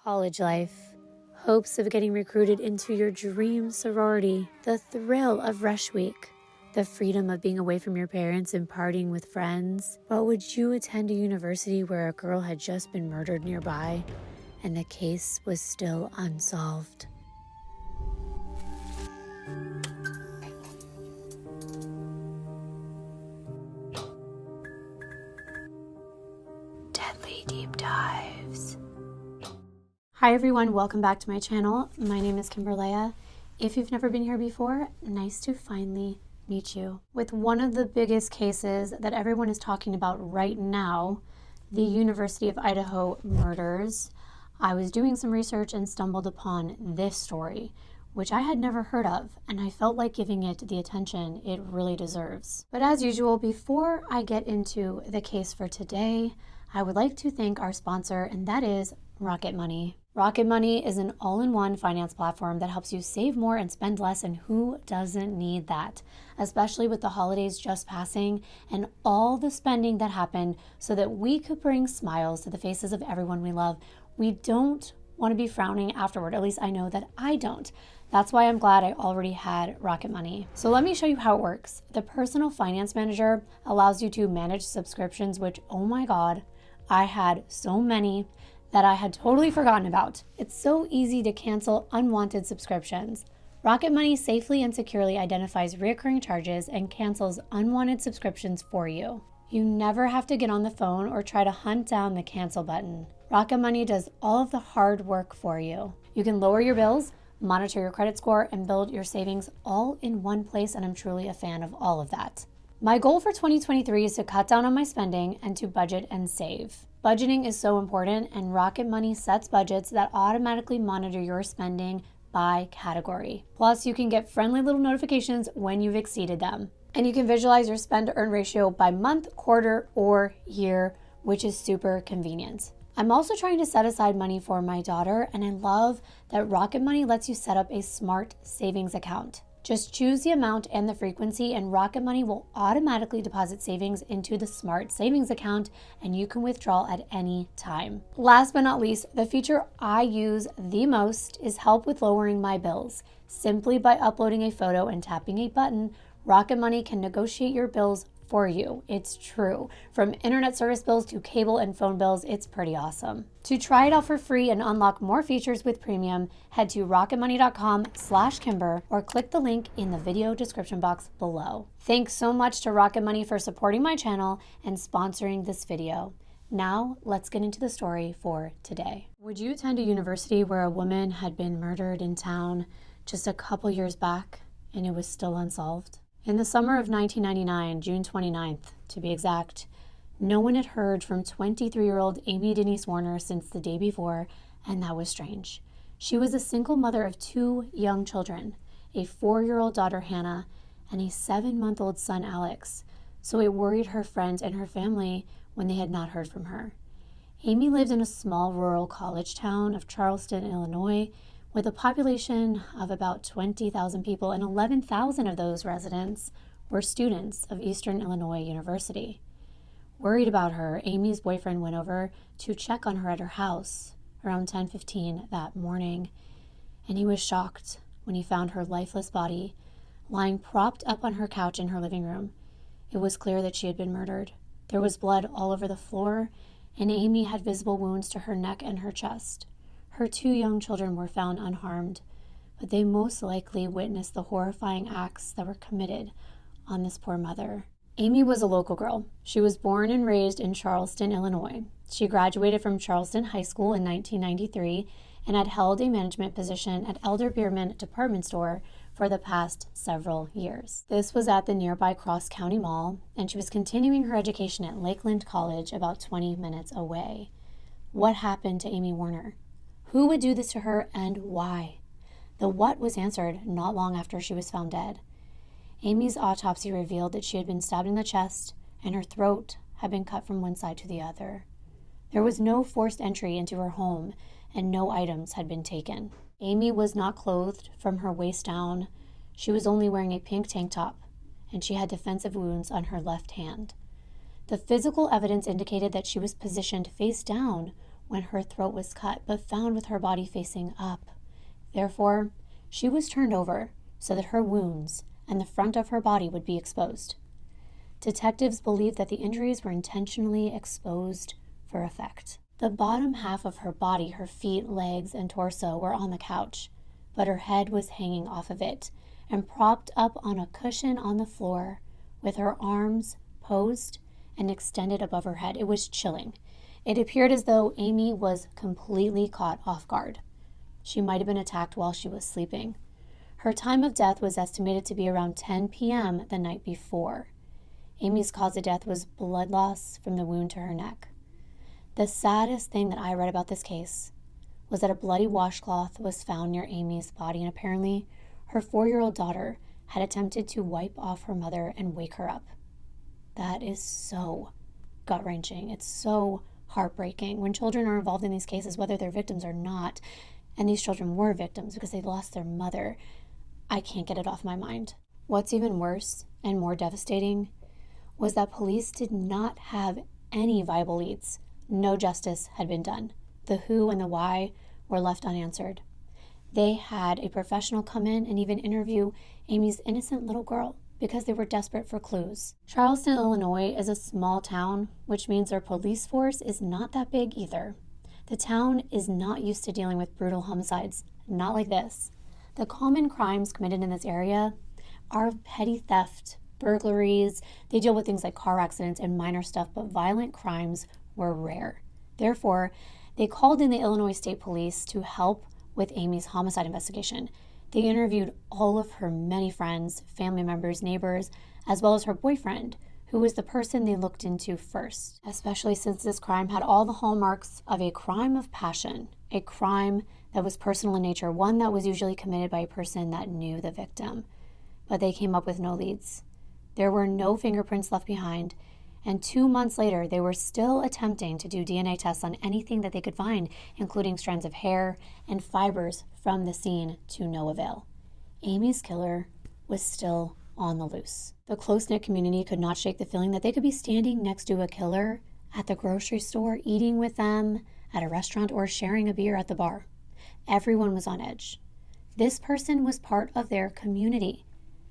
college life, hopes of getting recruited into your dream sorority, the thrill of rush week, the freedom of being away from your parents and partying with friends. But would you attend a university where a girl had just been murdered nearby and the case was still unsolved? Deadly Deep Dives. Hi everyone, welcome back to my channel. My name is Kimbyrleigha. If you've never been here before, nice to finally meet you. With one of the biggest cases that everyone is talking about right now, the University of Idaho murders, I was doing some research and stumbled upon this story, which I had never heard of, and I felt like giving it the attention it really deserves. But as usual, before I get into the case for today, I would like to thank our sponsor, and that is Rocket Money. Rocket Money is an all-in-one finance platform that helps you save more and spend less, and who doesn't need that? Especially with the holidays just passing and all the spending that happened so that we could bring smiles to the faces of everyone we love. We don't want to be frowning afterward, at least I know that I don't. That's why I'm glad I already had Rocket Money. So let me show you how it works. The Personal Finance Manager allows you to manage subscriptions, which, oh my God, I had so many that I had totally forgotten about. It's so easy to cancel unwanted subscriptions. Rocket Money safely and securely identifies recurring charges and cancels unwanted subscriptions for you. You never have to get on the phone or try to hunt down the cancel button. Rocket Money does all of the hard work for you. You can lower your bills, monitor your credit score, and build your savings all in one place, and I'm truly a fan of all of that. My goal for 2023 is to cut down on my spending and to budget and save. Budgeting is so important, and Rocket Money sets budgets that automatically monitor your spending by category. Plus, you can get friendly little notifications when you've exceeded them. And you can visualize your spend to earn ratio by month, quarter, or year, which is super convenient. I'm also trying to set aside money for my daughter, and I love that Rocket Money lets you set up a smart savings account. Just choose the amount and the frequency, and Rocket Money will automatically deposit savings into the smart savings account, and you can withdraw at any time. Last but not least, the feature I use the most is help with lowering my bills. Simply by uploading a photo and tapping a button, Rocket Money can negotiate your bills for you. It's true. From internet service bills to cable and phone bills, it's pretty awesome. To try it out for free and unlock more features with premium, head to rocketmoney.com/Kimber or click the link in the video description box below. Thanks so much to Rocket Money for supporting my channel and sponsoring this video. Now, let's get into the story for today. Would you attend a university where a woman had been murdered in town just a couple years back and it was still unsolved? In the summer of 1999, June 29th, to be exact, no one had heard from 23-year-old Amy Denise Warner since the day before, and that was strange. She was a single mother of 2 young children, a 4-year-old daughter, Hannah, and a 7-month-old son, Alex, so it worried her friends and her family when they had not heard from her. Amy lived in a small rural college town of Charleston, Illinois, with a population of about 20,000 people, and 11,000 of those residents were students of Eastern Illinois University. Worried about her, Amy's boyfriend went over to check on her at her house around 10:15 that morning, and he was shocked when he found her lifeless body lying propped up on her couch in her living room. It was clear that she had been murdered. There was blood all over the floor, and Amy had visible wounds to her neck and her chest. Her 2 young children were found unharmed, but they most likely witnessed the horrifying acts that were committed on this poor mother. Amy was a local girl. She was born and raised in Charleston, Illinois. She graduated from Charleston High School in 1993 and had held a management position at Elder Beerman Department Store for the past several years. This was at the nearby Cross County Mall, and she was continuing her education at Lakeland College about 20 minutes away. What happened to Amy Warner? Who would do this to her, and why? The what was answered not long after she was found dead. Amy's autopsy revealed that she had been stabbed in the chest and her throat had been cut from one side to the other. There was no forced entry into her home and no items had been taken. Amy was not clothed from her waist down. She was only wearing a pink tank top, and she had defensive wounds on her left hand. The physical evidence indicated that she was positioned face down when her throat was cut, but found with her body facing up. Therefore, she was turned over so that her wounds and the front of her body would be exposed. Detectives believed that the injuries were intentionally exposed for effect. The bottom half of her body, her feet, legs, and torso, were on the couch, but her head was hanging off of it and propped up on a cushion on the floor with her arms posed and extended above her head. It was chilling. It appeared as though Amy was completely caught off guard. She might have been attacked while she was sleeping. Her time of death was estimated to be around 10 p.m. the night before. Amy's cause of death was blood loss from the wound to her neck. The saddest thing that I read about this case was that a bloody washcloth was found near Amy's body, and apparently her 4-year-old daughter had attempted to wipe off her mother and wake her up. That is so gut-wrenching. It's so heartbreaking when children are involved in these cases, whether they're victims or not, and these children were victims because they lost their mother. I can't get it off my mind. What's even worse and more devastating was that police did not have any viable leads. No justice had been done. The who and the why were left unanswered. They had a professional come in and even interview Amy's innocent little girl because they were desperate for clues. Charleston, Illinois is a small town, which means their police force is not that big either. The town is not used to dealing with brutal homicides, not like this. The common crimes committed in this area are petty theft, burglaries. They deal with things like car accidents and minor stuff, but violent crimes were rare. Therefore, they called in the Illinois State Police to help with Amy's homicide investigation. They interviewed all of her many friends, family members, neighbors, as well as her boyfriend, who was the person they looked into first, especially since this crime had all the hallmarks of a crime of passion, a crime that was personal in nature, one that was usually committed by a person that knew the victim. But they came up with no leads. There were no fingerprints left behind, and 2 months later, they were still attempting to do DNA tests on anything that they could find, including strands of hair and fibers from the scene, to no avail. Amy's killer was still on the loose. The close-knit community could not shake the feeling that they could be standing next to a killer at the grocery store, eating with them at a restaurant, or sharing a beer at the bar. Everyone was on edge. This person was part of their community.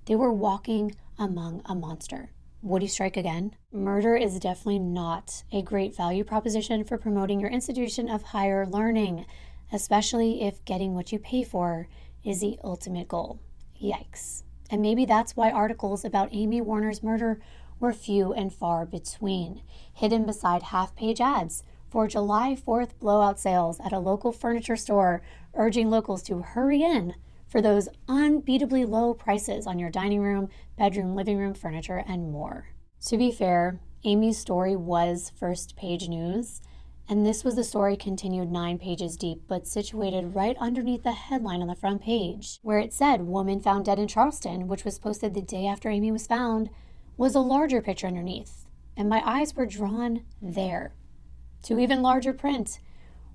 They were walking among a monster. Would he strike again? Murder is definitely not a great value proposition for promoting your institution of higher learning, especially if getting what you pay for is the ultimate goal. Yikes. And maybe that's why articles about Amy Warner's murder were few and far between, hidden beside half-page ads for July 4th blowout sales at a local furniture store, urging locals to hurry in for those unbeatably low prices on your dining room, bedroom, living room furniture, and more. To be fair, Amy's story was first-page news, and this was the story continued 9 pages deep, but situated right underneath the headline on the front page, where it said, "Woman found dead in Charleston," which was posted the day after Amy was found, was a larger picture underneath, and my eyes were drawn there, to even larger print,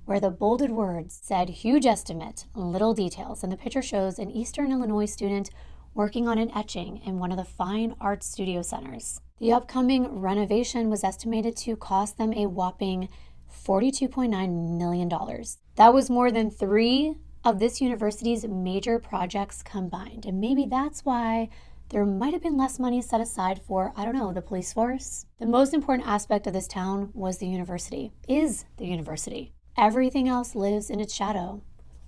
where the bolded words said, "Huge estimate, little details," and the picture shows an Eastern Illinois student working on an etching in one of the fine arts studio centers. The upcoming renovation was estimated to cost them a whopping $42.9 million. That was more than 3 of this university's major projects combined, and maybe that's why there might have been less money set aside for, the police force. The most important aspect of this town was the university, is the university. Everything else lives in its shadow,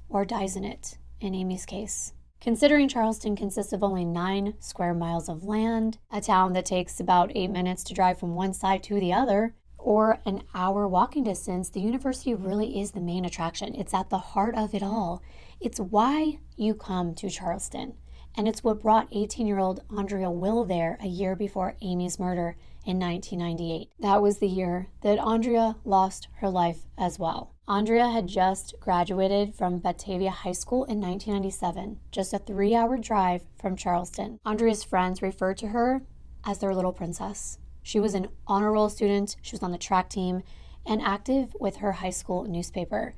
or dies in it, in Amy's case. Considering Charleston consists of only 9 square miles of land, a town that takes about 8 minutes to drive from one side to the other, or an hour walking distance, the university really is the main attraction. It's at the heart of it all. It's why you come to Charleston, and it's what brought 18-year-old Andrea Will there a year before Amy's murder in 1998. That was the year that Andrea lost her life as well. Andrea had just graduated from Batavia High School in 1997, just a 3-hour drive from Charleston. Andrea's friends referred to her as their little princess. She was an honor roll student, she was on the track team, and active with her high school newspaper.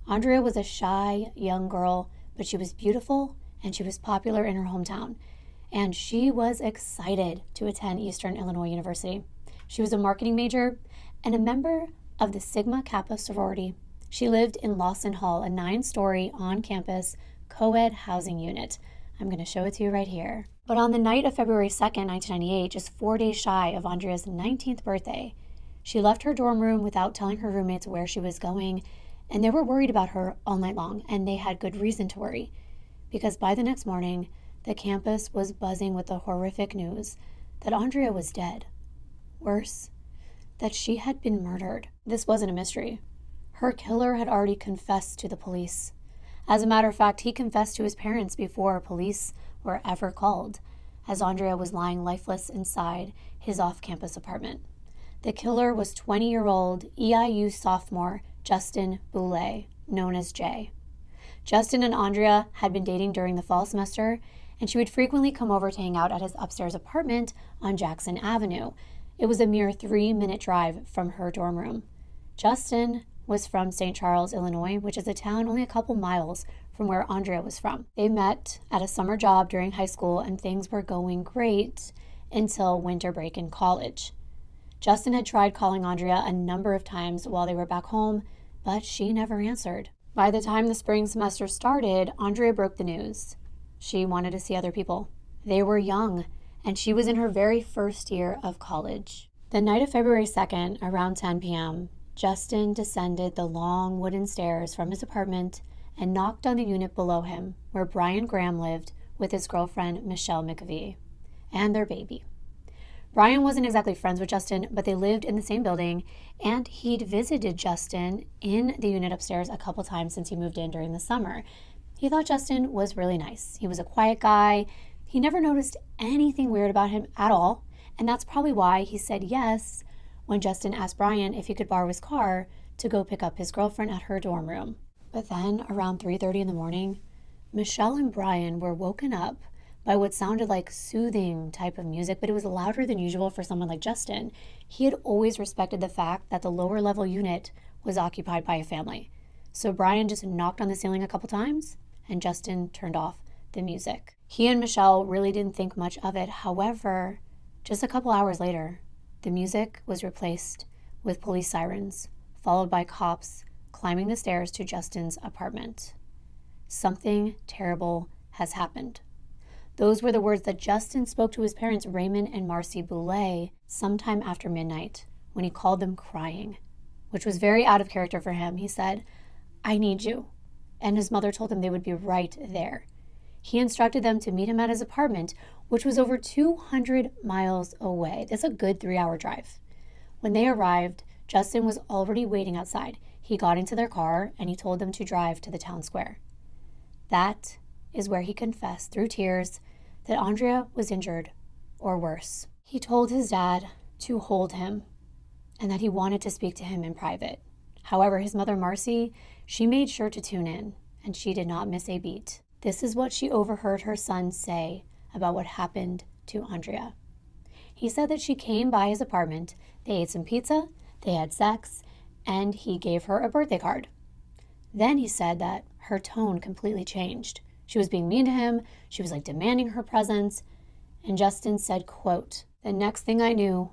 Andrea was a shy young girl, but she was beautiful and she was popular in her hometown. And she was excited to attend Eastern Illinois University. She was a marketing major and a member of the Sigma Kappa sorority. She lived in Lawson Hall, a 9-story on-campus co-ed housing unit. I'm going to show it to you right here. But on the night of February 2nd, 1998, just 4 days shy of Andrea's 19th birthday, she left her dorm room without telling her roommates where she was going, and they were worried about her all night long, and they had good reason to worry, because by the next morning, the campus was buzzing with the horrific news that Andrea was dead. Worse, that she had been murdered. This wasn't a mystery. Her killer had already confessed to the police. As a matter of fact, he confessed to his parents before police were ever called, as Andrea was lying lifeless inside his off-campus apartment. The killer was 20-year-old EIU sophomore Justin Boulay, known as Jay. Justin and Andrea had been dating during the fall semester, and she would frequently come over to hang out at his upstairs apartment on Jackson Avenue. It was a mere 3-minute drive from her dorm room. Justin was from St. Charles, Illinois, which is a town only a couple miles from where Andrea was from. They met at a summer job during high school, and things were going great until winter break in college. Justin had tried calling Andrea a number of times while they were back home, but she never answered. By the time the spring semester started, Andrea broke the news. She wanted to see other people. They were young, and she was in her very first year of college. The night of February 2nd, around 10 p.m., Justin descended the long wooden stairs from his apartment and knocked on the unit below him, where Brian Graham lived with his girlfriend, Michelle McVie, and their baby. Brian wasn't exactly friends with Justin, but they lived in the same building, and he'd visited Justin in the unit upstairs a couple times since he moved in during the summer. He thought Justin was really nice. He was a quiet guy. He never noticed anything weird about him at all, and that's probably why he said yes when Justin asked Brian if he could borrow his car to go pick up his girlfriend at her dorm room. But then, around 3:30 in the morning, Michelle and Brian were woken up by what sounded like soothing type of music, but it was louder than usual for someone like Justin. He had always respected the fact that the lower level unit was occupied by a family. So Brian just knocked on the ceiling a couple times, and Justin turned off the music. He and Michelle really didn't think much of it. However, just a couple hours later, the music was replaced with police sirens, followed by cops climbing the stairs to Justin's apartment. Something terrible has happened. Those were the words that Justin spoke to his parents, Raymond and Marcy Boulay, sometime after midnight, when he called them crying, which was very out of character for him. He said, "I need you." And his mother told him they would be right there. He instructed them to meet him at his apartment, which was over 200 miles away. That's a good 3-hour drive. When they arrived, Justin was already waiting outside. He got into their car and he told them to drive to the town square. That is where he confessed through tears that Andrea was injured, or worse. He told his dad to hold him and that he wanted to speak to him in private. However, his mother, Marcy, she made sure to tune in, and she did not miss a beat. This is what she overheard her son say about what happened to Andrea. He said that she came by his apartment, they ate some pizza, they had sex, and he gave her a birthday card. Then he said that her tone completely changed. She was being mean to him. She was demanding her presence. And Justin said, quote, "The next thing I knew,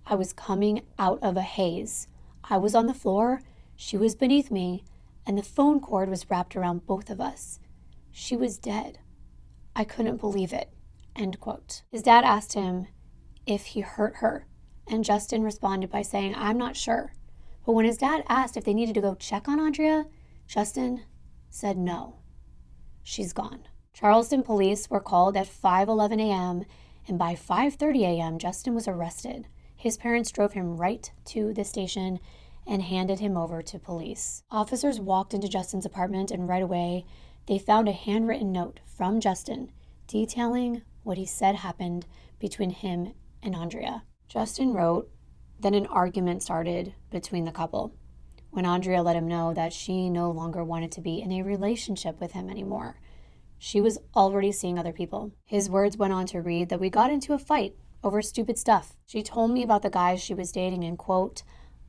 I was coming out of a haze. I was on the floor, she was beneath me, and the phone cord was wrapped around both of us. She was dead. I couldn't believe it," end quote. His dad asked him if he hurt her, and Justin responded by saying, "I'm not sure." But when his dad asked if they needed to go check on Andrea, Justin said no. She's gone. Charleston police were called at 5:11 a.m., and by 5:30 a.m., Justin was arrested. His parents drove him right to the station and handed him over to police. Officers walked into Justin's apartment, and right away, they found a handwritten note from Justin detailing what he said happened between him and Andrea. Justin wrote that an argument started between the couple when Andrea let him know that she no longer wanted to be in a relationship with him anymore. She was already seeing other people. His words went on to read that we got into a fight over stupid stuff. She told me about the guys she was dating and, quote,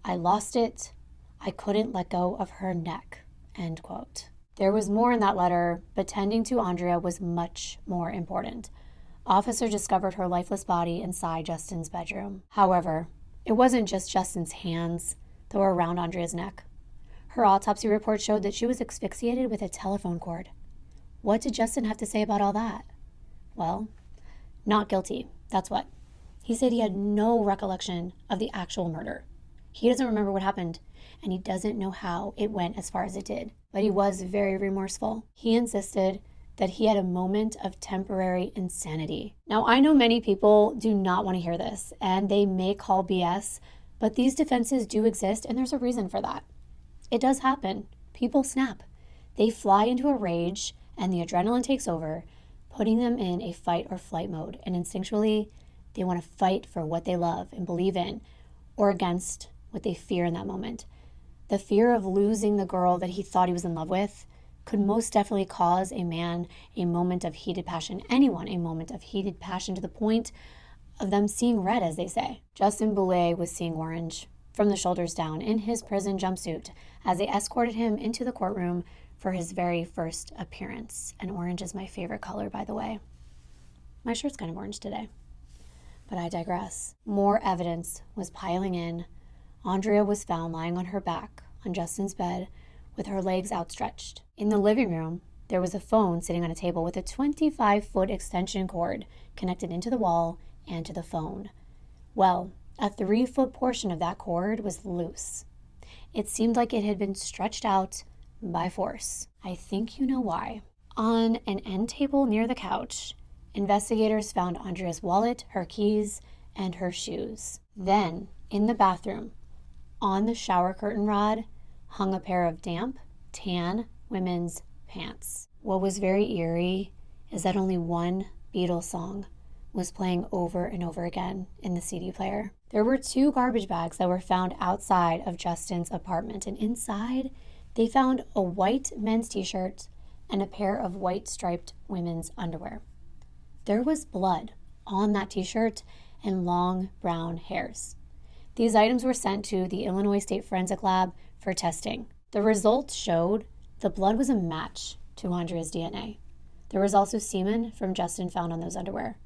"I lost it. I couldn't let go of her neck," end quote. There was more in that letter, but tending to Andrea was much more important. Officers discovered her lifeless body inside Justin's bedroom. However, it wasn't just Justin's hands that were around Andrea's neck. Her autopsy report showed that she was asphyxiated with a telephone cord. What did Justin have to say about all that? Well, not guilty, that's what. He said he had no recollection of the actual murder. He doesn't remember what happened, and he doesn't know how it went as far as it did. But he was very remorseful. He insisted that he had a moment of temporary insanity. Now, I know many people do not want to hear this, and they may call BS, but these defenses do exist, and there's a reason for that. It does happen. People snap. They fly into a rage, and the adrenaline takes over, putting them in a fight or flight mode, and instinctually, they want to fight for what they love and believe in, or against what they fear in that moment. The fear of losing the girl that he thought he was in love with could most definitely cause a man a moment of heated passion, anyone a moment of heated passion to the point of them seeing red, as they say. Justin Boulay was seeing orange from the shoulders down in his prison jumpsuit as they escorted him into the courtroom for his very first appearance. And orange is my favorite color, by the way. My shirt's kind of orange today. But I digress. More evidence was piling in. Andrea was found lying on her back on Justin's bed with her legs outstretched. In the living room, there was a phone sitting on a table with a 25-foot extension cord connected into the wall and to the phone. Well, a 3-foot portion of that cord was loose. It seemed like it had been stretched out by force. I think you know why. On an end table near the couch, investigators found Andrea's wallet, her keys, and her shoes. Then, in the bathroom, on the shower curtain rod, hung a pair of damp, tan women's pants. What was very eerie is that only one Beatles song was playing over and over again in the CD player. There were 2 garbage bags that were found outside of Justin's apartment, and inside they found a white men's t-shirt and a pair of white striped women's underwear. There was blood on that t-shirt and long brown hairs. These items were sent to the Illinois State Forensic Lab for testing. The results showed the blood was a match to Andrea's DNA. There was also semen from Justin found on those underwear.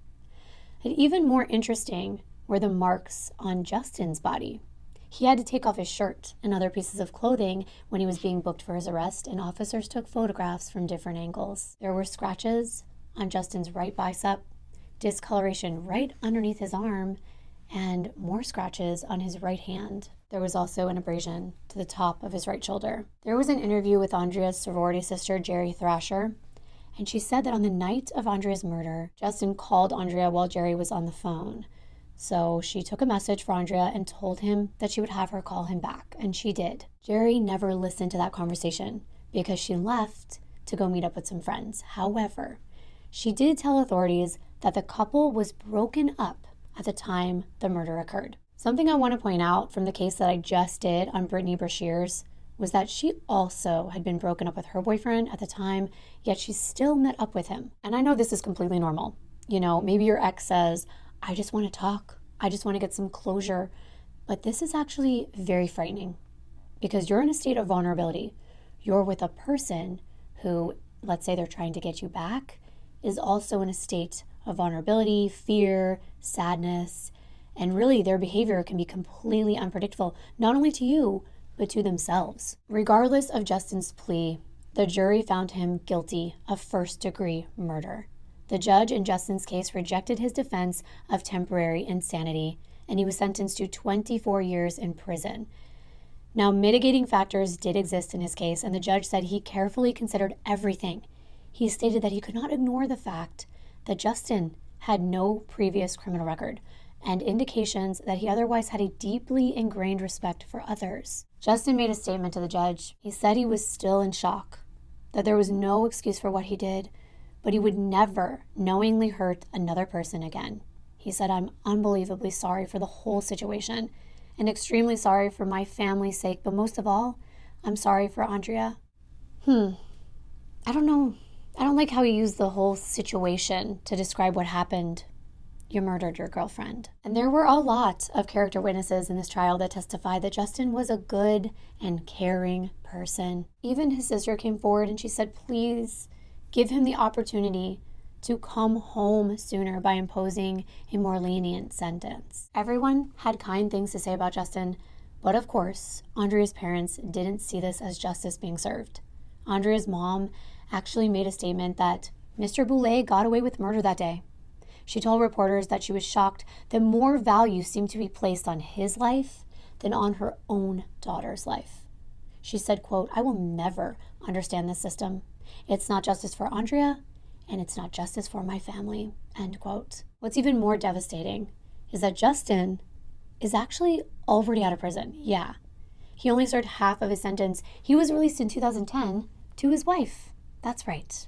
And even more interesting were the marks on Justin's body. He had to take off his shirt and other pieces of clothing when he was being booked for his arrest, and officers took photographs from different angles. There were scratches on Justin's right bicep, discoloration right underneath his arm, and more scratches on his right hand. There was also an abrasion to the top of his right shoulder. There was an interview with Andrea's sorority sister, Jerry Thrasher, and she said that on the night of Andrea's murder, Justin called Andrea while Jerry was on the phone. So she took a message for Andrea and told him that she would have her call him back, and she did. Jerry never listened to that conversation because she left to go meet up with some friends. However, she did tell authorities that the couple was broken up at the time the murder occurred. Something I want to point out from the case that I just did on Brittany Brashears was that she also had been broken up with her boyfriend at the time, yet she still met up with him. And I know this is completely normal. You know, maybe your ex says, I just want to talk. I just want to get some closure. But this is actually very frightening because you're in a state of vulnerability. You're with a person who, let's say they're trying to get you back, is also in a state of vulnerability, fear, sadness, and really their behavior can be completely unpredictable, not only to you, but to themselves. Regardless of Justin's plea, the jury found him guilty of first-degree murder. The judge in Justin's case rejected his defense of temporary insanity, and he was sentenced to 24 years in prison. Now, mitigating factors did exist in his case, and the judge said he carefully considered everything. He stated that he could not ignore the fact that Justin had no previous criminal record and indications that he otherwise had a deeply ingrained respect for others. Justin made a statement to the judge. He said he was still in shock, that there was no excuse for what he did, but he would never knowingly hurt another person again. He said, I'm unbelievably sorry for the whole situation and extremely sorry for my family's sake, but most of all, I'm sorry for Andrea. I don't know. I don't like how he used the whole situation to describe what happened. You murdered your girlfriend. And there were a lot of character witnesses in this trial that testified that Justin was a good and caring person. Even his sister came forward and she said, please give him the opportunity to come home sooner by imposing a more lenient sentence. Everyone had kind things to say about Justin, But of course, Andrea's parents didn't see this as justice being served. Andrea's mom actually made a statement that Mr. Boulay got away with murder that day. She told reporters that she was shocked that more value seemed to be placed on his life than on her own daughter's life. She said, quote, "I will never understand this system. It's not justice for Andrea, and it's not justice for my family," end quote. What's even more devastating is that Justin is actually already out of prison. Yeah. He only served half of his sentence. He was released in 2010 to his wife. That's right.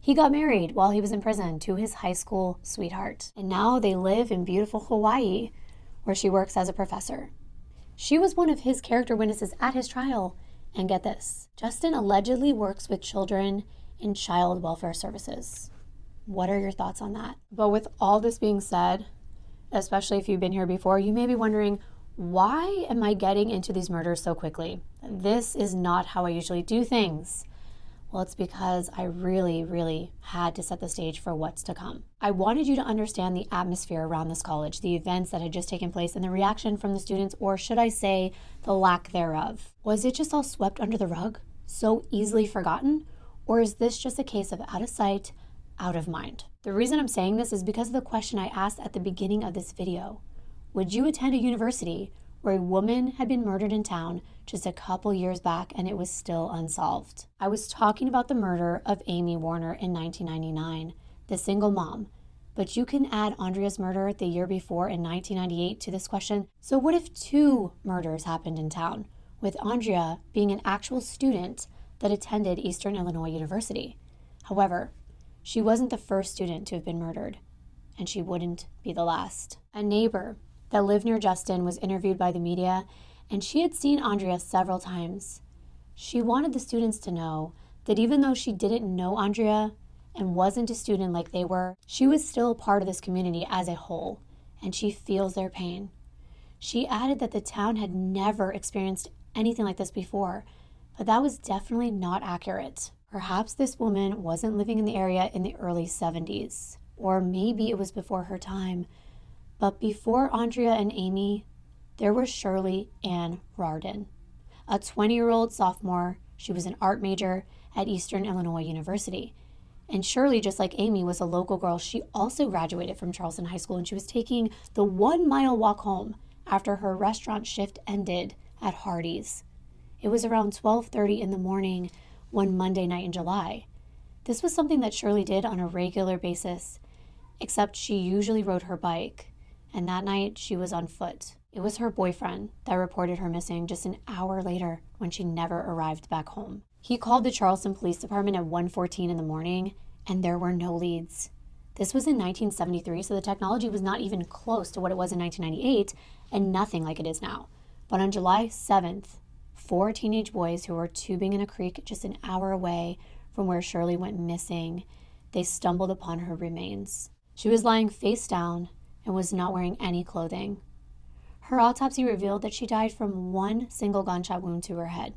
He got married while he was in prison to his high school sweetheart. And now they live in beautiful Hawaii, where she works as a professor. She was one of his character witnesses at his trial. And get this, Justin allegedly works with children in child welfare services. What are your thoughts on that? But with all this being said, especially if you've been here before, you may be wondering, why am I getting into these murders so quickly? This is not how I usually do things. Well, it's because I really had to set the stage for what's to come. I wanted you to understand the atmosphere around this college, the events that had just taken place, and the reaction from the students, or should I say, the lack thereof. Was it just all swept under the rug, so easily forgotten? Or is this just a case of out of sight, out of mind? The reason I'm saying this is because of the question I asked at the beginning of this video. Would you attend a university where a woman had been murdered in town just a couple years back and it was still unsolved? I was talking about the murder of Amy Warner in 1999, the single mom. But you can add Andrea's murder the year before in 1998 to this question. So what if 2 murders happened in town, with Andrea being an actual student that attended Eastern Illinois University? However, she wasn't the first student to have been murdered, and she wouldn't be the last. A neighbor that lived near Justin was interviewed by the media, and she had seen Andrea several times. She wanted the students to know that even though she didn't know Andrea and wasn't a student like they were, she was still a part of this community as a whole, and she feels their pain. She added that the town had never experienced anything like this before, but that was definitely not accurate. Perhaps this woman wasn't living in the area in the early 70s, or maybe it was before her time. But before Andrea and Amy, there was Shirley Ann Rardin, a 20-year-old sophomore. She was an art major at Eastern Illinois University. And Shirley, just like Amy, was a local girl. She also graduated from Charleston High School, and she was taking the 1-mile walk home after her restaurant shift ended at Hardee's. It was around 12:30 in the morning one Monday night in July. This was something that Shirley did on a regular basis, except she usually rode her bike, and that night she was on foot. It was her boyfriend that reported her missing just an hour later when she never arrived back home. He called the Charleston Police Department at 1:14 in the morning, and there were no leads. This was in 1973, so the technology was not even close to what it was in 1998, and nothing like it is now. But on July 7th, 4 teenage boys who were tubing in a creek just an hour away from where Shirley went missing, they stumbled upon her remains. She was lying face down and was not wearing any clothing. Her autopsy revealed that she died from one single gunshot wound to her head.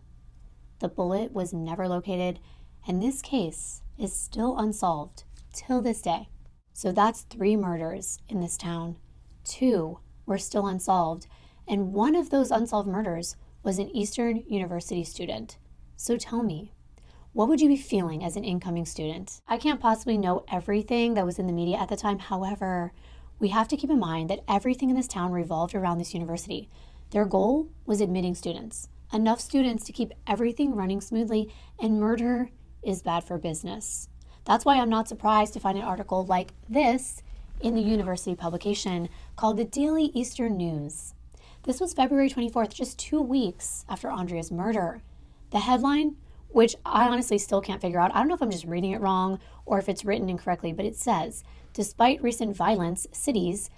The bullet was never located, and this case is still unsolved till this day. So that's 3 murders in this town. 2 were still unsolved, and one of those unsolved murders was an Eastern University student. So tell me, what would you be feeling as an incoming student? I can't possibly know everything that was in the media at the time. However, we have to keep in mind that everything in this town revolved around this university. Their goal was admitting students, enough students to keep everything running smoothly, and murder is bad for business. That's why I'm not surprised to find an article like this in the university publication called the Daily Eastern News. This was February 24th, just 2 weeks after Andrea's murder. The headline, which I honestly still can't figure out, I don't know if I'm just reading it wrong or if it's written incorrectly, but it says, despite recent violence, cities,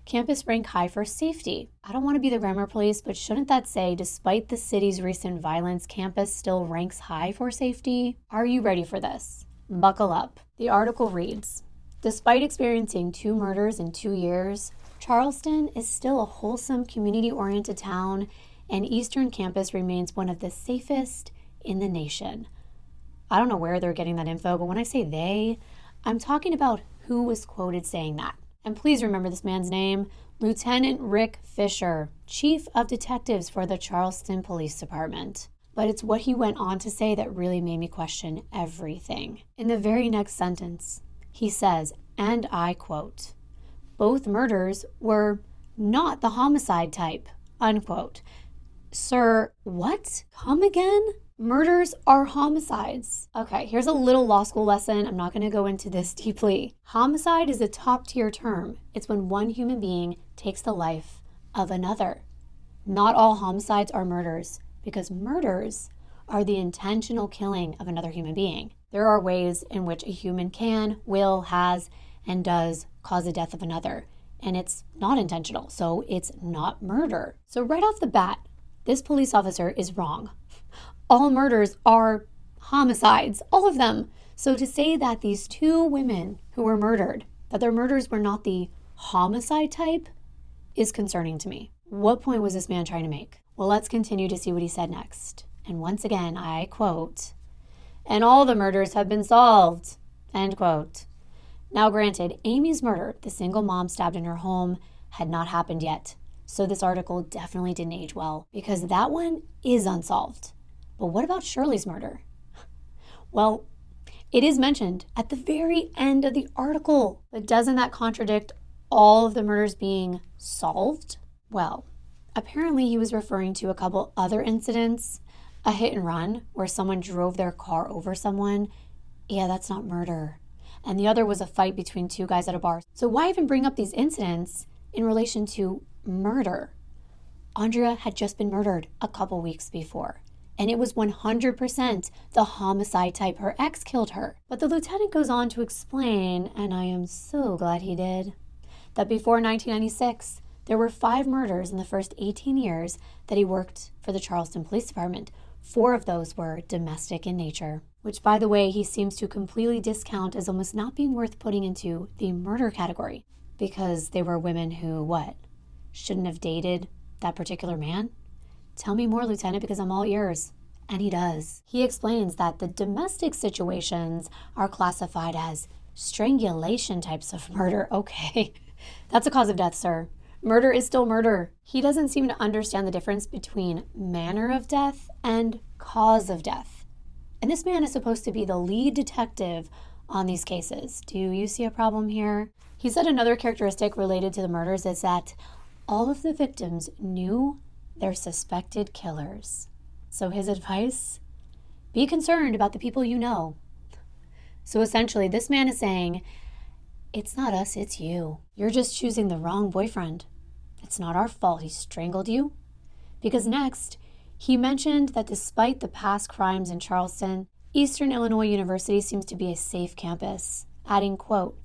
campus rank high for safety. I don't want to be the grammar police, but shouldn't that say, despite the city's recent violence, campus still ranks high for safety? Are you ready for this? Buckle up. The article reads, despite experiencing 2 murders in 2 years, Charleston is still a wholesome, community-oriented town, and Eastern Campus remains one of the safest in the nation. I don't know where they're getting that info, but when I say they, I'm talking about who was quoted saying that. And please remember this man's name. Lieutenant Rick Fisher, Chief of Detectives for the Charleston Police Department. But it's what he went on to say that really made me question everything. In the very next sentence, he says, and I quote, "Both murders were not the homicide type," unquote. Sir, what? Come again? Murders are homicides. Okay, here's a little law school lesson. I'm not going to go into this deeply. Homicide is a top-tier term. It's when one human being takes the life of another. Not all homicides are murders, because murders are the intentional killing of another human being. There are ways in which a human can, will, has, and does cause the death of another, and it's not intentional, so it's not murder. So right off the bat, this police officer is wrong. All murders are homicides, all of them. So to say that these two women who were murdered, that their murders were not the homicide type, is concerning to me. What point was this man trying to make? Well, let's continue to see what he said next. And once again, I quote, "And all the murders have been solved," end quote. Now granted, Amy's murder, the single mom stabbed in her home, had not happened yet. So this article definitely didn't age well, because that one is unsolved. But what about Shirley's murder? Well, it is mentioned at the very end of the article, but doesn't that contradict all of the murders being solved? Well, apparently he was referring to a couple other incidents, a hit and run where someone drove their car over someone. Yeah, that's not murder. And the other was a fight between two guys at a bar. So why even bring up these incidents in relation to murder? Andrea had just been murdered a couple weeks before, and it was 100% the homicide type. Her ex killed her. But the lieutenant goes on to explain, and I am so glad he did, that before 1996, there were 5 murders in the first 18 years that he worked for the Charleston Police Department. 4 of those were domestic in nature, which, by the way, he seems to completely discount as almost not being worth putting into the murder category, because they were women who, what, shouldn't have dated that particular man? Tell me more, Lieutenant, because I'm all ears. And he does. He explains that the domestic situations are classified as strangulation types of murder. Okay, that's a cause of death, sir. Murder is still murder. He doesn't seem to understand the difference between manner of death and cause of death. And this man is supposed to be the lead detective on these cases. Do you see a problem here? He said another characteristic related to the murders is that all of the victims knew their suspected killers. So his advice, be concerned about the people you know. So essentially, this man is saying, it's not us, it's you. You're just choosing the wrong boyfriend. It's not our fault he strangled you. Because next, he mentioned that despite the past crimes in Charleston, Eastern Illinois University seems to be a safe campus, adding, quote,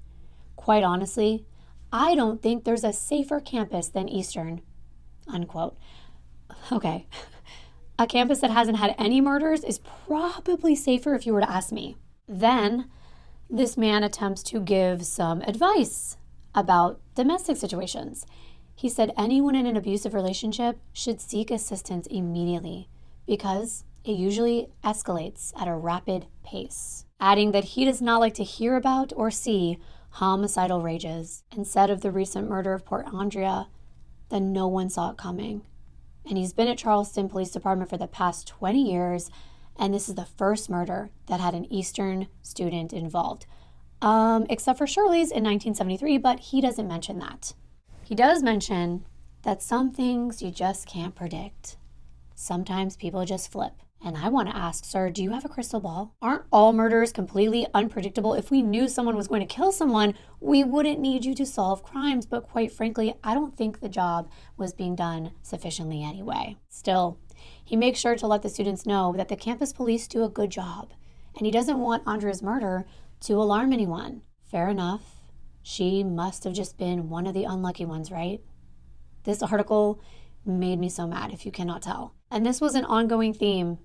"Quite honestly, I don't think there's a safer campus than Eastern," unquote. Okay, a campus that hasn't had any murders is probably safer if you were to ask me. Then this man attempts to give some advice about domestic situations. He said anyone in an abusive relationship should seek assistance immediately because it usually escalates at a rapid pace, adding that he does not like to hear about or see homicidal rages, and said of the recent murder of poor Andrea that no one saw it coming. And he's been at Charleston Police Department for the past 20 years, and this is the first murder that had an Eastern student involved. Except for Shirley's in 1973, but he doesn't mention that. He does mention that some things you just can't predict. Sometimes people just flip. And I want to ask, sir, do you have a crystal ball? Aren't all murders completely unpredictable? If we knew someone was going to kill someone, we wouldn't need you to solve crimes. But quite frankly, I don't think the job was being done sufficiently anyway. Still, he makes sure to let the students know that the campus police do a good job. And he doesn't want Andrea's murder to alarm anyone. Fair enough. She must have just been one of the unlucky ones, right? This article made me so mad, if you cannot tell. And this was an ongoing theme.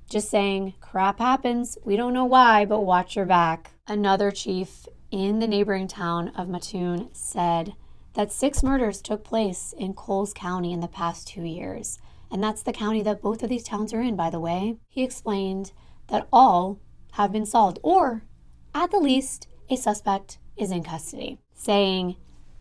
Just saying, crap happens. We don't know why, but watch your back. Another chief in the neighboring town of Mattoon said that 6 murders took place in Coles County in the past 2 years. And that's the county that both of these towns are in, by the way. He explained that all have been solved, or at the least, a suspect is in custody, saying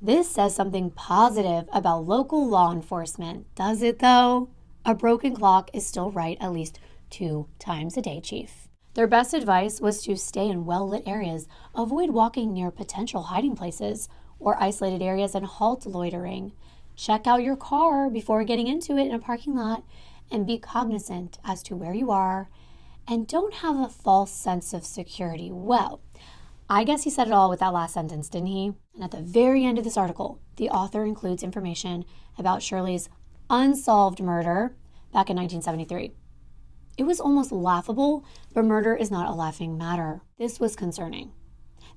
This says something positive about local law enforcement. Does it though? A broken clock is still right at least 2 times a day, Chief. Their best advice was to stay in well-lit areas, avoid walking near potential hiding places or isolated areas, and halt loitering. Check out your car before getting into it in a parking lot, and be cognizant as to where you are, and don't have a false sense of security. Well, I guess he said it all with that last sentence, didn't he? And at the very end of this article, the author includes information about Shirley's unsolved murder back in 1973. It was almost laughable, but murder is not a laughing matter. This was concerning.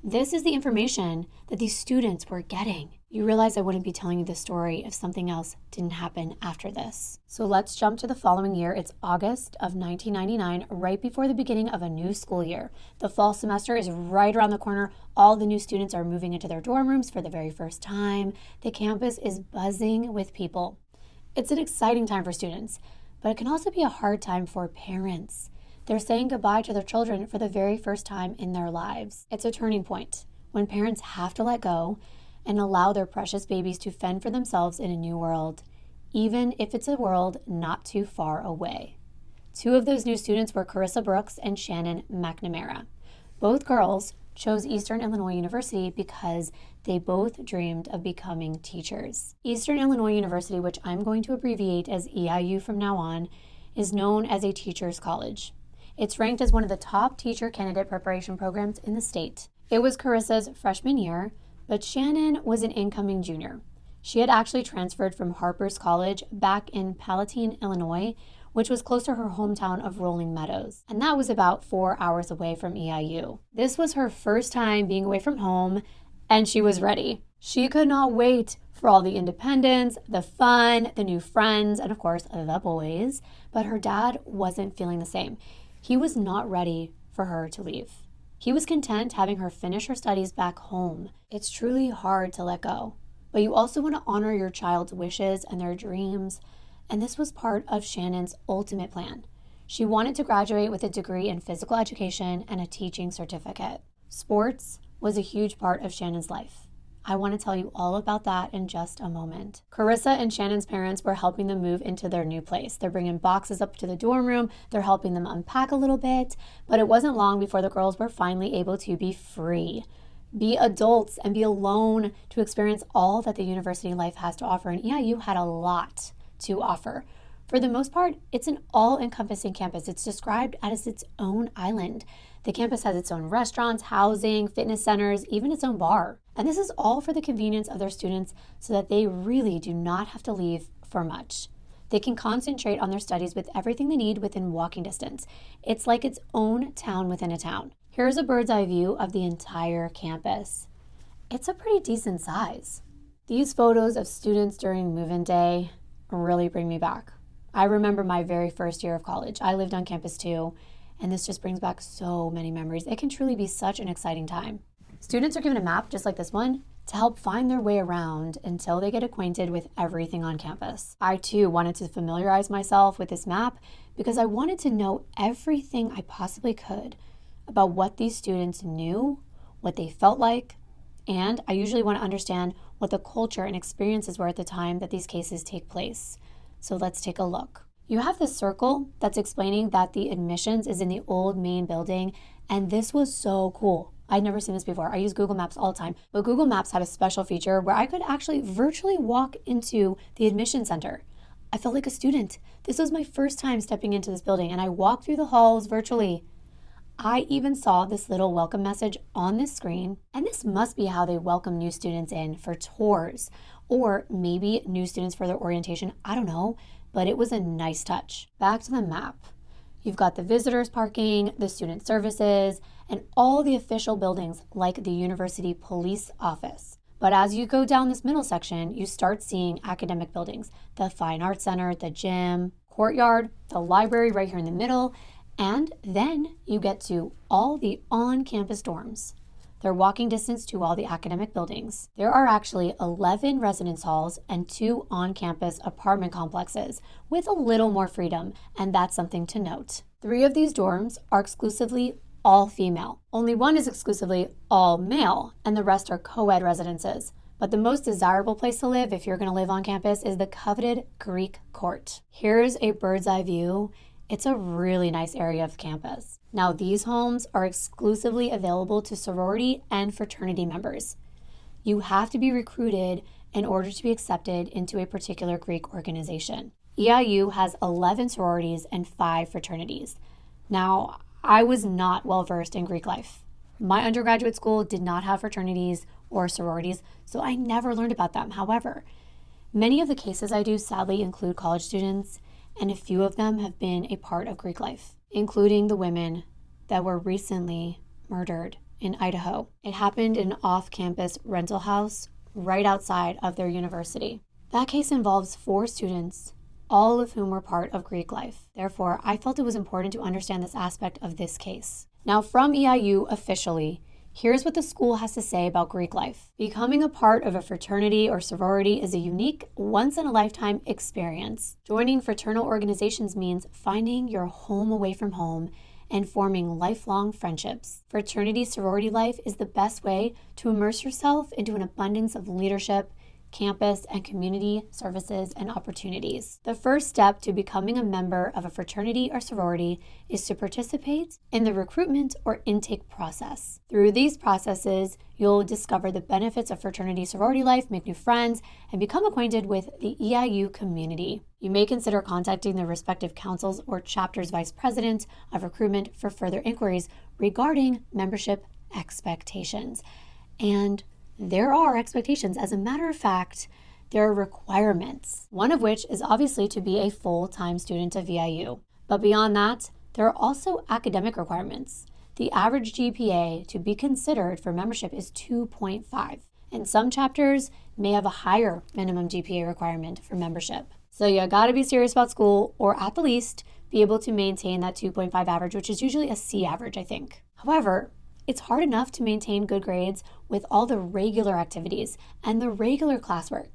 This is the information that these students were getting. You realize I wouldn't be telling you this story if something else didn't happen after this. So let's jump to the following year. It's August of 1999, right before the beginning of a new school year. The fall semester is right around the corner. All the new students are moving into their dorm rooms for the very first time. The campus is buzzing with people. It's an exciting time for students, but it can also be a hard time for parents. They're saying goodbye to their children for the very first time in their lives. It's a turning point when parents have to let go and allow their precious babies to fend for themselves in a new world, even if it's a world not too far away. 2 of those new students were Carissa Brooks and Shannon McNamara. Both girls chose Eastern Illinois University because they both dreamed of becoming teachers. Eastern Illinois University, which I'm going to abbreviate as EIU from now on, is known as a teacher's college. It's ranked as one of the top teacher candidate preparation programs in the state. It was Carissa's freshman year, but Shannon was an incoming junior. She had actually transferred from Harper's College back in Palatine, Illinois, which was close to her hometown of Rolling Meadows, and that was about 4 hours away from EIU. This was her first time being away from home, and she was ready. She could not wait for all the independence, the fun, the new friends, and of course, the boys, but her dad wasn't feeling the same. He was not ready for her to leave. He was content having her finish her studies back home. It's truly hard to let go, but you also want to honor your child's wishes and their dreams, and this was part of Shannon's ultimate plan. She wanted to graduate with a degree in physical education and a teaching certificate. Sports was a huge part of Shannon's life. I want to tell you all about that in just a moment. Carissa and Shannon's parents were helping them move into their new place. They're bringing boxes up to the dorm room. They're helping them unpack a little bit, but it wasn't long before the girls were finally able to be free, be adults, and be alone to experience all that the university life has to offer. And EIU had a lot to offer. For the most part, it's an all-encompassing campus. It's described as its own island. The campus has its own restaurants, housing, fitness centers, even its own bar. And this is all for the convenience of their students so that they really do not have to leave for much. They can concentrate on their studies with everything they need within walking distance. It's like its own town within a town. Here's a bird's eye view of the entire campus. It's a pretty decent size. These photos of students during move-in day really bring me back. I remember my very first year of college. I lived on campus too, and this just brings back so many memories. It can truly be such an exciting time. Students are given a map just like this one to help find their way around until they get acquainted with everything on campus. I too wanted to familiarize myself with this map because I wanted to know everything I possibly could about what these students knew, what they felt like, and I usually want to understand what the culture and experiences were at the time that these cases take place. So let's take a look. You have this circle that's explaining that the admissions is in the old main building, and this was so cool. I'd never seen this before. I use Google Maps all the time, but Google Maps had a special feature where I could actually virtually walk into the admission center. I felt like a student. This was my first time stepping into this building, and I walked through the halls virtually. I even saw this little welcome message on this screen, and this must be how they welcome new students in for tours, or maybe new students for their orientation. I don't know, but it was a nice touch. Back to the map. You've got the visitors parking, the student services, and all the official buildings like the university police office. But as you go down this middle section, you start seeing academic buildings, the Fine Arts Center, the gym, courtyard, the library right here in the middle, and then you get to all the on-campus dorms. They're walking distance to all the academic buildings. There are actually 11 residence halls and 2 on-campus apartment complexes with a little more freedom, and that's something to note. 3 of these dorms are exclusively all female. Only 1 is exclusively all male, and the rest are co-ed residences. But the most desirable place to live if you're going to live on campus is the coveted Greek Court. Here's a bird's eye view. It's a really nice area of campus. Now, these homes are exclusively available to sorority and fraternity members. You have to be recruited in order to be accepted into a particular Greek organization. EIU has 11 sororities and 5 fraternities. Now, I was not well versed in Greek life. My undergraduate school did not have fraternities or sororities, so I never learned about them. However, many of the cases I do sadly include college students, and a few of them have been a part of Greek life, including the women that were recently murdered in Idaho. It happened in an off-campus rental house right outside of their university. That case involves 4 students, all of whom were part of Greek life. Therefore, I felt it was important to understand this aspect of this case. Now, from EIU officially, here's what the school has to say about Greek life. Becoming a part of a fraternity or sorority is a unique, once-in-a-lifetime experience. Joining fraternal organizations means finding your home away from home and forming lifelong friendships. Fraternity sorority life is the best way to immerse yourself into an abundance of leadership, campus, and community services and opportunities. The first step to becoming a member of a fraternity or sorority is to participate in the recruitment or intake process. Through these processes, you'll discover the benefits of fraternity sorority life, make new friends, and become acquainted with the EIU community. You may consider contacting the respective councils or chapter's vice president of recruitment for further inquiries regarding membership expectations. And there are expectations. As a matter of fact, there are requirements, one of which is obviously to be a full-time student of EIU. But beyond that, there are also academic requirements. The average GPA to be considered for membership is 2.5, and some chapters may have a higher minimum GPA requirement for membership. So you gotta be serious about school, or at the least, be able to maintain that 2.5 average, which is usually a C average, I think. However, it's hard enough to maintain good grades with all the regular activities and the regular classwork.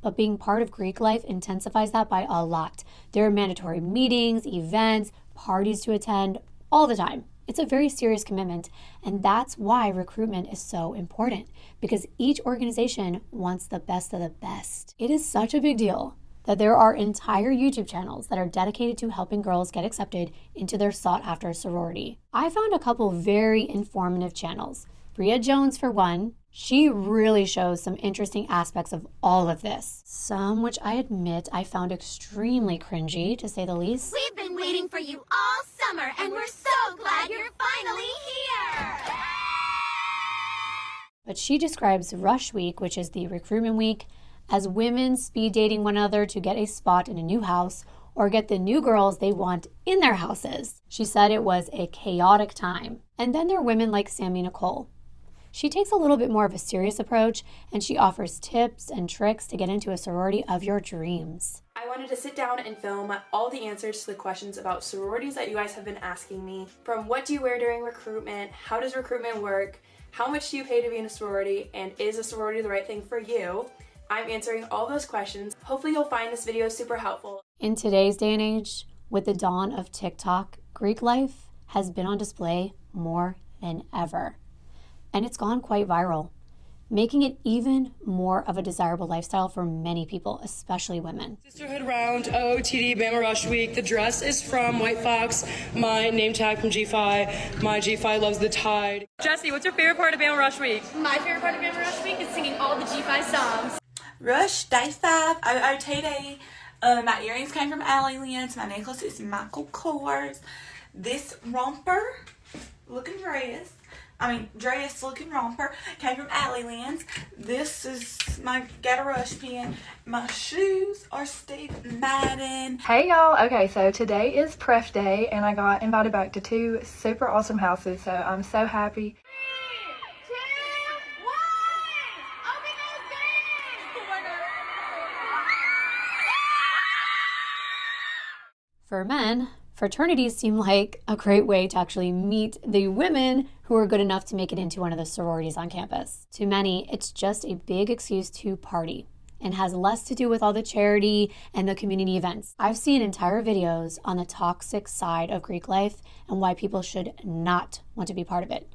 But being part of Greek life intensifies that by a lot. There are mandatory meetings, events, parties to attend all the time. It's a very serious commitment, and that's why recruitment is so important, because each organization wants the best of the best. It is such a big deal that there are entire YouTube channels that are dedicated to helping girls get accepted into their sought-after sorority. I found a couple very informative channels. Bria Jones, for one, she really shows some interesting aspects of all of this. Some which I admit I found extremely cringy, to say the least. We've been waiting for you all summer, and we're so glad you're finally here! But she describes Rush Week, which is the recruitment week, as women speed dating one another to get a spot in a new house or get the new girls they want in their houses. She said it was a chaotic time. And then there are women like Sammy Nicole. She takes a little bit more of a serious approach, and she offers tips and tricks to get into a sorority of your dreams. I wanted to sit down and film all the answers to the questions about sororities that you guys have been asking me. From what do you wear during recruitment, how does recruitment work, how much do you pay to be in a sorority, and is a sorority the right thing for you? I'm answering all those questions. Hopefully you'll find this video super helpful. In today's day and age, with the dawn of TikTok, Greek life has been on display more than ever. And it's gone quite viral, making it even more of a desirable lifestyle for many people, especially women. Sisterhood Round, OOTD, Bama Rush Week. The dress is from White Fox. My name tag from G5. My G5 loves the tide. Jesse, what's your favorite part of Bama Rush Week? My favorite part of Bama Rush Week is singing all the G5 songs. Rush, Day 5, OOTD. My earrings came from Allie Lynn's. My necklace is Michael Kors. This dress looking romper came from Allie Lynn's. This is my Get a Rush pin. My shoes are Steve Madden. Hey y'all, okay, so today is pref day and I got invited back to 2 super awesome houses, so I'm so happy. 3, 2, 1, open those gates! For men, fraternities seem like a great way to actually meet the women who are good enough to make it into one of the sororities on campus. To many, it's just a big excuse to party and has less to do with all the charity and the community events. I've seen entire videos on the toxic side of Greek life and why people should not want to be part of it.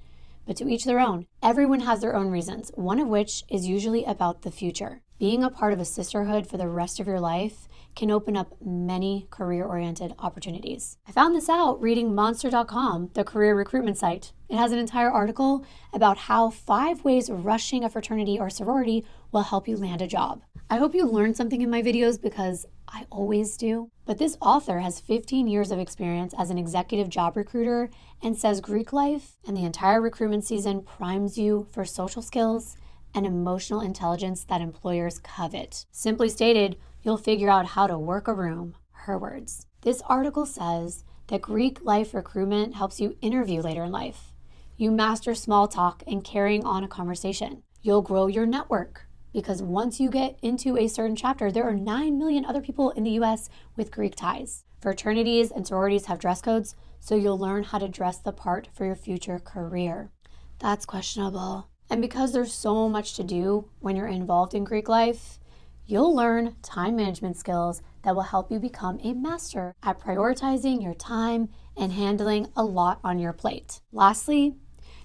but to each their own. Everyone has their own reasons, one of which is usually about the future. Being a part of a sisterhood for the rest of your life can open up many career-oriented opportunities. I found this out reading Monster.com, the career recruitment site. It has an entire article about how 5 ways rushing a fraternity or sorority will help you land a job. I hope you learned something in my videos because I always do. But this author has 15 years of experience as an executive job recruiter and says Greek life and the entire recruitment season primes you for social skills and emotional intelligence that employers covet. Simply stated, you'll figure out how to work a room. Her words. This article says that Greek life recruitment helps you interview later in life. You master small talk and carrying on a conversation. You'll grow your network because once you get into a certain chapter, there are 9 million other people in the US with Greek ties. Fraternities and sororities have dress codes, so you'll learn how to dress the part for your future career. That's questionable. And because there's so much to do when you're involved in Greek life, you'll learn time management skills that will help you become a master at prioritizing your time and handling a lot on your plate. Lastly,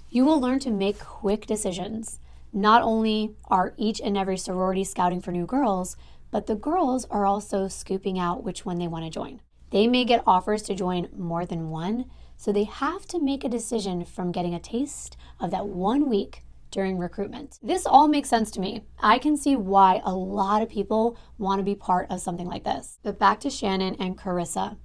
you will learn to make quick decisions. Not only are each and every sorority scouting for new girls, but the girls are also scooping out which one they want to join. They may get offers to join more than one, so they have to make a decision from getting a taste of that 1 week during recruitment. This all makes sense to me. I can see why a lot of people want to be part of something like this. But back to Shannon and Carissa.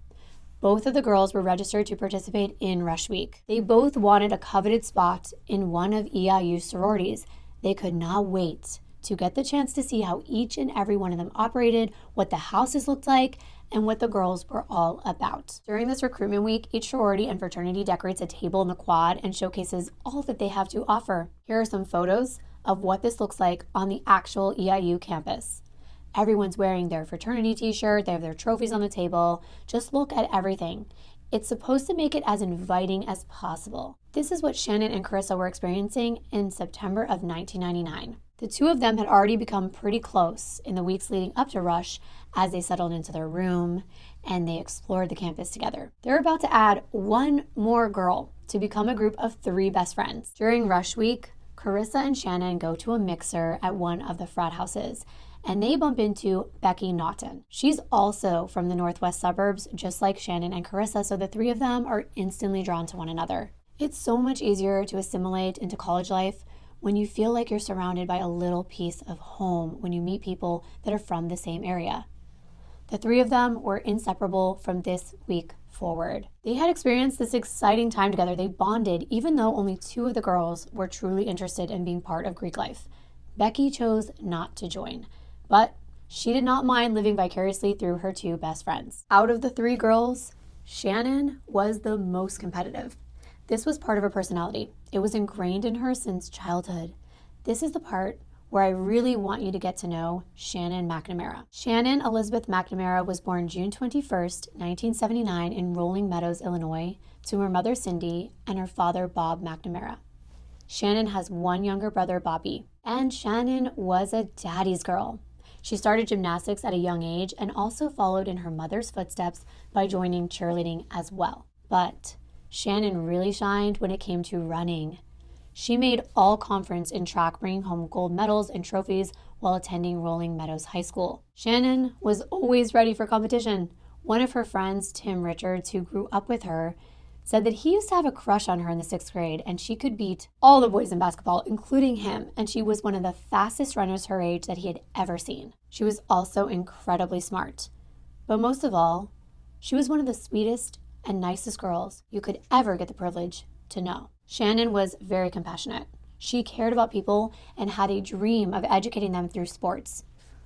Both of the girls were registered to participate in Rush Week. They both wanted a coveted spot in one of EIU's sororities. They could not wait to get the chance to see how each and every one of them operated, what the houses looked like, and what the girls were all about. During this recruitment week, each sorority and fraternity decorates a table in the quad and showcases all that they have to offer. Here are some photos of what this looks like on the actual EIU campus. Everyone's wearing their fraternity t-shirt, they have their trophies on the table. Just look at everything. It's supposed to make it as inviting as possible. This is what Shannon and Carissa were experiencing in September of 1999. The two of them had already become pretty close in the weeks leading up to Rush as they settled into their room and they explored the campus together. They're about to add one more girl to become a group of 3 best friends. During Rush Week, Carissa and Shannon go to a mixer at one of the frat houses and they bump into Becky Naughton. She's also from the northwest suburbs, just like Shannon and Carissa, so the 3 of them are instantly drawn to one another. It's so much easier to assimilate into college life when you feel like you're surrounded by a little piece of home when you meet people that are from the same area. The 3 of them were inseparable from this week forward. They had experienced this exciting time together. They bonded even though only 2 of the girls were truly interested in being part of Greek life. Becky chose not to join, but she did not mind living vicariously through her 2 best friends. Out of the 3 girls, Shannon was the most competitive. This was part of her personality. It was ingrained in her since childhood. This is the part where I really want you to get to know Shannon McNamara. Shannon Elizabeth McNamara was born June 21st, 1979 in Rolling Meadows, Illinois, to her mother Cindy and her father Bob McNamara. Shannon has 1 younger brother, Bobby, and Shannon was a daddy's girl. She started gymnastics at a young age and also followed in her mother's footsteps by joining cheerleading as well. But Shannon really shined when it came to running. She made all conference in track, bringing home gold medals and trophies while attending Rolling Meadows High School. Shannon was always ready for competition. One of her friends, Tim Richards, who grew up with her, said that he used to have a crush on her in the 6th grade and she could beat all the boys in basketball, including him, and she was one of the fastest runners her age that he had ever seen. She was also incredibly smart. But most of all, she was one of the sweetest and nicest girls you could ever get the privilege to know. Shannon was very compassionate. She cared about people and had a dream of educating them through sports.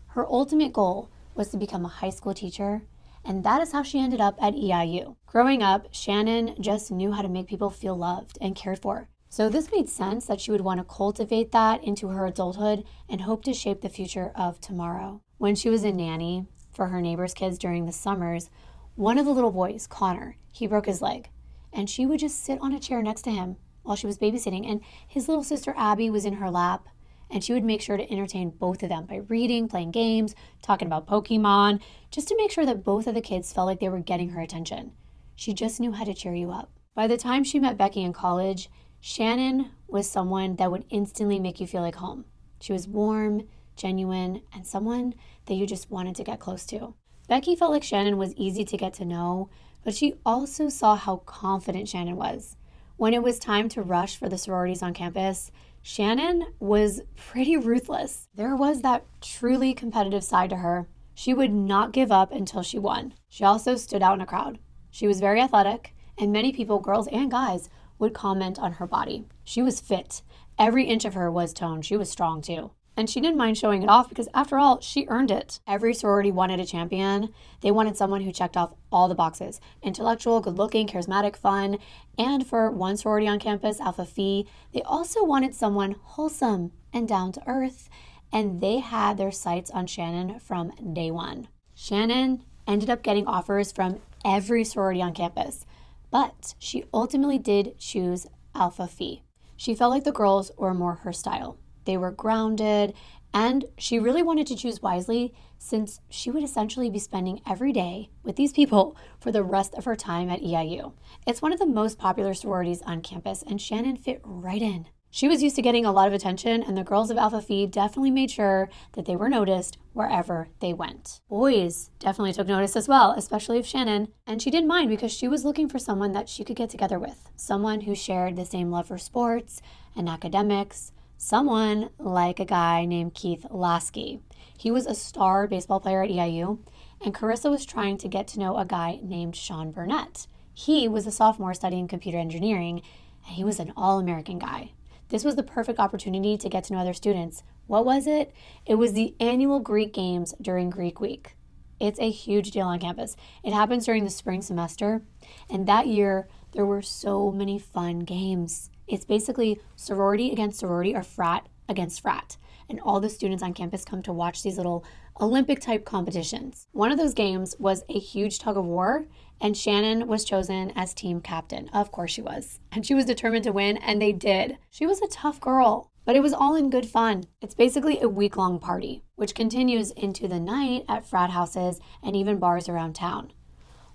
Her ultimate goal was to become a high school teacher, and that is how she ended up at EIU. Growing up, Shannon just knew how to make people feel loved and cared for. So this made sense that she would want to cultivate that into her adulthood and hope to shape the future of tomorrow. When she was a nanny for her neighbor's kids during the summers, one of the little boys, Connor, he broke his leg, and she would just sit on a chair next to him while she was babysitting, and his little sister Abby was in her lap, and she would make sure to entertain both of them by reading, playing games, talking about Pokemon, just to make sure that both of the kids felt like they were getting her attention. She just knew how to cheer you up. By the time she met Becky in college, Shannon was someone that would instantly make you feel like home. She was warm, genuine, and someone that you just wanted to get close to. Becky felt like Shannon was easy to get to know, but she also saw how confident Shannon was. When it was time to rush for the sororities on campus, Shannon was pretty ruthless. There was that truly competitive side to her. She would not give up until she won. She also stood out in a crowd. She was very athletic, and many people, girls and guys, would comment on her body. She was fit. Every inch of her was toned. She was strong too. And she didn't mind showing it off because after all, she earned it. Every sorority wanted a champion. They wanted someone who checked off all the boxes. Intellectual, good-looking, charismatic, fun. And for one sorority on campus, Alpha Phi, they also wanted someone wholesome and down to earth. And they had their sights on Shannon from day one. Shannon ended up getting offers from every sorority on campus, but she ultimately did choose Alpha Phi. She felt like the girls were more her style. They were grounded, and she really wanted to choose wisely since she would essentially be spending every day with these people for the rest of her time at EIU. It's one of the most popular sororities on campus, and Shannon fit right in. She was used to getting a lot of attention, and the girls of Alpha Phi definitely made sure that they were noticed wherever they went. Boys definitely took notice as well, especially of Shannon, and she didn't mind because she was looking for someone that she could get together with, someone who shared the same love for sports and academics, someone like a guy named Keith Lasky. He was a star baseball player at EIU, and Carissa was trying to get to know a guy named Sean Burnett. He was a sophomore studying computer engineering, and he was an all-American guy. This was the perfect opportunity to get to know other students. What was it? It was the annual Greek Games during Greek Week. It's a huge deal on campus. It happens during the spring semester, and that year there were so many fun games. It's basically sorority against sorority or frat against frat, and all the students on campus come to watch these little Olympic-type competitions. One of those games was a huge tug of war, and Shannon was chosen as team captain. Of course she was. And she was determined to win, and they did. She was a tough girl, but it was all in good fun. It's basically a week-long party, which continues into the night at frat houses and even bars around town.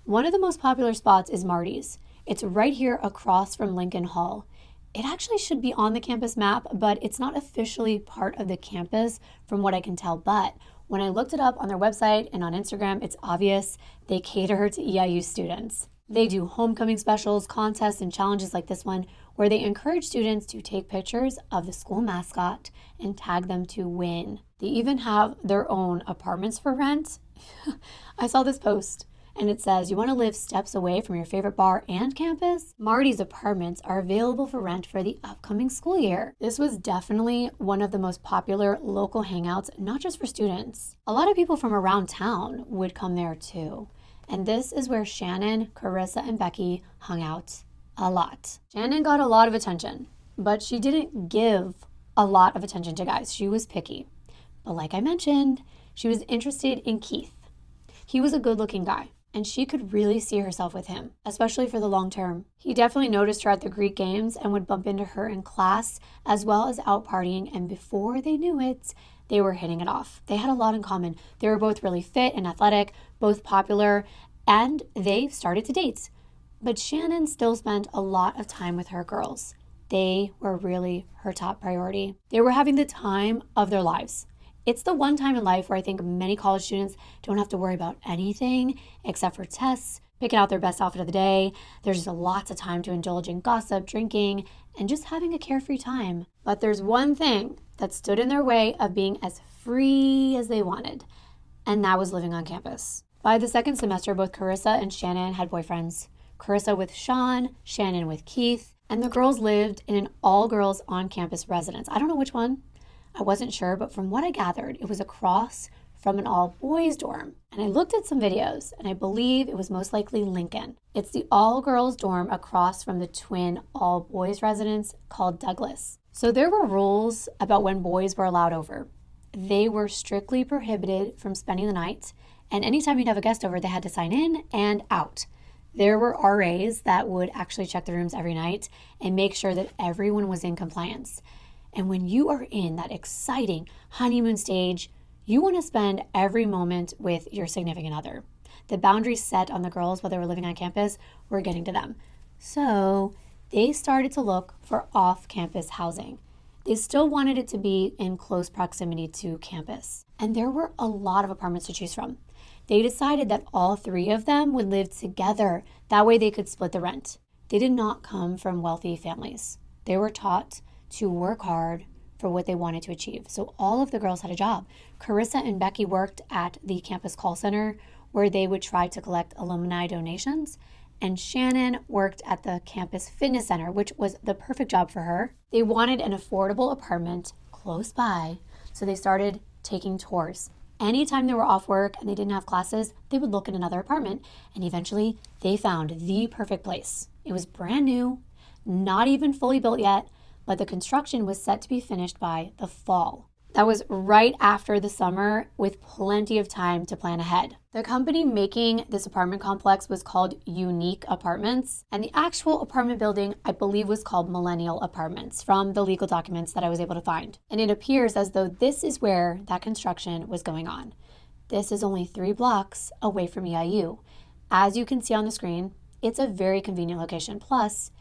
One of the most popular spots is Marty's. It's right here across from Lincoln Hall. It actually should be on the campus map, but it's not officially part of the campus from what I can tell. But when I looked it up on their website and on Instagram, it's obvious they cater to EIU students. They do homecoming specials, contests, and challenges like this one, where they encourage students to take pictures of the school mascot and tag them to win. They even have their own apartments for rent. I saw this post, and it says, you want to live steps away from your favorite bar and campus? Marty's apartments are available for rent for the upcoming school year. This was definitely one of the most popular local hangouts, not just for students. A lot of people from around town would come there too. And this is where Shannon, Carissa, and Becky hung out a lot. Shannon got a lot of attention, but she didn't give a lot of attention to guys. She was picky. But like I mentioned, she was interested in Keith. He was a good-looking guy, and she could really see herself with him, especially for the long term. He definitely noticed her at the Greek Games and would bump into her in class as well as out partying, and before they knew it, they were hitting it off. They had a lot in common. They were both really fit and athletic, both popular, and they started to date. But Shannon still spent a lot of time with her girls. They were really her top priority. They were having the time of their lives. It's the one time in life where I think many college students don't have to worry about anything except for tests, picking out their best outfit of the day. There's just lots of time to indulge in gossip, drinking, and just having a carefree time. But there's one thing that stood in their way of being as free as they wanted, and that was living on campus. By the second semester, both Carissa and Shannon had boyfriends. Carissa with Sean, Shannon with Keith, and the girls lived in an all-girls on-campus residence. I don't know which one. I wasn't sure, but from what I gathered, it was across from an all-boys dorm. And I looked at some videos, and I believe it was most likely Lincoln. It's the all-girls dorm across from the twin all-boys residence called Douglas. So there were rules about when boys were allowed over. They were strictly prohibited from spending the night, and anytime you'd have a guest over, they had to sign in and out. There were RAs that would actually check the rooms every night and make sure that everyone was in compliance. And when you are in that exciting honeymoon stage, you want to spend every moment with your significant other. The boundaries set on the girls while they were living on campus were getting to them. So they started to look for off-campus housing. They still wanted it to be in close proximity to campus. And there were a lot of apartments to choose from. They decided that all 3 of them would live together. That way they could split the rent. They did not come from wealthy families. They were taught to work hard for what they wanted to achieve. So all of the girls had a job. Carissa and Becky worked at the campus call center where they would try to collect alumni donations. And Shannon worked at the campus fitness center, which was the perfect job for her. They wanted an affordable apartment close by, so they started taking tours. Anytime they were off work and they didn't have classes, they would look at another apartment, and eventually they found the perfect place. It was brand new, not even fully built yet, but the construction was set to be finished by the fall. That was right after the summer, with plenty of time to plan ahead. The company making this apartment complex was called Unique Apartments, and the actual apartment building, I believe, was called Millennial Apartments from the legal documents that I was able to find. And it appears as though this is where that construction was going on. This is only 3 blocks away from EIU. As you can see on the screen, it's a very convenient location. Plus,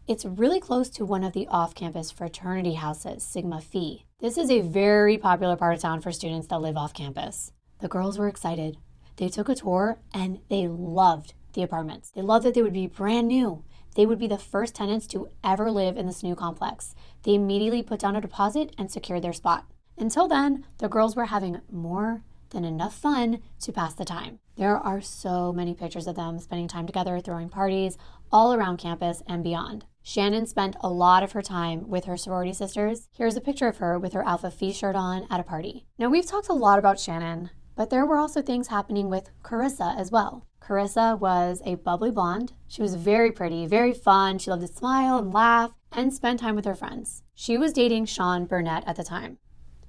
it's really close to one of the off-campus fraternity houses, Sigma Phi. This is a very popular part of town for students that live off campus. The girls were excited. They took a tour and they loved the apartments. They loved that they would be brand new. They would be the first tenants to ever live in this new complex. They immediately put down a deposit and secured their spot. Until then, the girls were having more than enough fun to pass the time. There are so many pictures of them spending time together, throwing parties all around campus and beyond. Shannon spent a lot of her time with her sorority sisters. Here's a picture of her with her Alpha Phi shirt on at a party. Now, we've talked a lot about Shannon, but there were also things happening with Carissa as well. Carissa was a bubbly blonde. She was very pretty, very fun. She loved to smile and laugh and spend time with her friends. She was dating Sean Burnett at the time.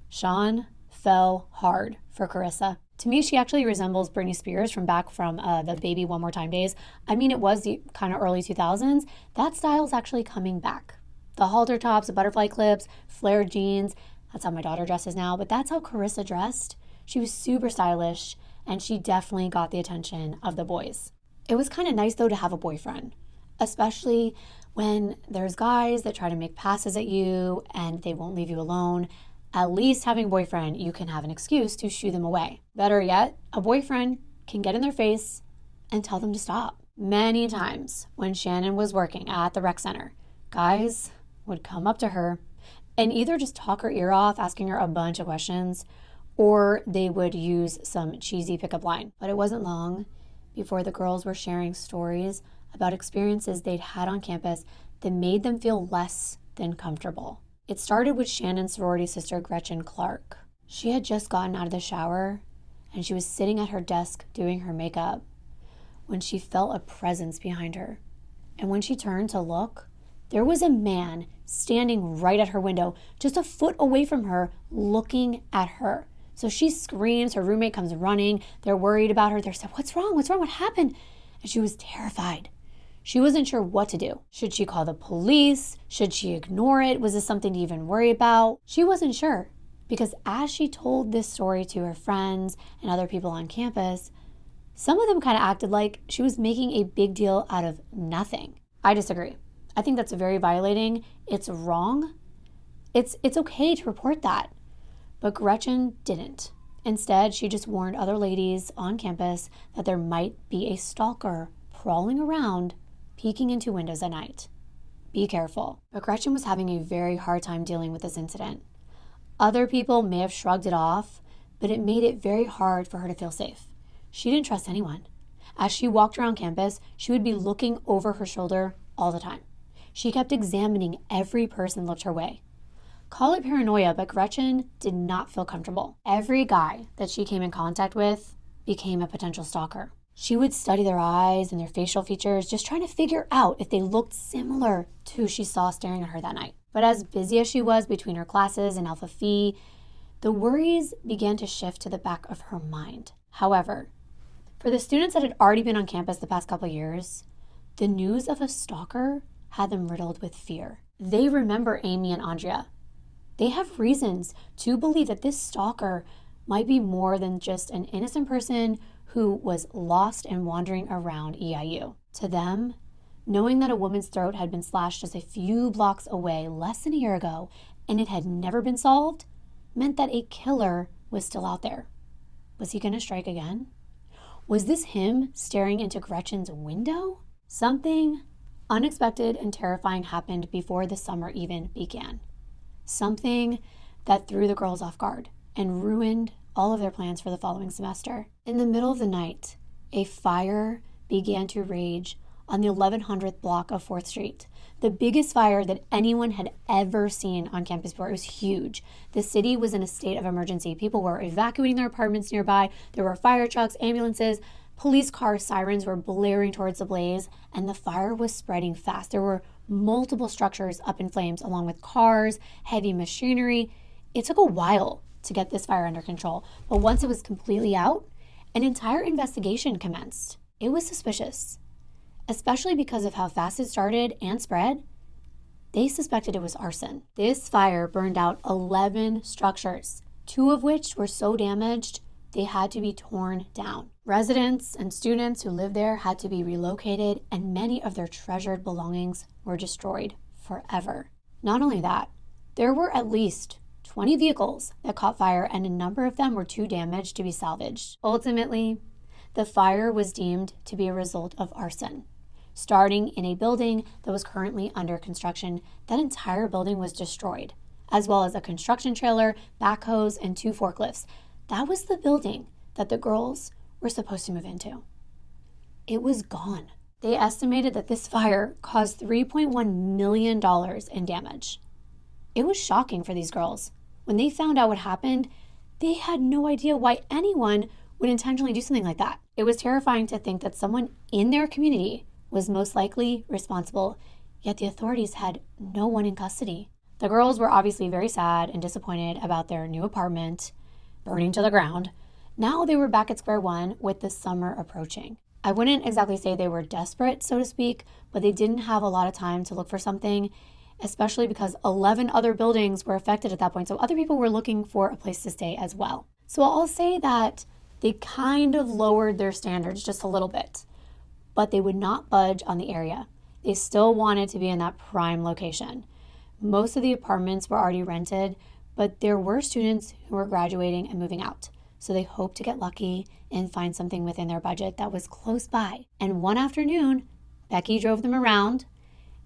Sean fell hard for Carissa. To me, she actually resembles Britney Spears from back from the Baby One More Time days. I mean, it was the kind of early 2000s. That style's actually coming back. The halter tops, the butterfly clips, flared jeans. That's how my daughter dresses now, but that's how Carissa dressed. She was super stylish, and she definitely got the attention of the boys. It was kind of nice, though, to have a boyfriend, especially when there's guys that try to make passes at you and they won't leave you alone. At least having a boyfriend, you can have an excuse to shoo them away. Better yet, a boyfriend can get in their face and tell them to stop. Many times when Shannon was working at the rec center, guys would come up to her and either just talk her ear off, asking her a bunch of questions, or they would use some cheesy pickup line. But it wasn't long before the girls were sharing stories about experiences they'd had on campus that made them feel less than comfortable. It started with Shannon's sorority sister, Gretchen Clark. She had just gotten out of the shower and she was sitting at her desk doing her makeup when she felt a presence behind her. And when she turned to look, there was a man standing right at her window, just a foot away from her, looking at her. So she screams, her roommate comes running, they're worried about her, they're saying, what's wrong, what happened? And she was terrified. She wasn't sure what to do. Should she call the police? Should she ignore it? Was this something to even worry about? She wasn't sure, because as she told this story to her friends and other people on campus, some of them kind of acted like she was making a big deal out of nothing. I disagree. I think that's very violating. It's wrong. It's okay to report that. But Gretchen didn't. Instead, she just warned other ladies on campus that there might be a stalker prowling around, peeking into windows at night. Be careful. But Gretchen was having a very hard time dealing with this incident. Other people may have shrugged it off, but it made it very hard for her to feel safe. She didn't trust anyone. As she walked around campus, she would be looking over her shoulder all the time. She kept examining every person looked her way. Call it paranoia, but Gretchen did not feel comfortable. Every guy that she came in contact with became a potential stalker. She would study their eyes and their facial features, just trying to figure out if they looked similar to who she saw staring at her that night. But as busy as she was between her classes and Alpha Phi, the worries began to shift to the back of her mind. However, for the students that had already been on campus the past couple of years, the news of a stalker had them riddled with fear. They remember Amy and Andrea. They have reasons to believe that this stalker might be more than just an innocent person who was lost and wandering around EIU. To them, Knowing that a woman's throat had been slashed just a few blocks away less than a year ago and it had never been solved meant that a killer was still out there. Was he going to strike again? Was this him staring into Gretchen's window? Something unexpected and terrifying happened before the summer even began. Something that threw the girls off guard and ruined all of their plans for the following semester. In the middle of the night, a fire began to rage on the 1100th block of 4th Street. The biggest fire that anyone had ever seen on campus before. It was huge. The city was in a state of emergency. People were evacuating their apartments nearby. There were fire trucks, ambulances, police car sirens were blaring towards the blaze, and the fire was spreading fast. There were multiple structures up in flames, along with cars, heavy machinery. It took a while to get this fire under control, but once it was completely out, an entire investigation commenced. It was suspicious, especially because of how fast it started and spread. They suspected it was arson. This fire burned out 11 structures, 2 of which were so damaged they had to be torn down. Residents and students who lived there had to be relocated, and many of their treasured belongings were destroyed forever. Not only that, there were at least 20 vehicles that caught fire, and a number of them were too damaged to be salvaged. Ultimately, the fire was deemed to be a result of arson. Starting in a building that was currently under construction, that entire building was destroyed, as well as a construction trailer, backhoes, and 2 forklifts. That was the building that the girls were supposed to move into. It was gone. They estimated that this fire caused $3.1 million in damage. It was shocking for these girls. When they found out what happened, they had no idea why anyone would intentionally do something like that. It was terrifying to think that someone in their community was most likely responsible, yet the authorities had no one in custody. The girls were obviously very sad and disappointed about their new apartment burning to the ground. Now they were back at square one with the summer approaching. I wouldn't exactly say they were desperate, so to speak, but they didn't have a lot of time to look for something, especially because 11 other buildings were affected at that point, so other people were looking for a place to stay as well. So I'll say that they kind of lowered their standards just a little bit, but they would not budge on the area. They still wanted to be in that prime location. Most of the apartments were already rented, but there were students who were graduating and moving out. So they hoped to get lucky and find something within their budget that was close by. And one afternoon, Becky drove them around.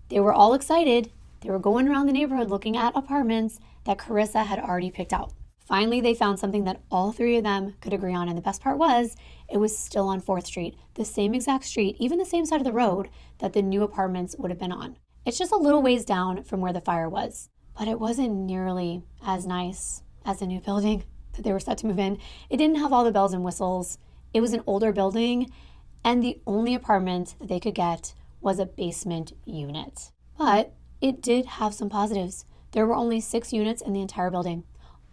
They were all excited. They were going around the neighborhood looking at apartments that Carissa had already picked out. Finally, they found something that all 3 of them could agree on. And the best part was, it was still on 4th Street, the same exact street, even the same side of the road that the new apartments would have been on. It's just a little ways down from where the fire was. But it wasn't nearly as nice as the new building that they were set to move in. It didn't have all the bells and whistles. It was an older building, and the only apartment that they could get was a basement unit. But it did have some positives. There were only 6 units in the entire building.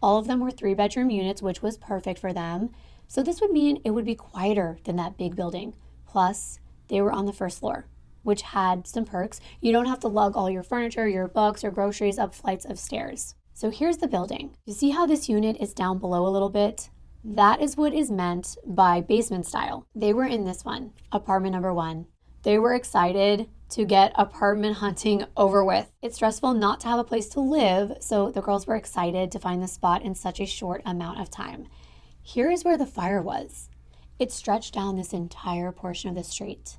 All of them were 3-bedroom units, which was perfect for them. So this would mean it would be quieter than that big building. Plus, they were on the 1st floor, which had some perks. You don't have to lug all your furniture, your books, or groceries up flights of stairs. So here's the building. You see how this unit is down below a little bit? That is what is meant by basement style. They were in this one, apartment number 1. They were excited to get apartment hunting over with. It's stressful not to have a place to live, so the girls were excited to find the spot in such a short amount of time. Here is where the fire was. It stretched down this entire portion of the street.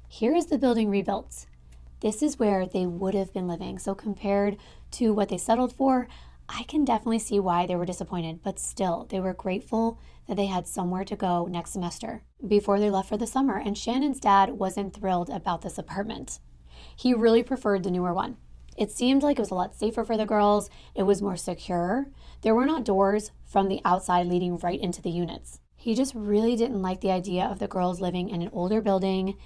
Here is the building rebuilt. This is where they would have been living. So compared to what they settled for, I can definitely see why they were disappointed, but still, they were grateful that they had somewhere to go next semester before they left for the summer. And Shannon's dad wasn't thrilled about this apartment. He really preferred the newer one. It seemed like it was a lot safer for the girls. It was more secure. There were not doors from the outside leading right into the units. He just really didn't like the idea of the girls living in an older building,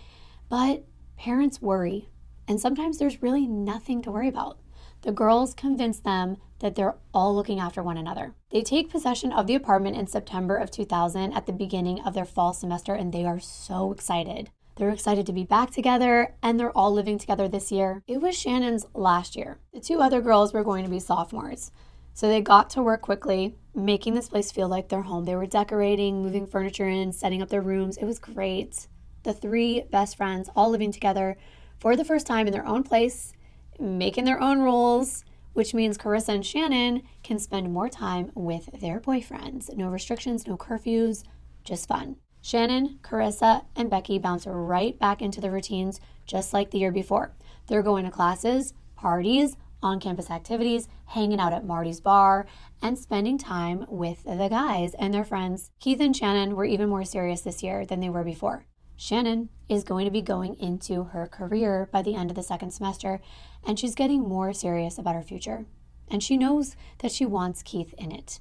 but parents worry, and sometimes there's really nothing to worry about. The girls convinced them that they're all looking after one another. They take possession of the apartment in September of 2000 at the beginning of their fall semester, and they are so excited. They're excited to be back together, and they're all living together this year. It was Shannon's last year. The 2 other girls were going to be sophomores. So they got to work quickly, making this place feel like their home. They were decorating, moving furniture in, setting up their rooms. It was great. The 3 best friends all living together for the first time in their own place, making their own rules, which means Carissa and Shannon can spend more time with their boyfriends. No restrictions, no curfews, just fun. Shannon, Carissa, and Becky bounce right back into the routines just like the year before. They're going to classes, parties, on-campus activities, hanging out at Marty's bar, and spending time with the guys and their friends. Keith and Shannon were even more serious this year than they were before. Shannon is going to be going into her career by the end of the second semester, and she's getting more serious about her future. And she knows that she wants Keith in it.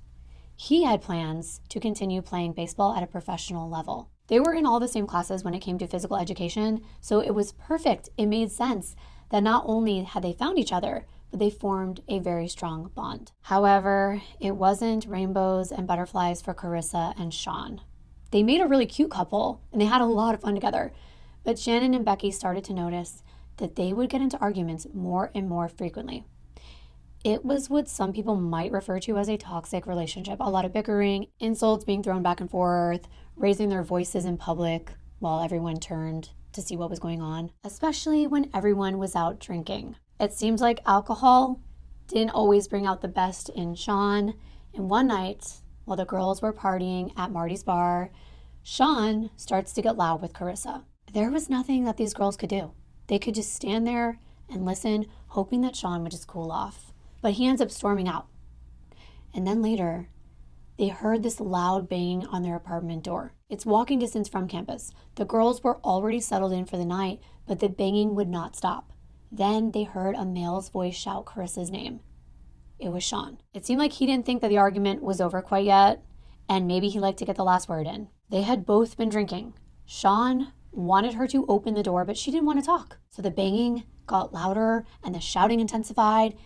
He had plans to continue playing baseball at a professional level. They were in all the same classes when it came to physical education, so it was perfect. It made sense that not only had they found each other, but they formed a very strong bond. However, it wasn't rainbows and butterflies for Carissa and Sean. They made a really cute couple, and they had a lot of fun together. But Shannon and Becky started to notice that they would get into arguments more and more frequently. It was what some people might refer to as a toxic relationship. A lot of bickering, insults being thrown back and forth, raising their voices in public while everyone turned to see what was going on, especially when everyone was out drinking. It seems like alcohol didn't always bring out the best in Sean. And one night, while the girls were partying at Marty's bar, Sean starts to get loud with Carissa. There was nothing that these girls could do. They could just stand there and listen, hoping that Sean would just cool off. But he ends up storming out. And then later, they heard this loud banging on their apartment door. It's walking distance from campus. The girls were already settled in for the night, but the banging would not stop. Then they heard a male's voice shout Carissa's name. It was Sean. It seemed like he didn't think that the argument was over quite yet, and maybe he liked to get the last word in. They had both been drinking. Sean wanted her to open the door, but she didn't want to talk. So the banging got louder and the shouting intensified,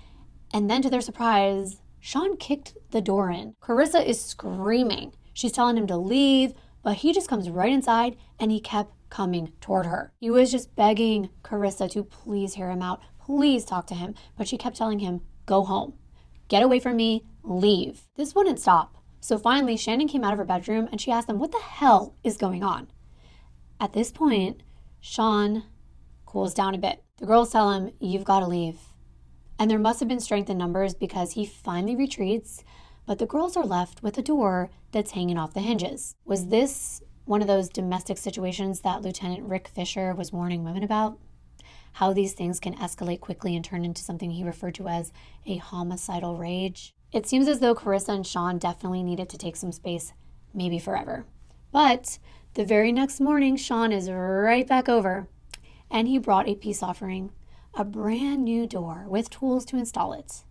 and then to their surprise, Sean kicked the door in. Carissa is screaming. She's telling him to leave, but he just comes right inside, and he kept coming toward her. He was just begging Carissa to please hear him out, please talk to him, but she kept telling him, go home, get away from me, leave. This wouldn't stop. So finally, Shannon came out of her bedroom and she asked them, what the hell is going on? At this point, Sean cools down a bit. The girls tell him, you've got to leave. And there must have been strength in numbers because he finally retreats, but the girls are left with a door that's hanging off the hinges. Was this one of those domestic situations that Lieutenant Rick Fisher was warning women about? How these things can escalate quickly and turn into something he referred to as a homicidal rage. It seems as though Carissa and Sean definitely needed to take some space, maybe forever. But the very next morning, Sean is right back over, and he brought a peace offering, a brand new door with tools to install it.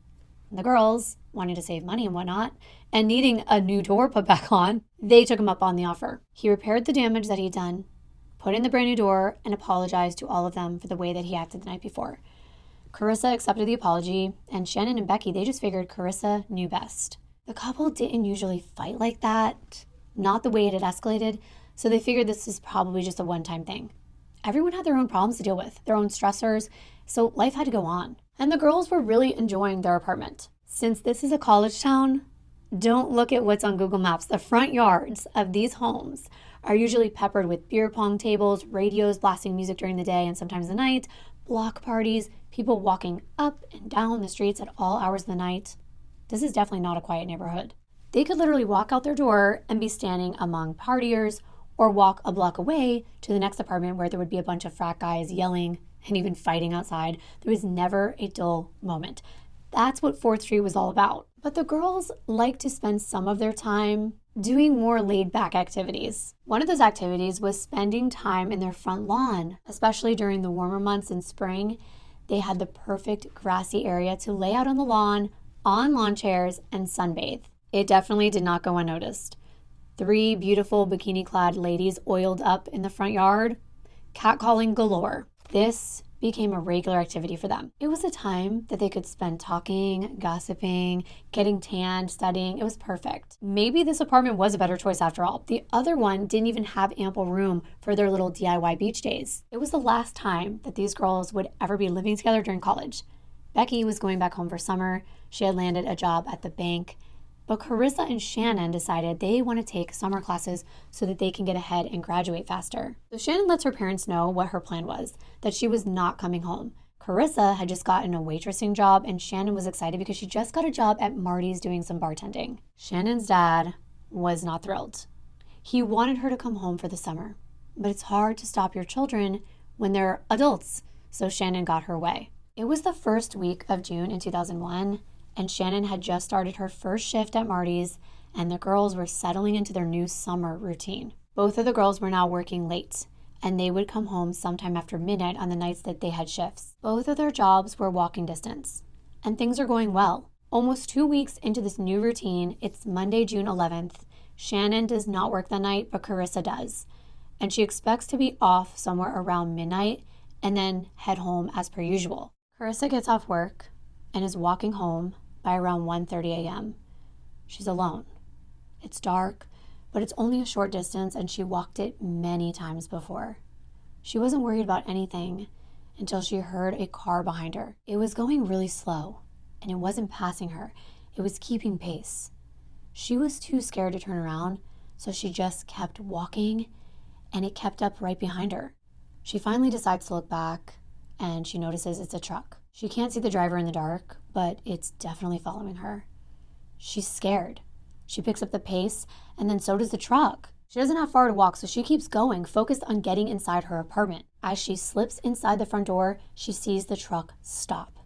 And the girls, wanting to save money and whatnot, and needing a new door put back on, they took him up on the offer. He repaired the damage that he'd done, put in the brand new door, and apologized to all of them for the way that he acted the night before. Carissa accepted the apology, and Shannon and Becky, they just figured Carissa knew best. The couple didn't usually fight like that, not the way it had escalated, so they figured this is probably just a one-time thing. Everyone had their own problems to deal with, their own stressors, so life had to go on. And the girls were really enjoying their apartment. Since this is a college town, don't look at what's on Google Maps. The front yards of these homes are usually peppered with beer pong tables, radios blasting music during the day and sometimes the night, block parties, people walking up and down the streets at all hours of the night. This is definitely not a quiet neighborhood. They could literally walk out their door and be standing among partiers, or walk a block away to the next apartment where there would be a bunch of frat guys yelling and even fighting outside. There was never a dull moment. That's what 4th Street was all about. But the girls like to spend some of their time doing more laid-back activities. One of those activities was spending time in their front lawn, especially during the warmer months in spring. They had the perfect grassy area to lay out on the lawn, on lawn chairs, and sunbathe. It definitely did not go unnoticed. 3 beautiful bikini-clad ladies oiled up in the front yard, catcalling galore. This became a regular activity for them. It was a time that they could spend talking, gossiping, getting tanned, studying. It was perfect. Maybe this apartment was a better choice after all. The other one didn't even have ample room for their little DIY beach days. It was the last time that these girls would ever be living together during college. Becky was going back home for summer. She had landed a job at the bank, But Carissa and Shannon decided they want to take summer classes so that they can get ahead and graduate faster. So Shannon lets her parents know what her plan was, that she was not coming home. Carissa had just gotten a waitressing job, and Shannon was excited because she just got a job at Marty's doing some bartending. Shannon's dad was not thrilled. He wanted her to come home for the summer, but it's hard to stop your children when they're adults, so Shannon got her way. It was the first week of June in 2001, and Shannon had just started her first shift at Marty's, and the girls were settling into their new summer routine. Both of the girls were now working late, and they would come home sometime after midnight on the nights that they had shifts. Both of their jobs were walking distance, and things are going well. Almost 2 weeks into this new routine, it's Monday, June 11th. Shannon does not work that night, but Carissa does, and she expects to be off somewhere around midnight and then head home as per usual. Carissa gets off work and is walking home by around 1:30 a.m. She's alone. It's dark, but it's only a short distance, and she walked it many times before. She wasn't worried about anything until she heard a car behind her. It was going really slow, and it wasn't passing her. It was keeping pace. She was too scared to turn around, so she just kept walking, and it kept up right behind her. She finally decides to look back, and she notices it's a truck. She can't see the driver in the dark, but it's definitely following her. She's scared. She picks up the pace, and then so does the truck. She doesn't have far to walk, so she keeps going, focused on getting inside her apartment. As she slips inside the front door, she sees the truck stop.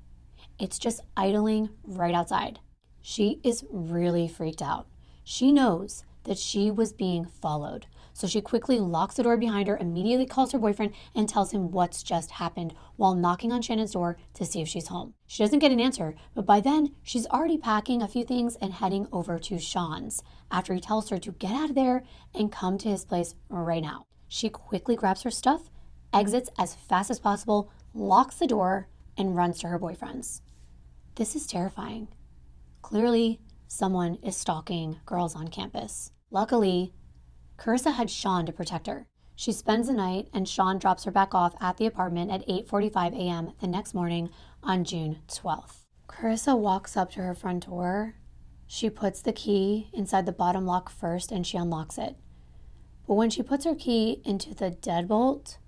It's just idling right outside. She is really freaked out. She knows that she was being followed, so she quickly locks the door behind her, immediately calls her boyfriend, and tells him what's just happened while knocking on Shannon's door to see if she's home. She doesn't get an answer, but by then, she's already packing a few things and heading over to Sean's after he tells her to get out of there and come to his place right now. She quickly grabs her stuff, exits as fast as possible, locks the door, and runs to her boyfriend's. This is terrifying. Clearly, someone is stalking girls on campus. Luckily, Carissa had Sean to protect her. She spends the night, and Sean drops her back off at the apartment at 8:45 a.m. the next morning on June 12th. Carissa walks up to her front door. She puts the key inside the bottom lock first, and she unlocks it. But when she puts her key into the deadbolt,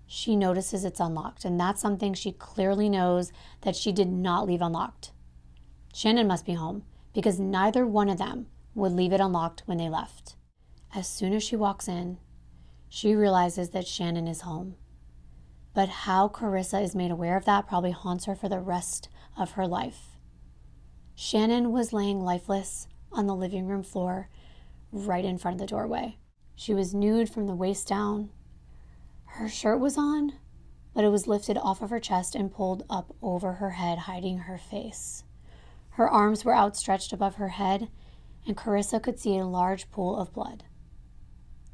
she notices it's unlocked, and that's something she clearly knows that she did not leave unlocked. Shannon must be home, because neither one of them would leave it unlocked when they left. As soon as she walks in, she realizes that Shannon is home. But how Carissa is made aware of that probably haunts her for the rest of her life. Shannon was laying lifeless on the living room floor right in front of the doorway. She was nude from the waist down. Her shirt was on, but it was lifted off of her chest and pulled up over her head, hiding her face. Her arms were outstretched above her head, and Carissa could see a large pool of blood.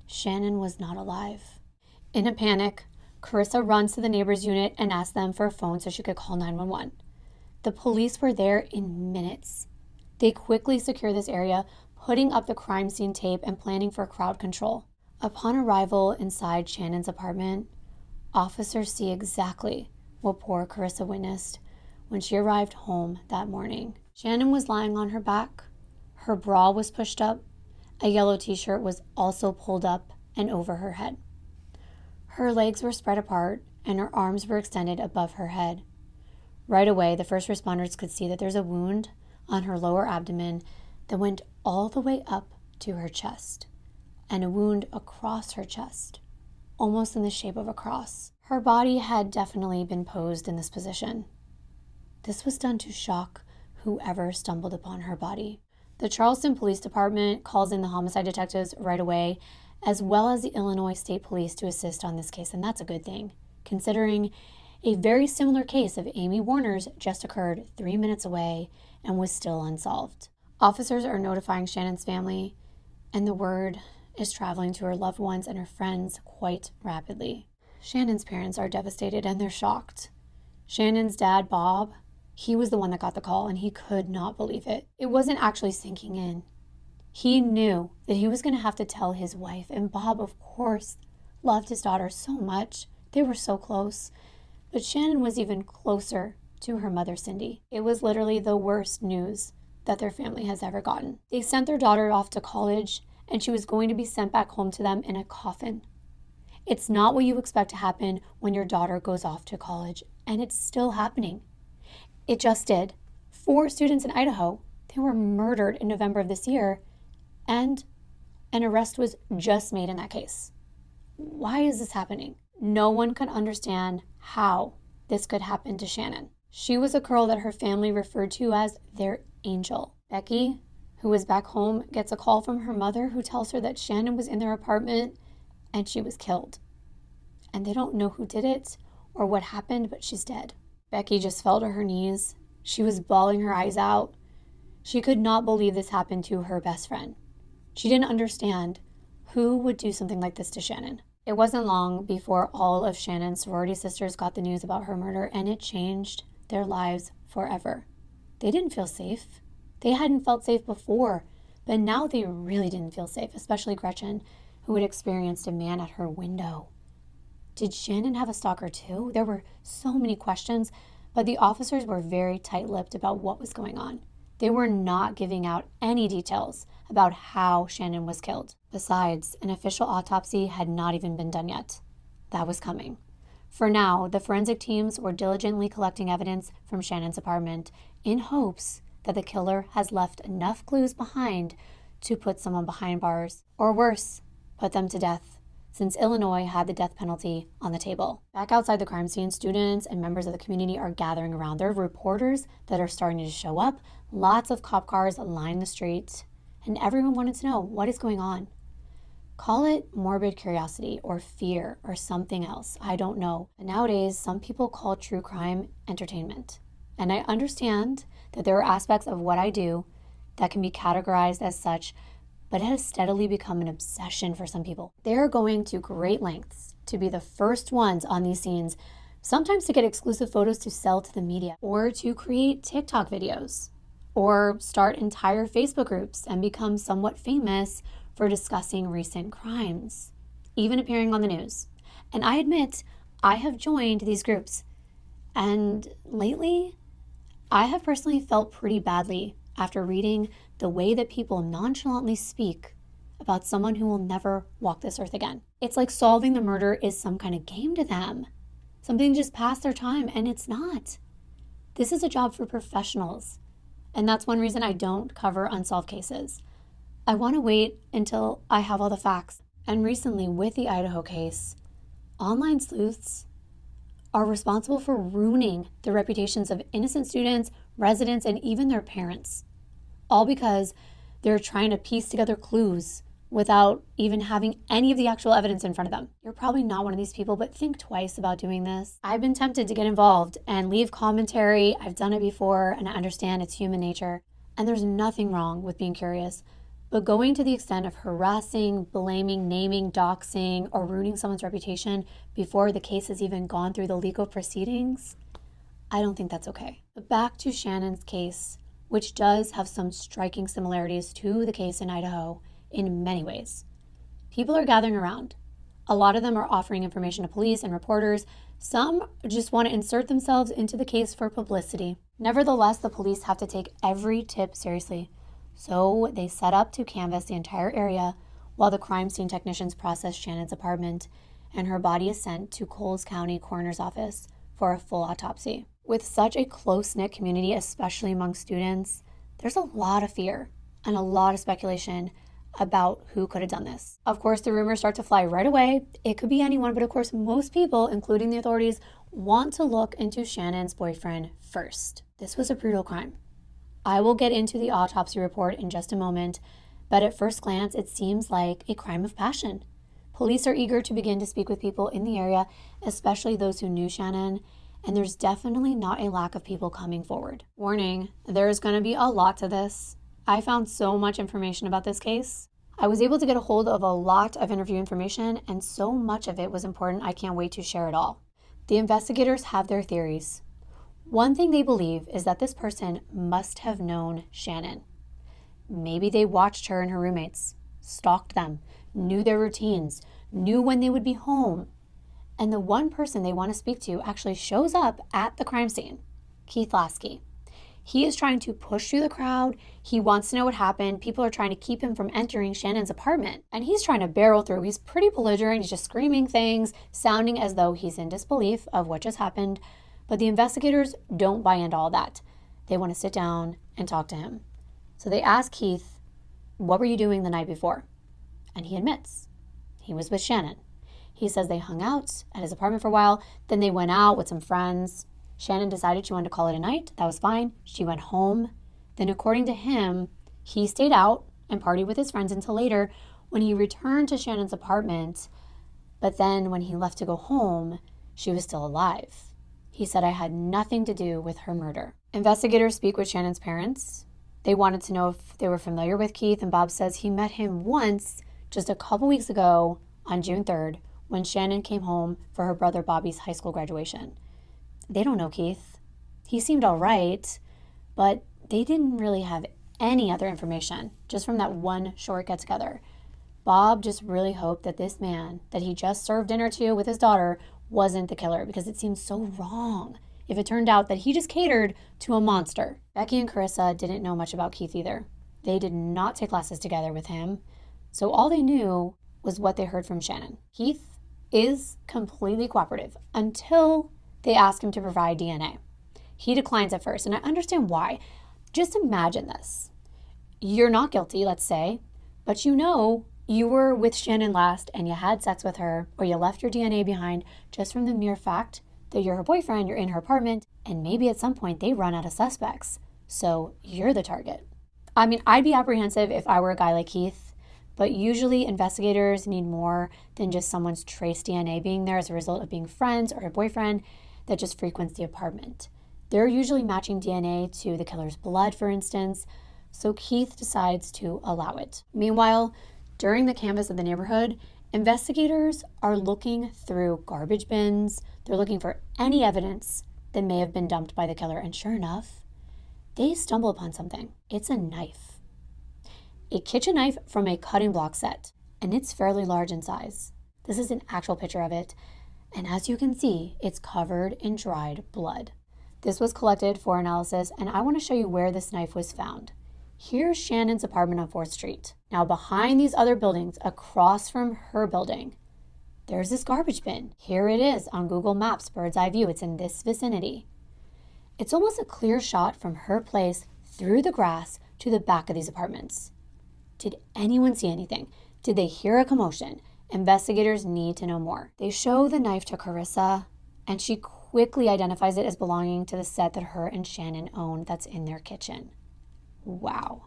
Shannon was not alive. In a panic, Carissa runs to the neighbor's unit and asks them for a phone so she could call 911. The police were there in minutes. They quickly secure this area, putting up the crime scene tape and planning for crowd control. Upon arrival inside Shannon's apartment, officers see exactly what poor Carissa witnessed when she arrived home that morning. Shannon was lying on her back. Her bra was pushed up. A yellow t-shirt was also pulled up and over her head. Her legs were spread apart and her arms were extended above her head. Right away, the first responders could see that there's a wound on her lower abdomen that went all the way up to her chest, and a wound across her chest, almost in the shape of a cross. Her body had definitely been posed in this position. This was done to shock whoever stumbled upon her body. The Charleston Police Department calls in the homicide detectives right away, as well as the Illinois State Police to assist on this case, and that's a good thing, considering a very similar case of Amy Warner's just occurred 3 minutes away and was still unsolved. Officers are notifying Shannon's family, and the word is traveling to her loved ones and her friends quite rapidly. Shannon's parents are devastated and they're shocked. Shannon's dad, Bob, he was the one that got the call, and he could not believe it. It wasn't actually sinking in. He knew that he was going to have to tell his wife, and Bob, of course, loved his daughter so much. They were so close. But Shannon was even closer to her mother, Cindy. It was literally the worst news that their family has ever gotten. They sent their daughter off to college, and she was going to be sent back home to them in a coffin. It's not what you expect to happen when your daughter goes off to college, and it's still happening. It just did. 4 students in Idaho, they were murdered in November of this year, and an arrest was just made in that case. Why is this happening? No one could understand how this could happen to Shannon. She was a girl that her family referred to as their angel. Becky, who was back home, gets a call from her mother who tells her that Shannon was in their apartment and she was killed. And they don't know who did it or what happened, but she's dead. Becky just fell to her knees. She was bawling her eyes out. She could not believe this happened to her best friend. She didn't understand who would do something like this to Shannon. It wasn't long before all of Shannon's sorority sisters got the news about her murder, and it changed their lives forever. They didn't feel safe. They hadn't felt safe before, but now they really didn't feel safe, especially Gretchen, who had experienced a man at her window. Did Shannon have a stalker too? There were so many questions, but the officers were very tight-lipped about what was going on. They were not giving out any details about how Shannon was killed. Besides, an official autopsy had not even been done yet. That was coming. For now, the forensic teams were diligently collecting evidence from Shannon's apartment in hopes that the killer has left enough clues behind to put someone behind bars, or worse, put them to death, since Illinois had the death penalty on the table. Back outside the crime scene, students and members of the community are gathering around. There are reporters that are starting to show up, lots of cop cars line the street, and everyone wanted to know what is going on. Call it morbid curiosity or fear or something else, I don't know. But nowadays, some people call true crime entertainment. And I understand that there are aspects of what I do that can be categorized as such, but it has steadily become an obsession for some people. They're going to great lengths to be the first ones on these scenes, sometimes to get exclusive photos to sell to the media, or to create TikTok videos, or start entire Facebook groups and become somewhat famous for discussing recent crimes, even appearing on the news. And I admit, I have joined these groups. And lately, I have personally felt pretty badly after reading the way that people nonchalantly speak about someone who will never walk this earth again. It's like solving the murder is some kind of game to them, something just past their time, and it's not. This is a job for professionals, and that's one reason I don't cover unsolved cases. I want to wait until I have all the facts. And recently, with the Idaho case, online sleuths are responsible for ruining the reputations of innocent students, residents, and even their parents. All because they're trying to piece together clues without even having any of the actual evidence in front of them. You're probably not one of these people, but think twice about doing this. I've been tempted to get involved and leave commentary. I've done it before, and I understand it's human nature. And there's nothing wrong with being curious. But going to the extent of harassing, blaming, naming, doxing, or ruining someone's reputation before the case has even gone through the legal proceedings, I don't think that's okay. But back to Shannon's case, which does have some striking similarities to the case in Idaho in many ways. People are gathering around. A lot of them are offering information to police and reporters. Some just want to insert themselves into the case for publicity. Nevertheless, the police have to take every tip seriously. So they set up to canvass the entire area while the crime scene technicians process Shannon's apartment, and her body is sent to Coles County Coroner's Office for a full autopsy. With such a close-knit community, especially among students, there's a lot of fear and a lot of speculation about who could have done this. Of course, the rumors start to fly right away. It could be anyone, but of course, most people, including the authorities, want to look into Shannon's boyfriend first. This was a brutal crime. I will get into the autopsy report in just a moment, but at first glance, it seems like a crime of passion. Police are eager to begin to speak with people in the area, especially those who knew Shannon, and there's definitely not a lack of people coming forward. Warning, there's going to be a lot to this. I found so much information about this case. I was able to get a hold of a lot of interview information, and so much of it was important I can't wait to share it all. The investigators have their theories. One thing they believe is that this person must have known Shannon. Maybe they watched her and her roommates, stalked them, knew their routines, knew when they would be home. And the one person they want to speak to actually shows up at the crime scene, Keith Lasky. He is trying to push through the crowd. He wants to know what happened. People are trying to keep him from entering Shannon's apartment. And he's trying to barrel through. He's pretty belligerent. He's just screaming things, sounding as though he's in disbelief of what just happened. But the investigators don't buy into all that. They want to sit down and talk to him. So they ask Keith, what were you doing the night before? And he admits he was with Shannon. He says they hung out at his apartment for a while. Then they went out with some friends. Shannon decided she wanted to call it a night. That was fine. She went home. Then according to him, he stayed out and partied with his friends until later when he returned to Shannon's apartment. But then when he left to go home, she was still alive. He said, I had nothing to do with her murder. Investigators speak with Shannon's parents. They wanted to know if they were familiar with Keith, and Bob says he met him once just a couple weeks ago on June 3rd when Shannon came home for her brother Bobby's high school graduation. They don't know Keith. He seemed all right, but they didn't really have any other information, just from that one short get-together. Bob just really hoped that this man that he just served dinner to with his daughter wasn't the killer, because it seemed so wrong if it turned out that he just catered to a monster. Becky and Carissa didn't know much about Keith either. They did not take classes together with him, so all they knew was what they heard from Shannon. Keith is completely cooperative until they ask him to provide DNA. He declines at first, and I understand why. Just imagine this. You're not guilty, let's say, but you know you were with Shannon last and you had sex with her, or you left your DNA behind just from the mere fact that you're her boyfriend, you're in her apartment, and maybe at some point they run out of suspects. So you're the target. I mean, I'd be apprehensive if I were a guy like Keith, but usually investigators need more than just someone's trace DNA being there as a result of being friends or a boyfriend that just frequents the apartment. They're usually matching DNA to the killer's blood, for instance, so Keith decides to allow it. Meanwhile, during the canvass of the neighborhood, investigators are looking through garbage bins. They're looking for any evidence that may have been dumped by the killer, and sure enough, they stumble upon something. It's a knife. A kitchen knife from a cutting block set, and it's fairly large in size. This is an actual picture of it, and as you can see, it's covered in dried blood. This was collected for analysis, and I want to show you where this knife was found. Here's Shannon's apartment on 4th Street. Now, behind these other buildings, across from her building, there's this garbage bin. Here it is on Google Maps, bird's eye view. It's in this vicinity. It's almost a clear shot from her place through the grass to the back of these apartments. Did anyone see anything? Did they hear a commotion? Investigators need to know more. They show the knife to Carissa, and she quickly identifies it as belonging to the set that her and Shannon own that's in their kitchen. Wow.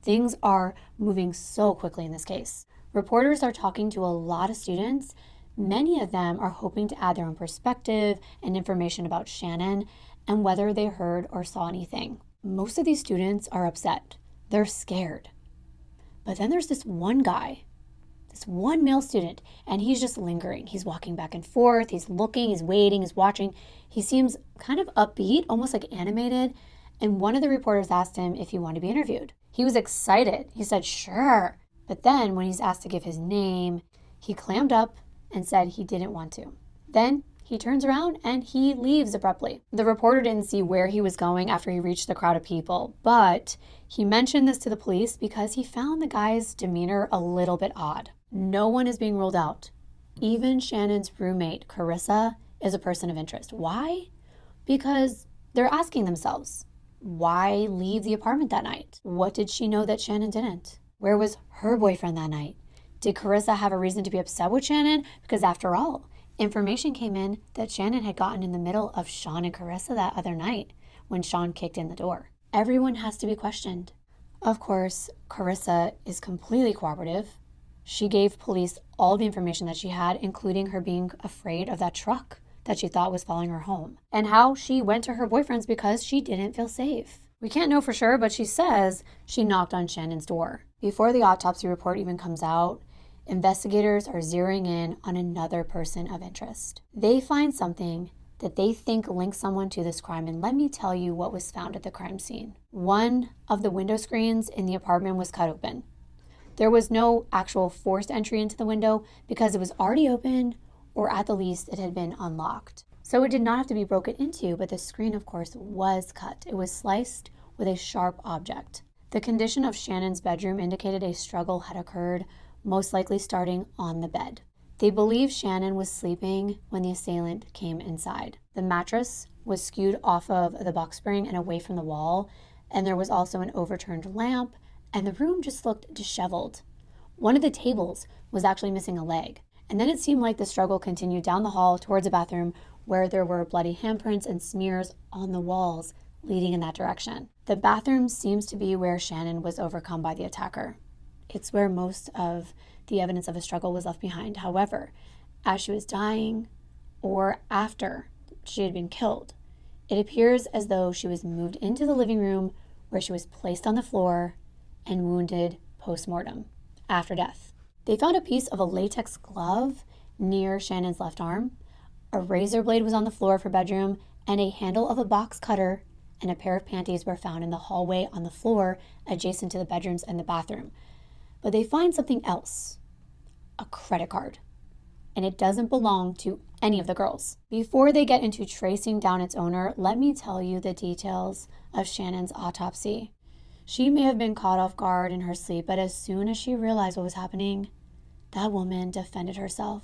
Things are moving so quickly in this case. Reporters are talking to a lot of students. Many of them are hoping to add their own perspective and information about Shannon and whether they heard or saw anything. Most of these students are upset. They're scared. But then there's this one guy, this one male student, and he's just lingering. He's walking back and forth. He's looking, he's waiting, he's watching. He seems kind of upbeat, almost like animated. And one of the reporters asked him if he wanted to be interviewed. He was excited. He said, sure. But then when he's asked to give his name, he clammed up and said he didn't want to. Then he turns around and he leaves abruptly. The reporter didn't see where he was going after he reached the crowd of people, but he mentioned this to the police because he found the guy's demeanor a little bit odd. No one is being ruled out. Even Shannon's roommate, Carissa, is a person of interest. Why? Because they're asking themselves, why leave the apartment that night? What did she know that Shannon didn't? Where was her boyfriend that night? Did Carissa have a reason to be upset with Shannon? Because after all, information came in that Shannon had gotten in the middle of Sean and Carissa that other night when Sean kicked in the door. Everyone has to be questioned. Of course, Carissa is completely cooperative. She gave police all the information that she had, including her being afraid of that truck that she thought was following her home, and how she went to her boyfriend's because she didn't feel safe. We can't know for sure, but she says she knocked on Shannon's door. Before the autopsy report even comes out, investigators are zeroing in on another person of interest. They find something that they think links someone to this crime, and let me tell you what was found at the crime scene. One of the window screens in the apartment was cut open. There was no actual forced entry into the window because it was already open, or at the least it had been unlocked. So it did not have to be broken into, but the screen, of course, was cut. It was sliced with a sharp object. The condition of Shannon's bedroom indicated a struggle had occurred, most likely starting on the bed. They believe Shannon was sleeping when the assailant came inside. The mattress was skewed off of the box spring and away from the wall, and there was also an overturned lamp, and the room just looked disheveled. One of the tables was actually missing a leg. And then it seemed like the struggle continued down the hall towards a bathroom where there were bloody handprints and smears on the walls leading in that direction. The bathroom seems to be where Shannon was overcome by the attacker. It's where most of the evidence of a struggle was left behind. However, as she was dying or after she had been killed, it appears as though she was moved into the living room where she was placed on the floor and wounded post-mortem after death. They found a piece of a latex glove near Shannon's left arm. A razor blade was on the floor of her bedroom, and a handle of a box cutter and a pair of panties were found in the hallway on the floor adjacent to the bedrooms and the bathroom. But they find something else, a credit card, and it doesn't belong to any of the girls. Before they get into tracing down its owner, let me tell you the details of Shannon's autopsy. She may have been caught off guard in her sleep, but as soon as she realized what was happening, that woman defended herself.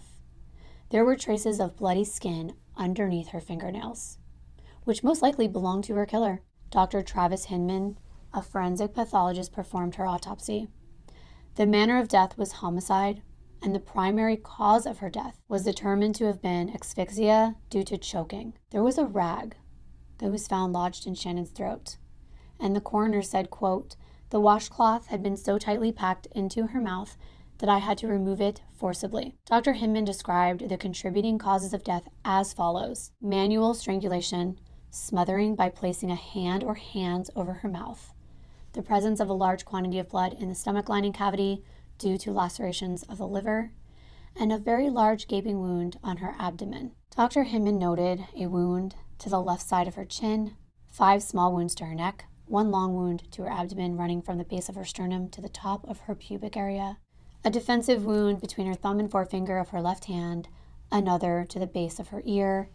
There were traces of bloody skin underneath her fingernails, which most likely belonged to her killer. Dr. Travis Hinman, a forensic pathologist, performed her autopsy. The manner of death was homicide, and the primary cause of her death was determined to have been asphyxia due to choking. There was a rag that was found lodged in Shannon's throat, and the coroner said, quote, "The washcloth had been so tightly packed into her mouth that I had to remove it forcibly." Dr. Hinman described the contributing causes of death as follows: manual strangulation, smothering by placing a hand or hands over her mouth, the presence of a large quantity of blood in the stomach lining cavity due to lacerations of the liver, and a very large gaping wound on her abdomen. Dr. Hinman noted a wound to the left side of her chin, 5 small wounds to her neck, 1 long wound to her abdomen running from the base of her sternum to the top of her pubic area, a defensive wound between her thumb and forefinger of her left hand, another to the base of her ear,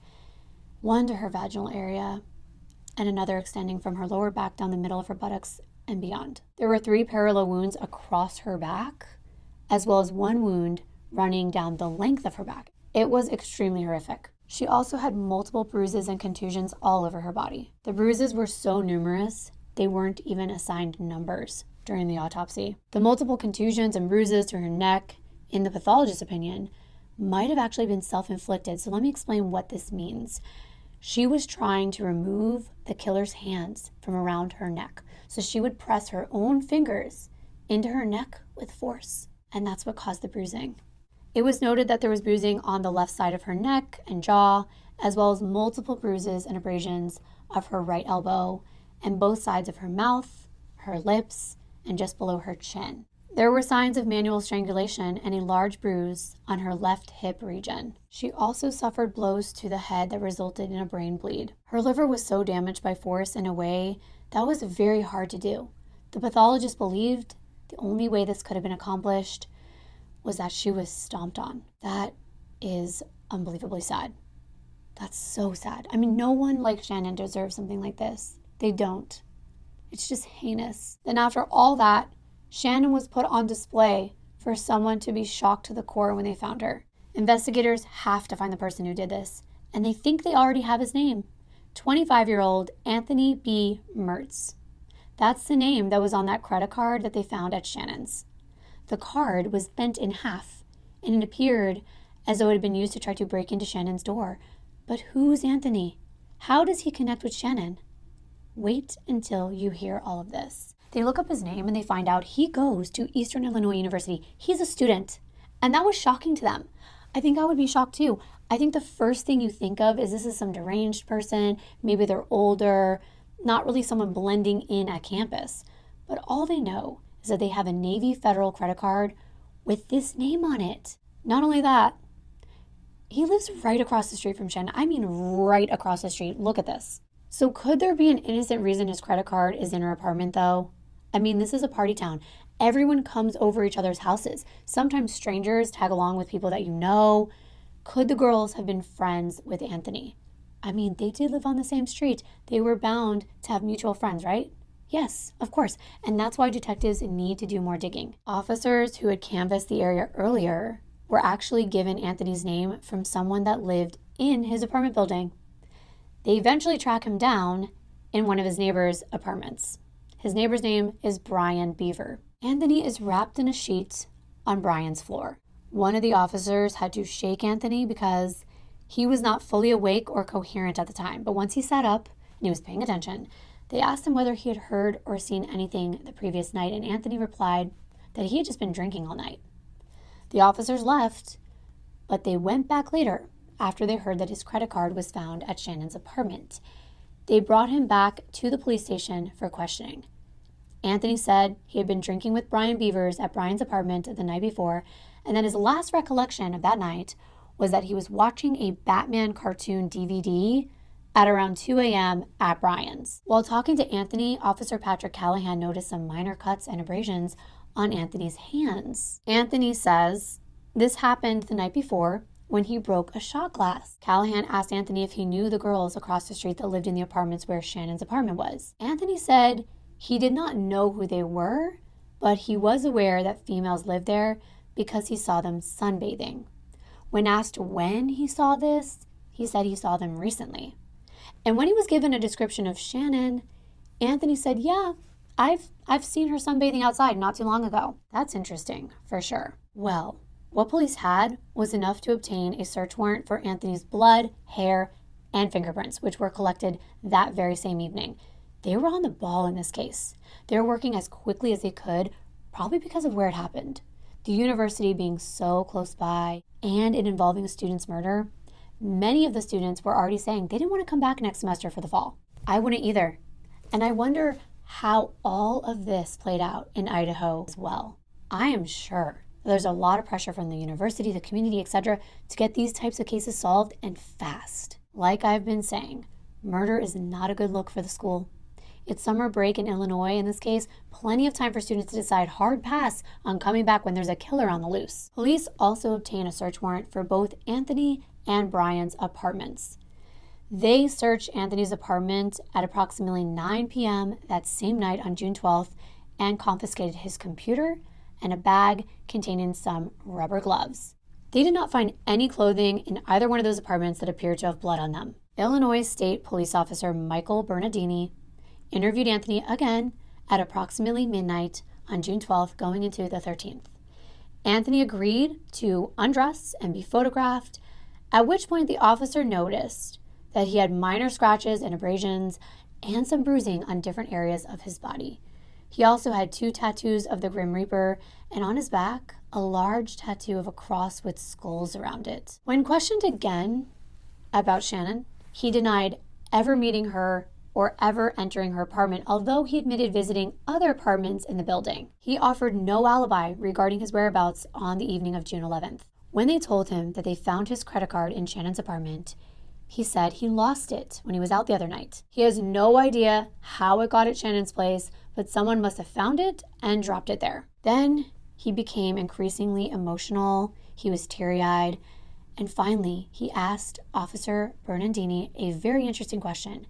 1 to her vaginal area, and another extending from her lower back down the middle of her buttocks and beyond. There were 3 parallel wounds across her back, as well as 1 wound running down the length of her back. It was extremely horrific. She also had multiple bruises and contusions all over her body. The bruises were so numerous, they weren't even assigned numbers during the autopsy. The multiple contusions and bruises to her neck, in the pathologist's opinion, might have actually been self-inflicted. So let me explain what this means. She was trying to remove the killer's hands from around her neck. So she would press her own fingers into her neck with force, and that's what caused the bruising. It was noted that there was bruising on the left side of her neck and jaw, as well as multiple bruises and abrasions of her right elbow and both sides of her mouth, her lips, and just below her chin. There were signs of manual strangulation and a large bruise on her left hip region. She also suffered blows to the head that resulted in a brain bleed. Her liver was so damaged by force in a way that was very hard to do. The pathologist believed the only way this could have been accomplished was that she was stomped on. That is unbelievably sad. That's so sad. I mean, no one like Shannon deserves something like this. They don't. It's just heinous. Then after all that, Shannon was put on display for someone to be shocked to the core when they found her. Investigators have to find the person who did this, and they think they already have his name. 25-year-old Anthony B. Mertz. That's the name that was on that credit card that they found at Shannon's. The card was bent in half, and it appeared as though it had been used to try to break into Shannon's door. But who's Anthony? How does he connect with Shannon? Wait until you hear all of this. They look up his name and they find out he goes to Eastern Illinois University. He's a student, and that was shocking to them. I think I would be shocked too. I think the first thing you think of is this is some deranged person, maybe they're older, not really someone blending in at campus. But all they know is that they have a Navy Federal credit card with this name on it. Not only that, he lives right across the street from Shannon. I mean, right across the street. Look at this. So could there be an innocent reason his credit card is in her apartment though? I mean, this is a party town. Everyone comes over each other's houses. Sometimes strangers tag along with people that you know. Could the girls have been friends with Anthony? I mean, they did live on the same street. They were bound to have mutual friends, right? Yes, of course. And that's why detectives need to do more digging. Officers who had canvassed the area earlier were actually given Anthony's name from someone that lived in his apartment building. They eventually track him down in one of his neighbor's apartments. His neighbor's name is Brian Beaver. Anthony is wrapped in a sheet on Brian's floor. One of the officers had to shake Anthony because he was not fully awake or coherent at the time. But once he sat up and he was paying attention, they asked him whether he had heard or seen anything the previous night, and Anthony replied that he had just been drinking all night. The officers left, but they went back later after they heard that his credit card was found at Shannon's apartment. They brought him back to the police station for questioning. Anthony said he had been drinking with Brian Beavers at Brian's apartment the night before, and then his last recollection of that night was that he was watching a Batman cartoon DVD at around 2 a.m. at Brian's. While talking to Anthony, Officer Patrick Callahan noticed some minor cuts and abrasions on Anthony's hands. Anthony says this happened the night before when he broke a shot glass. Callahan asked Anthony if he knew the girls across the street that lived in the apartments where Shannon's apartment was. Anthony said he did not know who they were, but he was aware that females lived there because he saw them sunbathing. When asked when he saw this, he said he saw them recently. And when he was given a description of Shannon, Anthony said, yeah, I've seen her sunbathing outside not too long ago. That's interesting, for sure. Well, what police had was enough to obtain a search warrant for Anthony's blood, hair, and fingerprints, which were collected that very same evening. They were on the ball in this case. They were working as quickly as they could, probably because of where it happened. The university being so close by and it involving a student's murder, many of the students were already saying they didn't want to come back next semester for the fall. I wouldn't either. And I wonder how all of this played out in Idaho as well. I am sure there's a lot of pressure from the university, the community, etc., to get these types of cases solved and fast. Like I've been saying, murder is not a good look for the school. It's summer break in Illinois in this case, plenty of time for students to decide hard pass on coming back when there's a killer on the loose. Police also obtain a search warrant for both Anthony and Brian's apartments. They searched Anthony's apartment at approximately 9 p.m. that same night on June 12th and confiscated his computer and a bag containing some rubber gloves. They did not find any clothing in either one of those apartments that appeared to have blood on them. Illinois State Police Officer Michael Bernardini interviewed Anthony again at approximately midnight on June 12th going into the 13th. Anthony agreed to undress and be photographed, at which point the officer noticed that he had minor scratches and abrasions and some bruising on different areas of his body. He also had 2 tattoos of the Grim Reaper, and on his back, a large tattoo of a cross with skulls around it. When questioned again about Shannon, he denied ever meeting her or ever entering her apartment, although he admitted visiting other apartments in the building. He offered no alibi regarding his whereabouts on the evening of June 11th. When they told him that they found his credit card in Shannon's apartment, he said he lost it when he was out the other night. He has no idea how it got at Shannon's place, but someone must have found it and dropped it there. Then he became increasingly emotional. He was teary-eyed. And finally, he asked Officer Bernardini a very interesting question.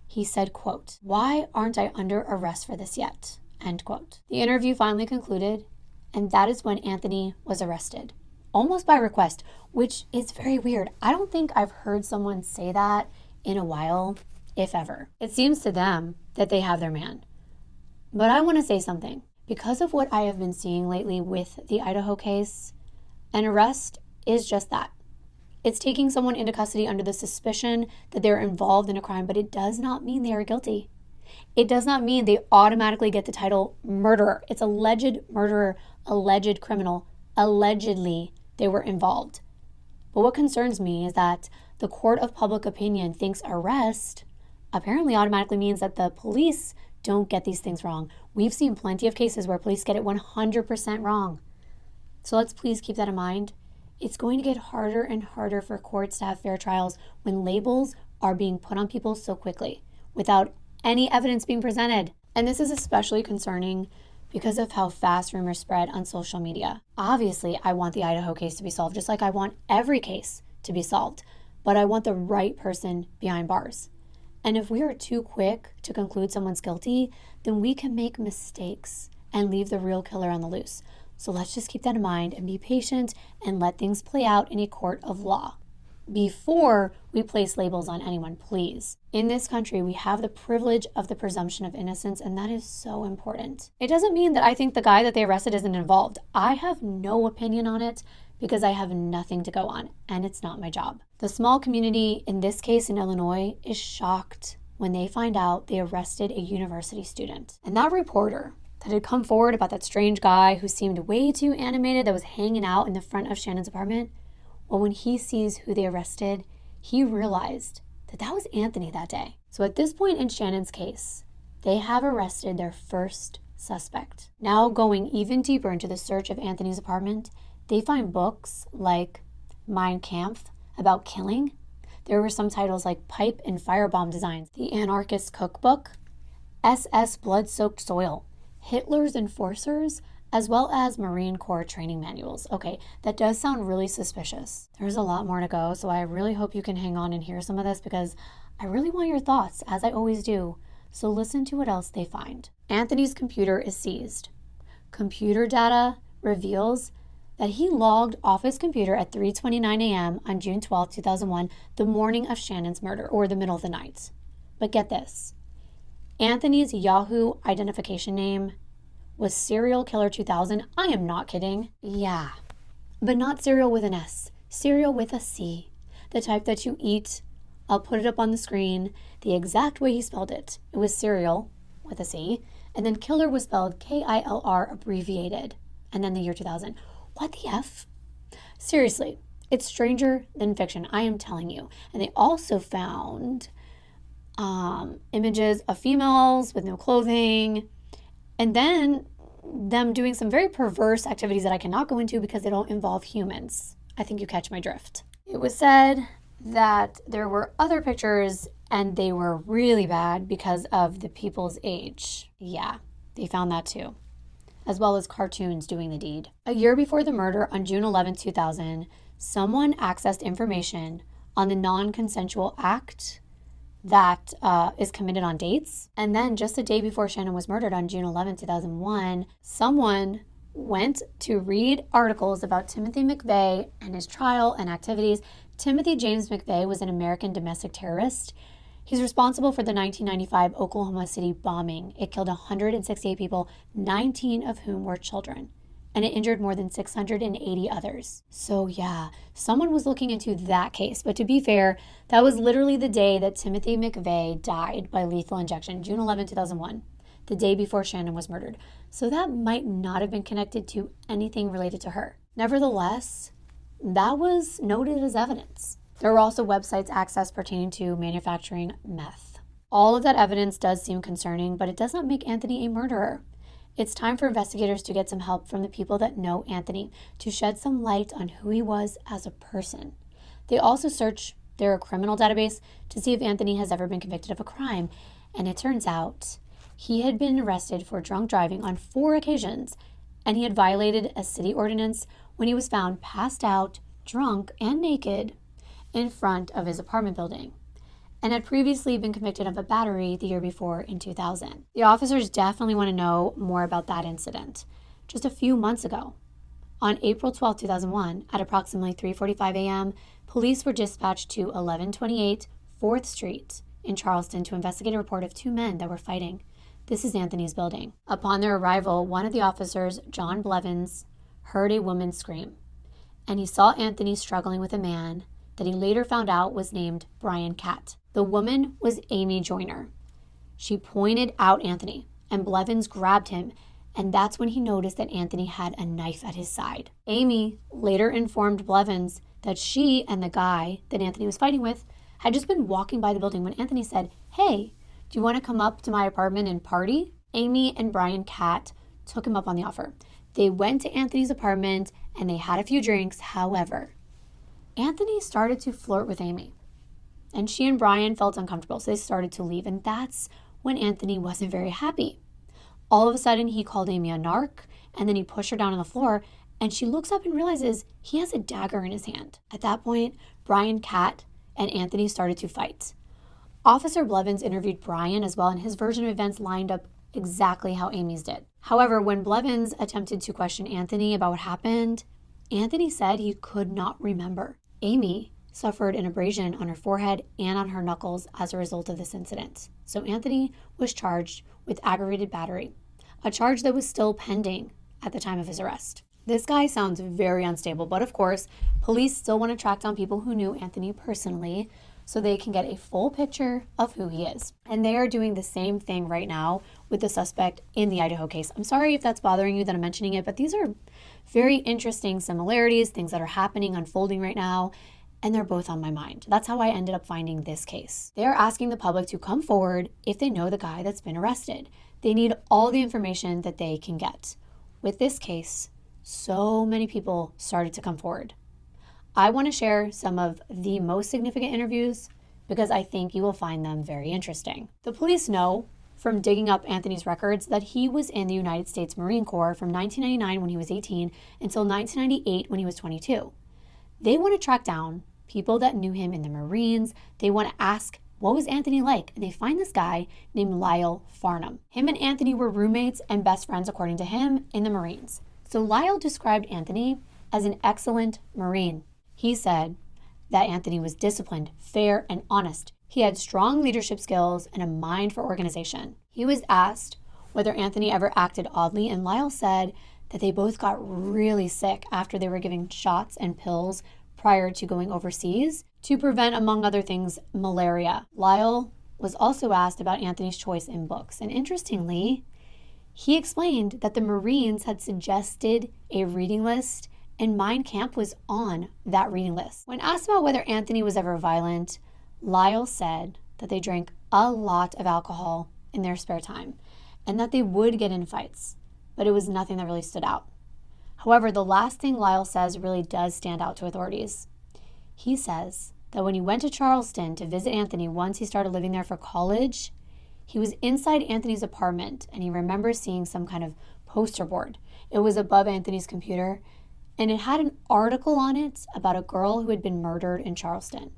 He said, quote, "Why aren't I under arrest for this yet?" End quote. The interview finally concluded, and that is when Anthony was arrested. Almost by request, which is very weird. I don't think I've heard someone say that in a while, if ever. It seems to them that they have their man. But I want to say something. Because of what I have been seeing lately with the Idaho case, an arrest is just that. It's taking someone into custody under the suspicion that they're involved in a crime, but it does not mean they are guilty. It does not mean they automatically get the title murderer. It's alleged murderer, alleged criminal, allegedly they were involved. But what concerns me is that the court of public opinion thinks arrest apparently automatically means that the police don't get these things wrong. We've seen plenty of cases where police get it 100% wrong. So let's please keep that in mind. It's going to get harder and harder for courts to have fair trials when labels are being put on people so quickly without any evidence being presented. And this is especially concerning because of how fast rumors spread on social media. Obviously, I want the Idaho case to be solved, just like I want every case to be solved. but I want the right person behind bars. And if we are too quick to conclude someone's guilty, then we can make mistakes and leave the real killer on the loose. So let's just keep that in mind and be patient and let things play out in a court of law before we place labels on anyone, please. In this country, we have the privilege of the presumption of innocence, and that is so important. It doesn't mean that I think the guy that they arrested isn't involved. I have no opinion on it because I have nothing to go on, and it's not my job. The small community, in this case in Illinois, is shocked when they find out they arrested a university student. And that reporter that had come forward about that strange guy who seemed way too animated that was hanging out in the front of Shannon's apartment, well, when he sees who they arrested, he realized that that was Anthony that day. So at this point in Shannon's case, they have arrested their first suspect. Now going even deeper into the search of Anthony's apartment, they find books like Mein Kampf about killing. There were some titles like Pipe and Firebomb Designs, The Anarchist Cookbook, SS Blood-Soaked Soil, Hitler's Enforcers, as well as Marine Corps training manuals. Okay, that does sound really suspicious. There's a lot more to go, so I really hope you can hang on and hear some of this because I really want your thoughts, as I always do. So listen to what else they find. Anthony's computer is seized. Computer data reveals that he logged off his computer at 3:29 a.m. on June 12, 2001, the morning of Shannon's murder, or the middle of the night. But get this, Anthony's Yahoo identification name was Serial Killer 2000. I am not kidding. Yeah, but not cereal with an S, cereal with a C, the type that you eat. I'll put it up on the screen the exact way he spelled it. It was cereal with a C, and then killer was spelled K-I-L-R abbreviated, and then the year 2000. What the F? Seriously, it's stranger than fiction, I am telling you. And they also found images of females with no clothing, and then them doing some very perverse activities that I cannot go into because they don't involve humans. I think you catch my drift. It was said that there were other pictures and they were really bad because of the people's age. Yeah, they found that too, as well as cartoons doing the deed. A year before the murder, on June 11, 2000, someone accessed information on the non-consensual act that is committed on dates. And then just the day before Shannon was murdered on June 11, 2001, someone went to read articles about Timothy McVeigh and his trial and activities. Timothy James McVeigh was an American domestic terrorist. He's responsible for the 1995 Oklahoma City bombing. It killed 168 people, 19 of whom were children, and it injured more than 680 others. So yeah, someone was looking into that case. But to be fair, that was literally the day that Timothy McVeigh died by lethal injection, June 11, 2001, the day before Shannon was murdered. So that might not have been connected to anything related to her. Nevertheless, that was noted as evidence. There were also websites accessed pertaining to manufacturing meth. All of that evidence does seem concerning, but it does not make Anthony a murderer. It's time for investigators to get some help from the people that know Anthony to shed some light on who he was as a person. They also search their criminal database to see if Anthony has ever been convicted of a crime, and it turns out he had been arrested for drunk driving on 4 occasions, and he had violated a city ordinance when he was found passed out, drunk, and naked in front of his apartment building, and had previously been convicted of a battery the year before in 2000. The officers definitely want to know more about that incident. Just a few months ago, on April 12, 2001, at approximately 3:45 a.m., police were dispatched to 1128 4th Street in Charleston to investigate a report of 2 men that were fighting. This is Anthony's building. Upon their arrival, one of the officers, John Blevins, heard a woman scream, and he saw Anthony struggling with a man that he later found out was named Brian Catt. The woman was Amy Joyner. She pointed out Anthony, and Blevins grabbed him, and that's when he noticed that Anthony had a knife at his side. Amy later informed Blevins that she and the guy that Anthony was fighting with had just been walking by the building when Anthony said, "Hey, do you want to come up to my apartment and party?" Amy and Brian Catt took him up on the offer. They went to Anthony's apartment and they had a few drinks. However, Anthony started to flirt with Amy, and she and Brian felt uncomfortable, so they started to leave, and that's when Anthony wasn't very happy. All of a sudden, he called Amy a narc, and then he pushed her down on the floor, and she looks up and realizes he has a dagger in his hand. At that point, Brian Catt and Anthony started to fight. Officer Blevins interviewed Brian as well, and his version of events lined up exactly how Amy's did. However, when Blevins attempted to question Anthony about what happened, Anthony said he could not remember. Amy suffered an abrasion on her forehead and on her knuckles as a result of this incident. So Anthony was charged with aggravated battery, a charge that was still pending at the time of his arrest. This guy sounds very unstable, but of course, police still want to track down people who knew Anthony personally so they can get a full picture of who he is. And they are doing the same thing right now with the suspect in the Idaho case. I'm sorry if that's bothering you that I'm mentioning it, but these are very interesting similarities, things that are happening, unfolding right now, and they're both on my mind. That's how I ended up finding this case. They're asking the public to come forward if they know the guy that's been arrested. They need all the information that they can get. With this case, so many people started to come forward. I want to share some of the most significant interviews because I think you will find them very interesting. The police know from digging up Anthony's records that he was in the United States Marine Corps from 1999 when he was 18 until 1998 when he was 22. They want to track down people that knew him in the Marines. They want to ask, what was Anthony like? And they find this guy named Lyle Farnham. Him and Anthony were roommates and best friends, according to him, in the Marines. So Lyle described Anthony as an excellent Marine. He said that Anthony was disciplined, fair, and honest. He had strong leadership skills and a mind for organization. He was asked whether Anthony ever acted oddly, and Lyle said that they both got really sick after they were giving shots and pills prior to going overseas to prevent, among other things, malaria. Lyle was also asked about Anthony's choice in books, and interestingly, he explained that the Marines had suggested a reading list and Mein Kampf was on that reading list. When asked about whether Anthony was ever violent, Lyle said that they drank a lot of alcohol in their spare time and that they would get in fights, but it was nothing that really stood out. However, the last thing Lyle says really does stand out to authorities. He says that when he went to Charleston to visit Anthony once he started living there for college, he was inside Anthony's apartment and he remembers seeing some kind of poster board. It was above Anthony's computer and it had an article on it about a girl who had been murdered in Charleston.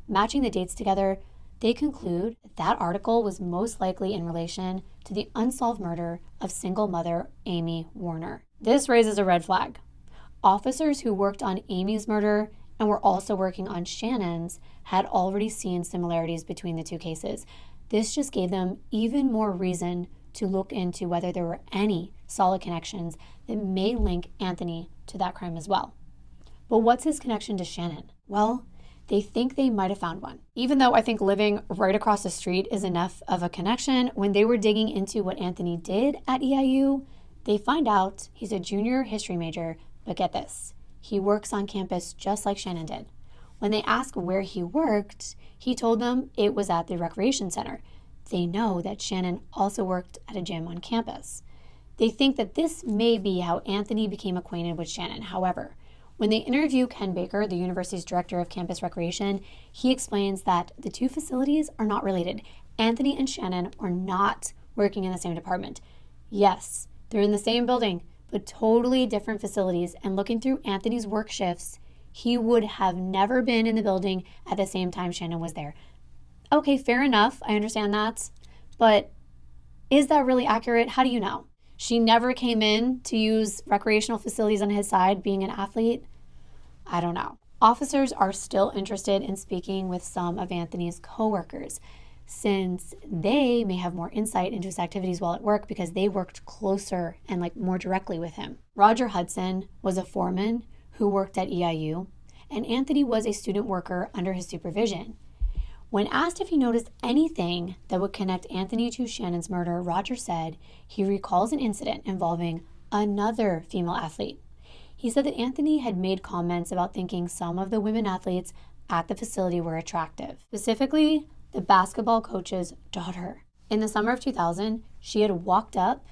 Matching the dates together, they conclude that that article was most likely in relation to the unsolved murder of single mother Amy Warner. This raises a red flag. Officers who worked on Amy's murder and were also working on Shannon's had already seen similarities between the two cases. This just gave them even more reason to look into whether there were any solid connections that may link Anthony to that crime as well. But what's his connection to Shannon? Well, they think they might have found one. Even though I think living right across the street is enough of a connection, when they were digging into what Anthony did at EIU, they find out he's a junior history major, but get this, he works on campus just like Shannon did. When they asked where he worked, he told them it was at the recreation center. They know that Shannon also worked at a gym on campus. They think that this may be how Anthony became acquainted with Shannon. However, when they interview Ken Baker, the university's director of campus recreation, he explains that the two facilities are not related. Anthony and Shannon are not working in the same department. Yes, they're in the same building, but totally different facilities. And looking through Anthony's work shifts, he would have never been in the building at the same time Shannon was there. Okay, fair enough. I understand that. But is that really accurate? How do you know? She never came in to use recreational facilities on his side, being an athlete? I don't know. Officers are still interested in speaking with some of Anthony's coworkers, since they may have more insight into his activities while at work because they worked closer and more directly with him. Roger Hudson was a foreman who worked at EIU, and Anthony was a student worker under his supervision. When asked if he noticed anything that would connect Anthony to Shannon's murder, Roger said he recalls an incident involving another female athlete. He said that Anthony had made comments about thinking some of the women athletes at the facility were attractive, specifically the basketball coach's daughter. In the summer of 2000, she had walked up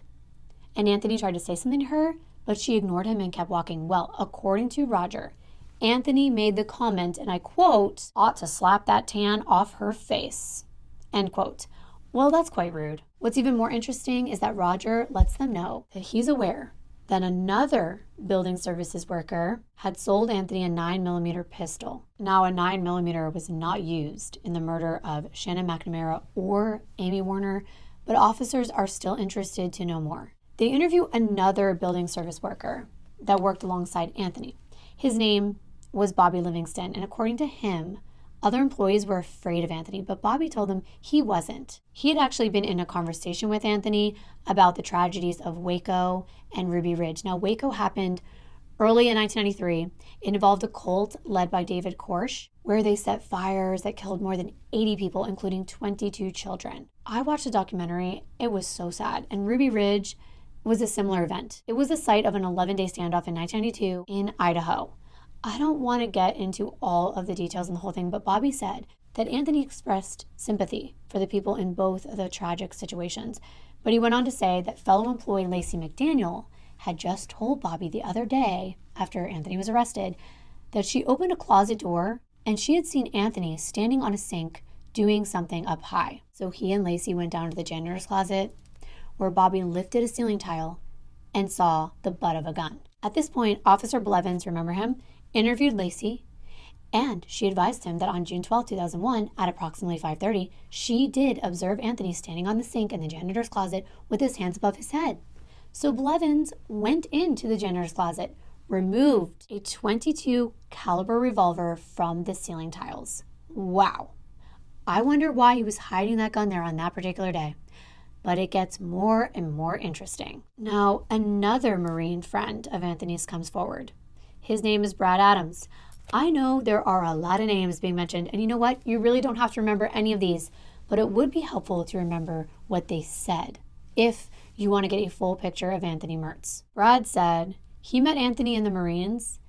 and Anthony tried to say something to her, but she ignored him and kept walking. Well, according to Roger, Anthony made the comment, and I quote, "ought to slap that tan off her face," end quote. Well, that's quite rude. What's even more interesting is that Roger lets them know that he's aware Then another building services worker had sold Anthony a 9mm pistol. Now, a 9mm was not used in the murder of Shannon McNamara or Amy Warner, but officers are still interested to know more. They interview another building service worker that worked alongside Anthony. His name was Bobby Livingston, and according to him, other employees were afraid of Anthony, but Bobby told them he wasn't. He had actually been in a conversation with Anthony about the tragedies of Waco and Ruby Ridge. Now, Waco happened early in 1993. It involved a cult led by David Koresh, where they set fires that killed more than 80 people, including 22 children. I watched the documentary. It was so sad. And Ruby Ridge was a similar event. It was the site of an 11-day standoff in 1992 in Idaho. I don't want to get into all of the details in the whole thing, but Bobby said that Anthony expressed sympathy for the people in both of the tragic situations. But he went on to say that fellow employee Lacey McDaniel had just told Bobby the other day, after Anthony was arrested, that she opened a closet door and she had seen Anthony standing on a sink doing something up high. So he and Lacey went down to the janitor's closet, where Bobby lifted a ceiling tile and saw the butt of a gun. At this point, Officer Blevins, remember him, interviewed Lacey, and she advised him that on June 12, 2001, at approximately 5:30, she did observe Anthony standing on the sink in the janitor's closet with his hands above his head. So Blevins went into the janitor's closet, removed a .22 caliber revolver from the ceiling tiles. Wow. I wonder why he was hiding that gun there on that particular day. But it gets more and more interesting. Now, another Marine friend of Anthony's comes forward. His name is Brad Adams. I know there are a lot of names being mentioned, and you know what? You really don't have to remember any of these, but it would be helpful to remember what they said if you want to get a full picture of Anthony Mertz. Brad said he met Anthony in the Marines,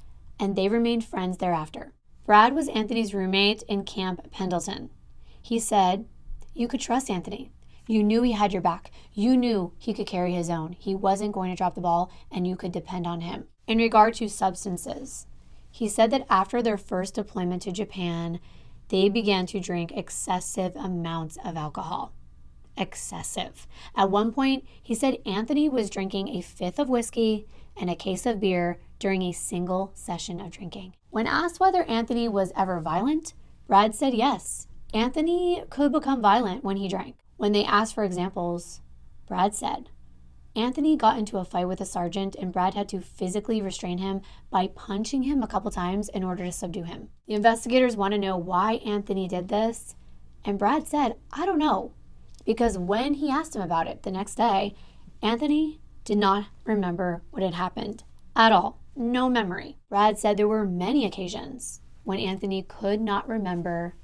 and they remained friends thereafter. Brad was Anthony's roommate in Camp Pendleton. He said, "You could trust Anthony. You knew he had your back. You knew he could carry his own. He wasn't going to drop the ball, and you could depend on him." In regard to substances, he said that after their first deployment to Japan, they began to drink excessive amounts of alcohol. Excessive. At one point, he said Anthony was drinking a fifth of whiskey and a case of beer during a single session of drinking. When asked whether Anthony was ever violent, Brad said yes. Anthony could become violent when he drank. When they asked for examples, Brad said, Anthony got into a fight with a sergeant and Brad had to physically restrain him by punching him a couple times in order to subdue him. The investigators want to know why Anthony did this, and Brad said, "I don't know," because when he asked him about it the next day, Anthony did not remember what had happened at all. No memory. Brad said there were many occasions when Anthony could not remember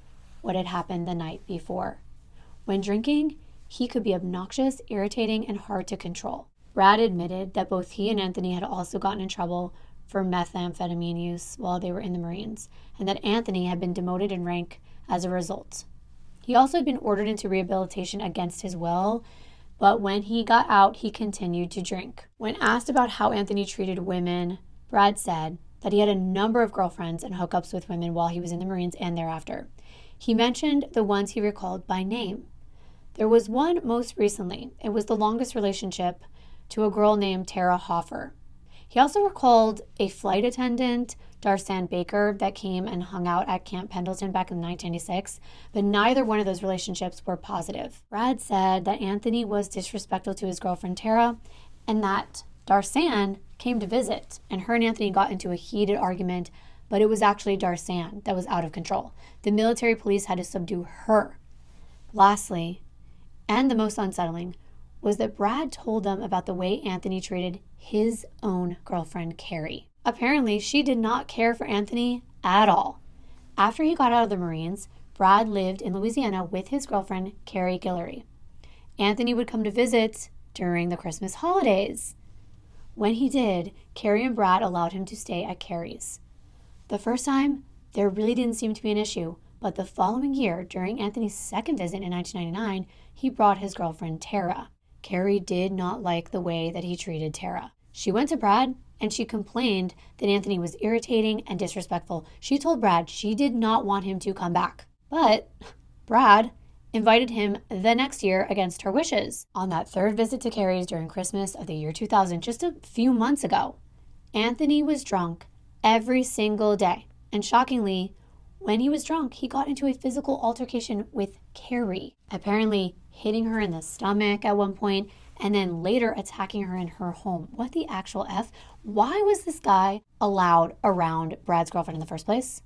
what had happened the night before. When drinking, he could be obnoxious, irritating, and hard to control. Brad admitted that both he and Anthony had also gotten in trouble for methamphetamine use while they were in the Marines, and that Anthony had been demoted in rank as a result. He also had been ordered into rehabilitation against his will, but when he got out, he continued to drink. When asked about how Anthony treated women, Brad said that he had a number of girlfriends and hookups with women while he was in the Marines and thereafter. He mentioned the ones he recalled by name. There was one most recently. It was the longest relationship to a girl named Tara Hoffer. He also recalled a flight attendant, Darsan Baker, that came and hung out at Camp Pendleton back in 1996, but neither one of those relationships were positive. Brad said that Anthony was disrespectful to his girlfriend Tara, and that Darsan came to visit, and her and Anthony got into a heated argument, but it was actually Darsan that was out of control. The military police had to subdue her. Lastly, and the most unsettling, was that Brad told them about the way Anthony treated his own girlfriend, Carrie. Apparently, she did not care for Anthony at all. After he got out of the Marines, Brad lived in Louisiana with his girlfriend, Carrie Guillory. Anthony would come to visit during the Christmas holidays. When he did, Carrie and Brad allowed him to stay at Carrie's. The first time, there really didn't seem to be an issue, but the following year, during Anthony's second visit in 1999, he brought his girlfriend, Tara. Carrie did not like the way that he treated Tara. She went to Brad and she complained that Anthony was irritating and disrespectful. She told Brad she did not want him to come back. But Brad, invited him the next year against her wishes. On that third visit to Carrie's during Christmas of the year 2000, just a few months ago, Anthony was drunk every single day. And shockingly, when he was drunk, he got into a physical altercation with Carrie, apparently hitting her in the stomach at one point, and then later attacking her in her home. What the actual F? Why was this guy allowed around Brad's girlfriend in the first place?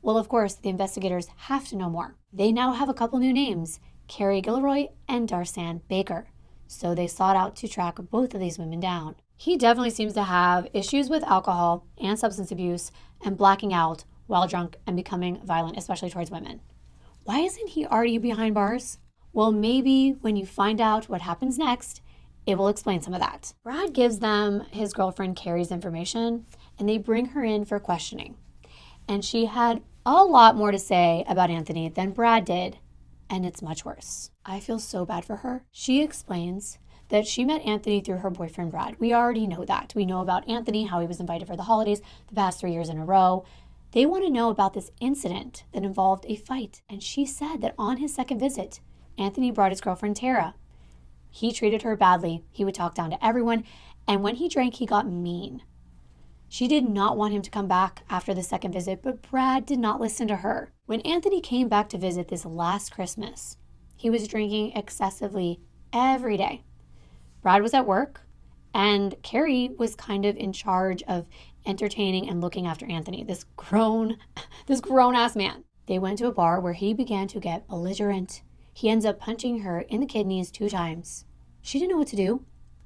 Well, of course, the investigators have to know more. They now have a couple new names, Carrie Gilroy and Darsan Baker. So they sought out to track both of these women down. He definitely seems to have issues with alcohol and substance abuse and blacking out while drunk and becoming violent, especially towards women. Why isn't he already behind bars? Well, maybe when you find out what happens next, it will explain some of that. Brad gives them his girlfriend Carrie's information, and they bring her in for questioning. And she had a lot more to say about Anthony than Brad did, and it's much worse. I feel so bad for her. She explains that she met Anthony through her boyfriend Brad. We already know that. We know about Anthony, how he was invited for the holidays the past 3 years in a row. They want to know about this incident that involved a fight. And she said that on his second visit, Anthony brought his girlfriend Tara. He treated her badly. He would talk down to everyone. And when he drank, he got mean. She did not want him to come back after the second visit, but Brad did not listen to her. When Anthony came back to visit this last Christmas, he was drinking excessively every day. Brad was at work, and Carrie was kind of in charge of entertaining and looking after Anthony, this grown-ass man. They went to a bar where he began to get belligerent. He ends up punching her in the kidneys 2 times. She didn't know what to do.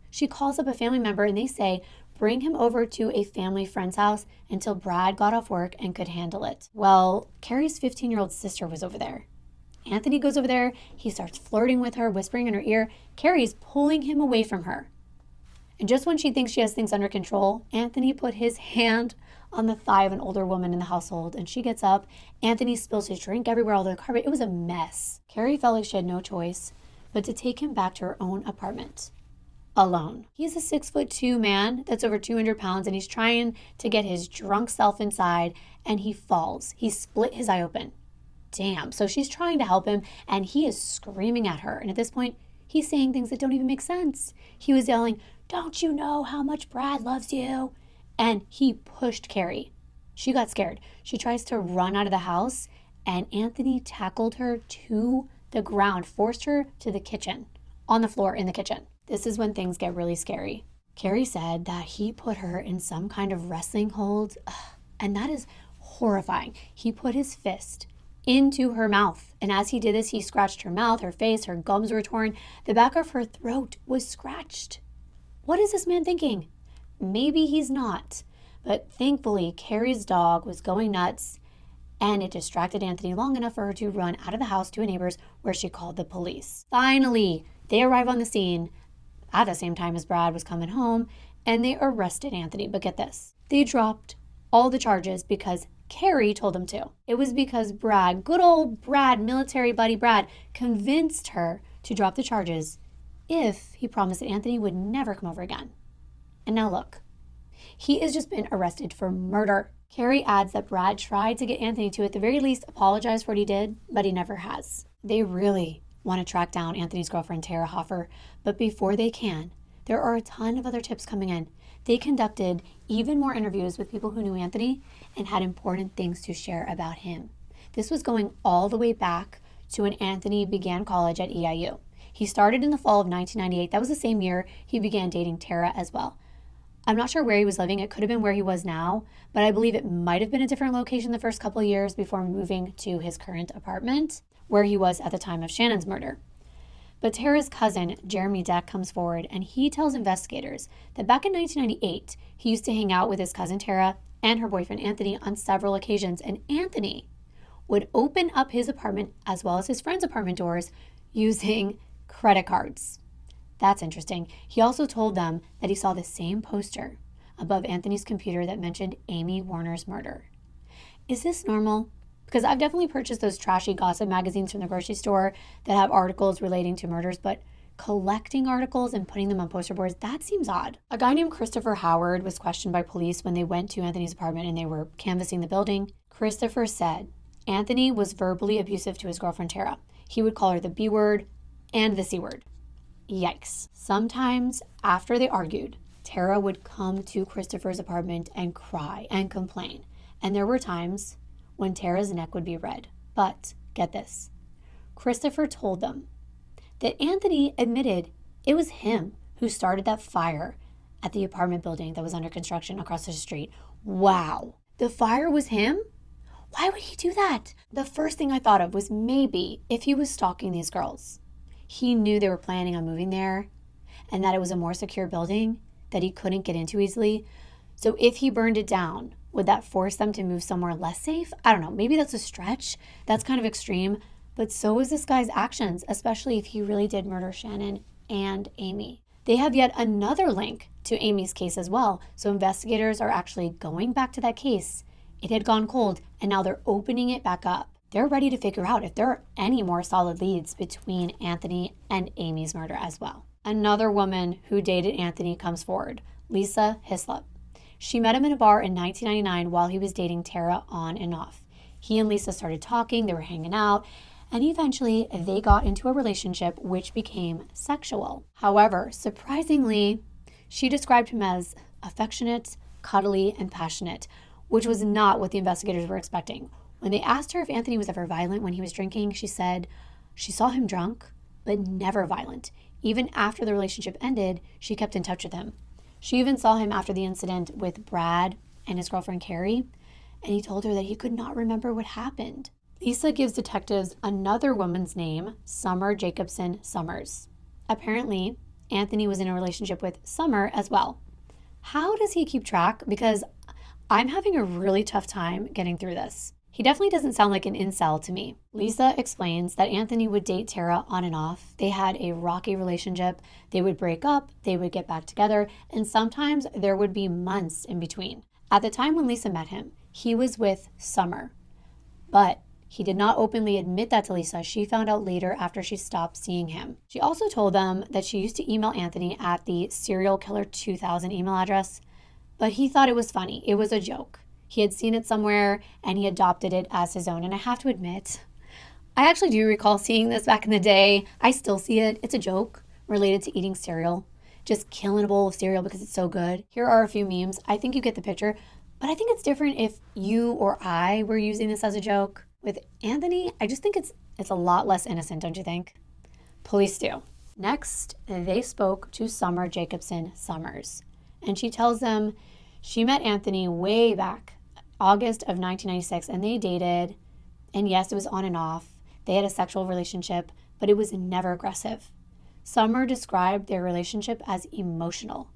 She calls up a family member and they say, bring him over to a family friend's house until Brad got off work and could handle it. Well, Carrie's 15-year-old sister was over there. Anthony goes over there. He starts flirting with her, whispering in her ear. Carrie's pulling him away from her. And just when she thinks she has things under control, Anthony put his hand on the thigh of an older woman in the household, and she gets up. Anthony spills his drink everywhere all over the carpet. It was a mess. Carrie felt like she had no choice but to take him back to her own apartment. Alone. He's a 6'2" man that's over 200 pounds, and he's trying to get his drunk self inside, and he falls. He split his eye open. Damn. So she's trying to help him, and he is screaming at her. And at this point, he's saying things that don't even make sense. He was yelling, "Don't you know how much Brad loves you?" And he pushed Carrie. She got scared. She tries to run out of the house, and Anthony tackled her to the ground, forced her to the kitchen, on the floor in the kitchen. This is when things get really scary. Carrie said that he put her in some kind of wrestling hold, and that is horrifying. He put his fist into her mouth, and as he did this, he scratched her mouth, her face, her gums were torn. The back of her throat was scratched. What is this man thinking? Maybe he's not, but thankfully, Carrie's dog was going nuts, and it distracted Anthony long enough for her to run out of the house to a neighbor's where she called the police. Finally, they arrive on the scene at the same time as Brad was coming home, and they arrested Anthony. But get this, they dropped all the charges because Carrie told them to. It was because Brad, good old Brad, military buddy Brad, convinced her to drop the charges if he promised that Anthony would never come over again. And now look, he has just been arrested for murder. Carrie adds that Brad tried to get Anthony to, at the very least, apologize for what he did, but he never has. They really want to track down Anthony's girlfriend, Tara Hoffer, but before they can, there are a ton of other tips coming in. They conducted even more interviews with people who knew Anthony and had important things to share about him. This was going all the way back to when Anthony began college at EIU. He started in the fall of 1998. That was the same year he began dating Tara as well. I'm not sure where he was living. It could have been where he was now, but I believe it might have been a different location the first couple of years before moving to his current apartment, where he was at the time of Shannon's murder. But Tara's cousin, Jeremy Deck, comes forward and he tells investigators that back in 1998, he used to hang out with his cousin Tara and her boyfriend Anthony on several occasions, and Anthony would open up his apartment as well as his friends' apartment doors using credit cards. That's interesting. He also told them that he saw the same poster above Anthony's computer that mentioned Amy Warner's murder. Is this normal? Because I've definitely purchased those trashy gossip magazines from the grocery store that have articles relating to murders, but collecting articles and putting them on poster boards, that seems odd. A guy named Christopher Howard was questioned by police when they went to Anthony's apartment and they were canvassing the building. Christopher said Anthony was verbally abusive to his girlfriend Tara. He would call her the B word and the C word. Yikes. Sometimes after they argued, Tara would come to Christopher's apartment and cry and complain. And there were times when Tara's neck would be red. But get this, Christopher told them that Anthony admitted it was him who started that fire at the apartment building that was under construction across the street. Wow. The fire was him? Why would he do that? The first thing I thought of was maybe if he was stalking these girls, he knew they were planning on moving there and that it was a more secure building that he couldn't get into easily. So if he burned it down, would that force them to move somewhere less safe? I don't know. Maybe that's a stretch. That's kind of extreme. But so is this guy's actions, especially if he really did murder Shannon and Amy. They have yet another link to Amy's case as well. So investigators are actually going back to that case. It had gone cold, and now they're opening it back up. They're ready to figure out if there are any more solid leads between Anthony and Amy's murder as well. Another woman who dated Anthony comes forward, Lisa Hislop. She met him in a bar in 1999 while he was dating Tara on and off. He and Lisa started talking, they were hanging out, and eventually they got into a relationship which became sexual. However, surprisingly, she described him as affectionate, cuddly, and passionate, which was not what the investigators were expecting. When they asked her if Anthony was ever violent when he was drinking, she said she saw him drunk, but never violent. Even after the relationship ended, she kept in touch with him. She even saw him after the incident with Brad and his girlfriend Carrie, and he told her that he could not remember what happened. Lisa gives detectives another woman's name, Summer Jacobson Summers. Apparently, Anthony was in a relationship with Summer as well. How does he keep track? Because I'm having a really tough time getting through this. He definitely doesn't sound like an incel to me. Lisa explains that Anthony would date Tara on and off. They had a rocky relationship. They would break up, they would get back together, and sometimes there would be months in between. At the time when Lisa met him, he was with Summer. But he did not openly admit that to Lisa. She found out later after she stopped seeing him. She also told them that she used to email Anthony at the serial killer 2000 email address, but he thought it was funny. It was a joke. He had seen it somewhere and he adopted it as his own. And I have to admit, I actually do recall seeing this back in the day. I still see it. It's a joke related to eating cereal. Just killing a bowl of cereal because it's so good. Here are a few memes. I think you get the picture. But I think it's different if you or I were using this as a joke. With Anthony, I just think it's a lot less innocent, don't you think? Police do. Next, they spoke to Summer Jacobson Summers. And she tells them she met Anthony way back, August of 1996, and they dated. And yes, it was on and off. They had a sexual relationship, but it was never aggressive. Summer described their relationship as emotional,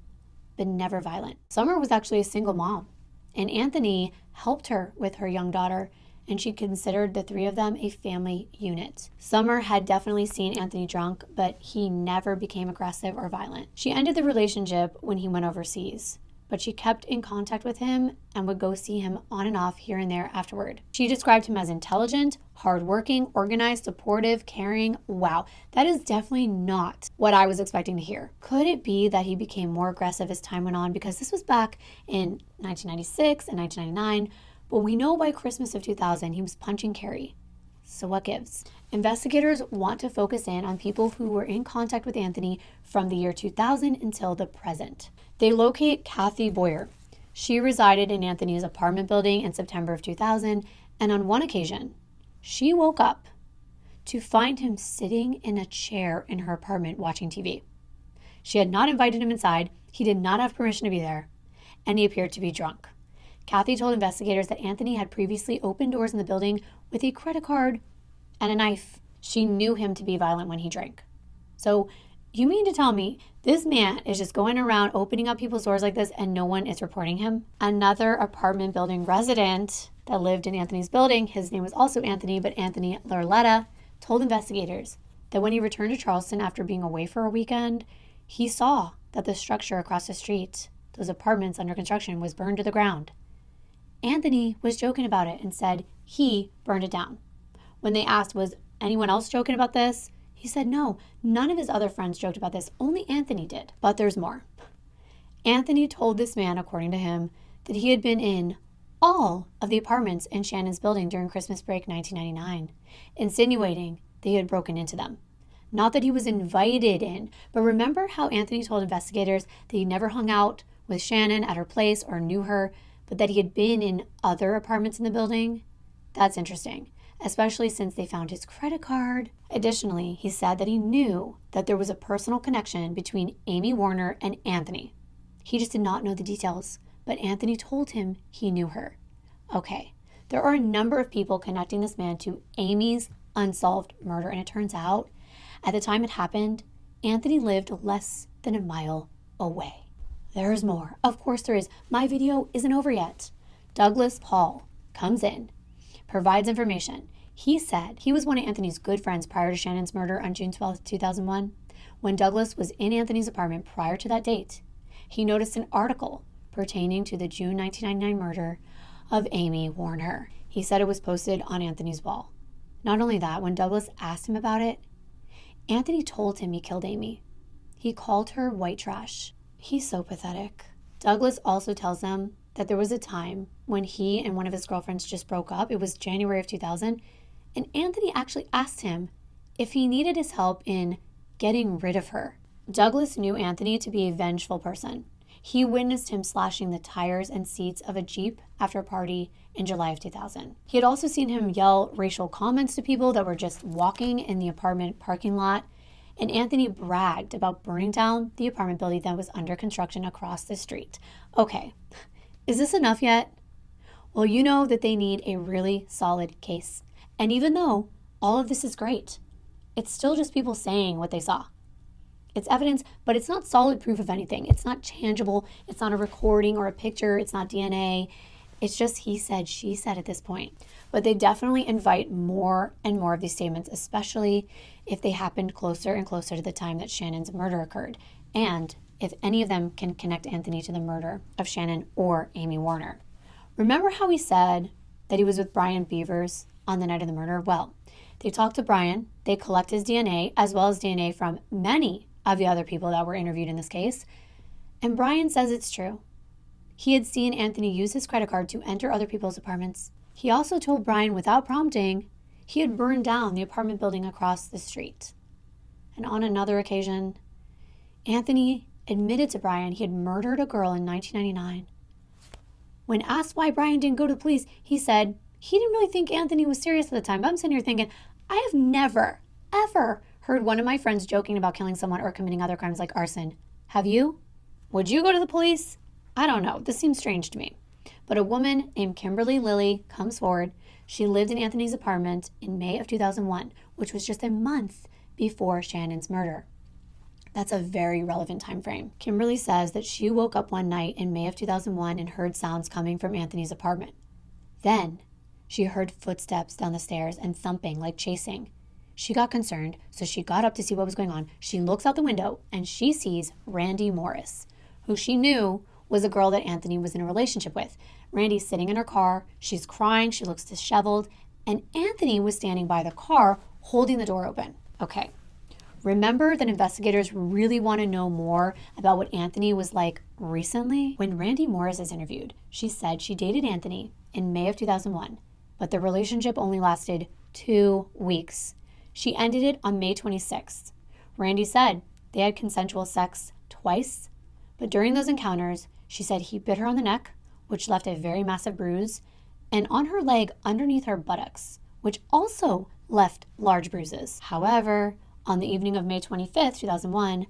but never violent. Summer was actually a single mom, and Anthony helped her with her young daughter, and she considered the three of them a family unit. Summer had definitely seen Anthony drunk, but he never became aggressive or violent. She ended the relationship when he went overseas, but she kept in contact with him and would go see him on and off here and there afterward. She described him as intelligent, hardworking, organized, supportive, caring. Wow, that is definitely not what I was expecting to hear. Could it be that he became more aggressive as time went on? Because this was back in 1996 and 1999, but we know by Christmas of 2000 he was punching Carrie. So what gives? Investigators want to focus in on people who were in contact with Anthony from the year 2000 until the present. They locate Kathy Boyer. She resided in Anthony's apartment building in September of 2000, and on one occasion, she woke up to find him sitting in a chair in her apartment watching TV. She had not invited him inside, he did not have permission to be there, and he appeared to be drunk. Kathy told investigators that Anthony had previously opened doors in the building with a credit card and a knife. She knew him to be violent when he drank. So you mean to tell me this man is just going around opening up people's doors like this and no one is reporting him? Another apartment building resident that lived in Anthony's building, his name was also Anthony, but Anthony Larletta, told investigators that when he returned to Charleston after being away for a weekend, he saw that the structure across the street, those apartments under construction, was burned to the ground. Anthony was joking about it and said he burned it down. When they asked, was anyone else joking about this? He said no, none of his other friends joked about this, only Anthony did. But there's more. Anthony told this man, according to him, that he had been in all of the apartments in Shannon's building during Christmas break 1999, insinuating they had broken into them. Not that he was invited in, but remember how Anthony told investigators that he never hung out with Shannon at her place or knew her, but that he had been in other apartments in the building? That's interesting, especially since they found his credit card. Additionally, he said that he knew that there was a personal connection between Amy Warner and Anthony. He just did not know the details, but Anthony told him he knew her. Okay, there are a number of people connecting this man to Amy's unsolved murder, and it turns out, at the time it happened, Anthony lived less than a mile away. There's more. Of course there is. My video isn't over yet. Douglas Paul comes in, provides information. He said he was one of Anthony's good friends prior to Shannon's murder on June 12, 2001. When Douglas was in Anthony's apartment prior to that date, he noticed an article pertaining to the June 1999 murder of Amy Warner. He said it was posted on Anthony's wall. Not only that, when Douglas asked him about it, Anthony told him he killed Amy. He called her white trash. He's so pathetic. Douglas also tells them that there was a time when he and one of his girlfriends just broke up. It was January of 2000, and Anthony actually asked him if he needed his help in getting rid of her. Douglas knew Anthony to be a vengeful person. He witnessed him slashing the tires and seats of a Jeep after a party in July of 2000. He had also seen him yell racial comments to people that were just walking in the apartment parking lot, and Anthony bragged about burning down the apartment building that was under construction across the street. Okay, is this enough yet? Well, you know that they need a really solid case. And even though all of this is great, it's still just people saying what they saw. It's evidence, but it's not solid proof of anything. It's not tangible. It's not a recording or a picture. It's not DNA. It's just he said, she said at this point. But they definitely invite more and more of these statements, especially if they happened closer and closer to the time that Shannon's murder occurred, and if any of them can connect Anthony to the murder of Shannon or Amy Warner. Remember how he said that he was with Brian Beavers on the night of the murder? Well, they talked to Brian. They collect his DNA, as well as DNA from many of the other people that were interviewed in this case. And Brian says it's true. He had seen Anthony use his credit card to enter other people's apartments. He also told Brian without prompting he had burned down the apartment building across the street. And on another occasion, Anthony admitted to Brian he had murdered a girl in 1999. When asked why Brian didn't go to the police, he said he didn't really think Anthony was serious at the time. But I'm sitting here thinking, I have never, ever heard one of my friends joking about killing someone or committing other crimes like arson. Have you? Would you go to the police? I don't know. This seems strange to me. But a woman named Kimbyrleigha Lilly comes forward. She lived in Anthony's apartment in May of 2001, which was just a month before Shannon's murder. That's a very relevant time frame. Kimbyrleigha says that she woke up one night in May of 2001 and heard sounds coming from Anthony's apartment. Then she heard footsteps down the stairs and thumping like chasing. She got concerned, so she got up to see what was going on. She looks out the window and she sees Randy Morris, who she knew was a girl that Anthony was in a relationship with. Randy's sitting in her car. She's crying. She looks disheveled. And Anthony was standing by the car holding the door open. Okay. Remember that investigators really want to know more about what Anthony was like recently? When Randy Morris is interviewed, she said she dated Anthony in May of 2001, but the relationship only lasted 2 weeks. She ended it on May 26th. Randy said they had consensual sex twice, but during those encounters, she said he bit her on the neck, which left a very massive bruise, and on her leg underneath her buttocks, which also left large bruises. However, on the evening of May 25th, 2001,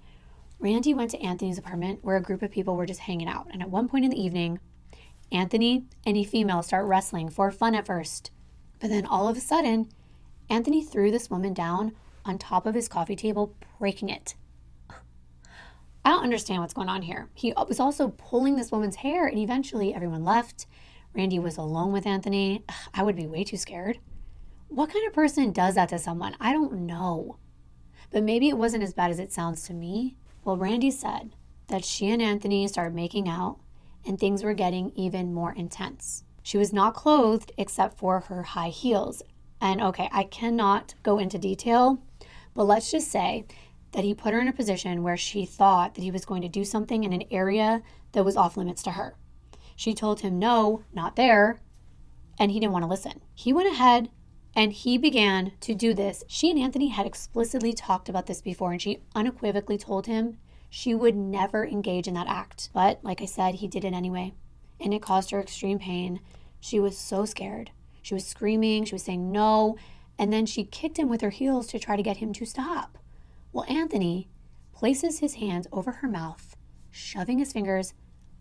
Randy went to Anthony's apartment where a group of people were just hanging out. And at one point in the evening, Anthony and a female start wrestling for fun at first. But then all of a sudden, Anthony threw this woman down on top of his coffee table, breaking it. I don't understand what's going on here. He was also pulling this woman's hair, and eventually everyone left. Randy was alone with Anthony. I would be way too scared. What kind of person does that to someone? I don't know. But maybe it wasn't as bad as it sounds to me. Well, Randy said that she and Anthony started making out and things were getting even more intense. She was not clothed except for her high heels. And okay, I cannot go into detail, but let's just say that he put her in a position where she thought that he was going to do something in an area that was off limits to her. She told him, no, not there, and he didn't want to listen. He went ahead And he began to do this. She and Anthony had explicitly talked about this before, and she unequivocally told him she would never engage in that act. But like I said, he did it anyway, and it caused her extreme pain. She was so scared. She was screaming, she was saying no, and then she kicked him with her heels to try to get him to stop. Well, Anthony places his hands over her mouth, shoving his fingers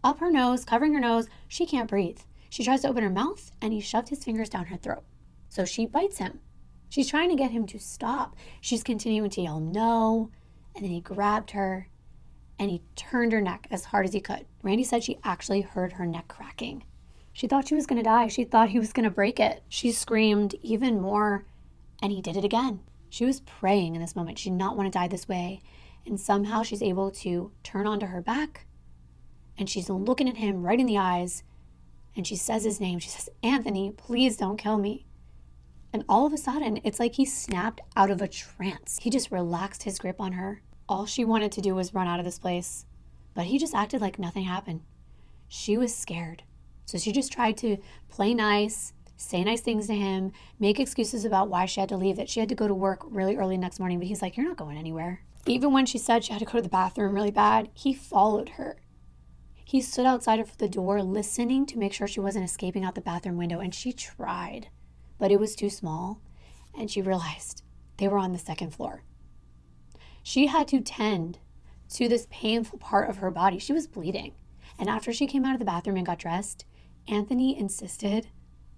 up her nose, covering her nose. She can't breathe. She tries to open her mouth, and he shoved his fingers down her throat. So she bites him. She's trying to get him to stop. She's continuing to yell no, and then he grabbed her, and he turned her neck as hard as he could. Randy said she actually heard her neck cracking. She thought she was going to die. She thought he was going to break it. She screamed even more, and he did it again. She was praying in this moment. She did not want to die this way. And somehow she's able to turn onto her back, and she's looking at him right in the eyes, and she says his name. She says, "Anthony, please don't kill me." And all of a sudden, it's like he snapped out of a trance. He just relaxed his grip on her. All she wanted to do was run out of this place, but he just acted like nothing happened. She was scared. So she just tried to play nice, say nice things to him, make excuses about why she had to leave, that she had to go to work really early next morning, but he's like, "You're not going anywhere." Even when she said she had to go to the bathroom really bad, he followed her. He stood outside of the door listening to make sure she wasn't escaping out the bathroom window, and she tried, but it was too small, and she realized they were on the second floor. She had to tend to this painful part of her body. She was bleeding, and after she came out of the bathroom and got dressed, Anthony insisted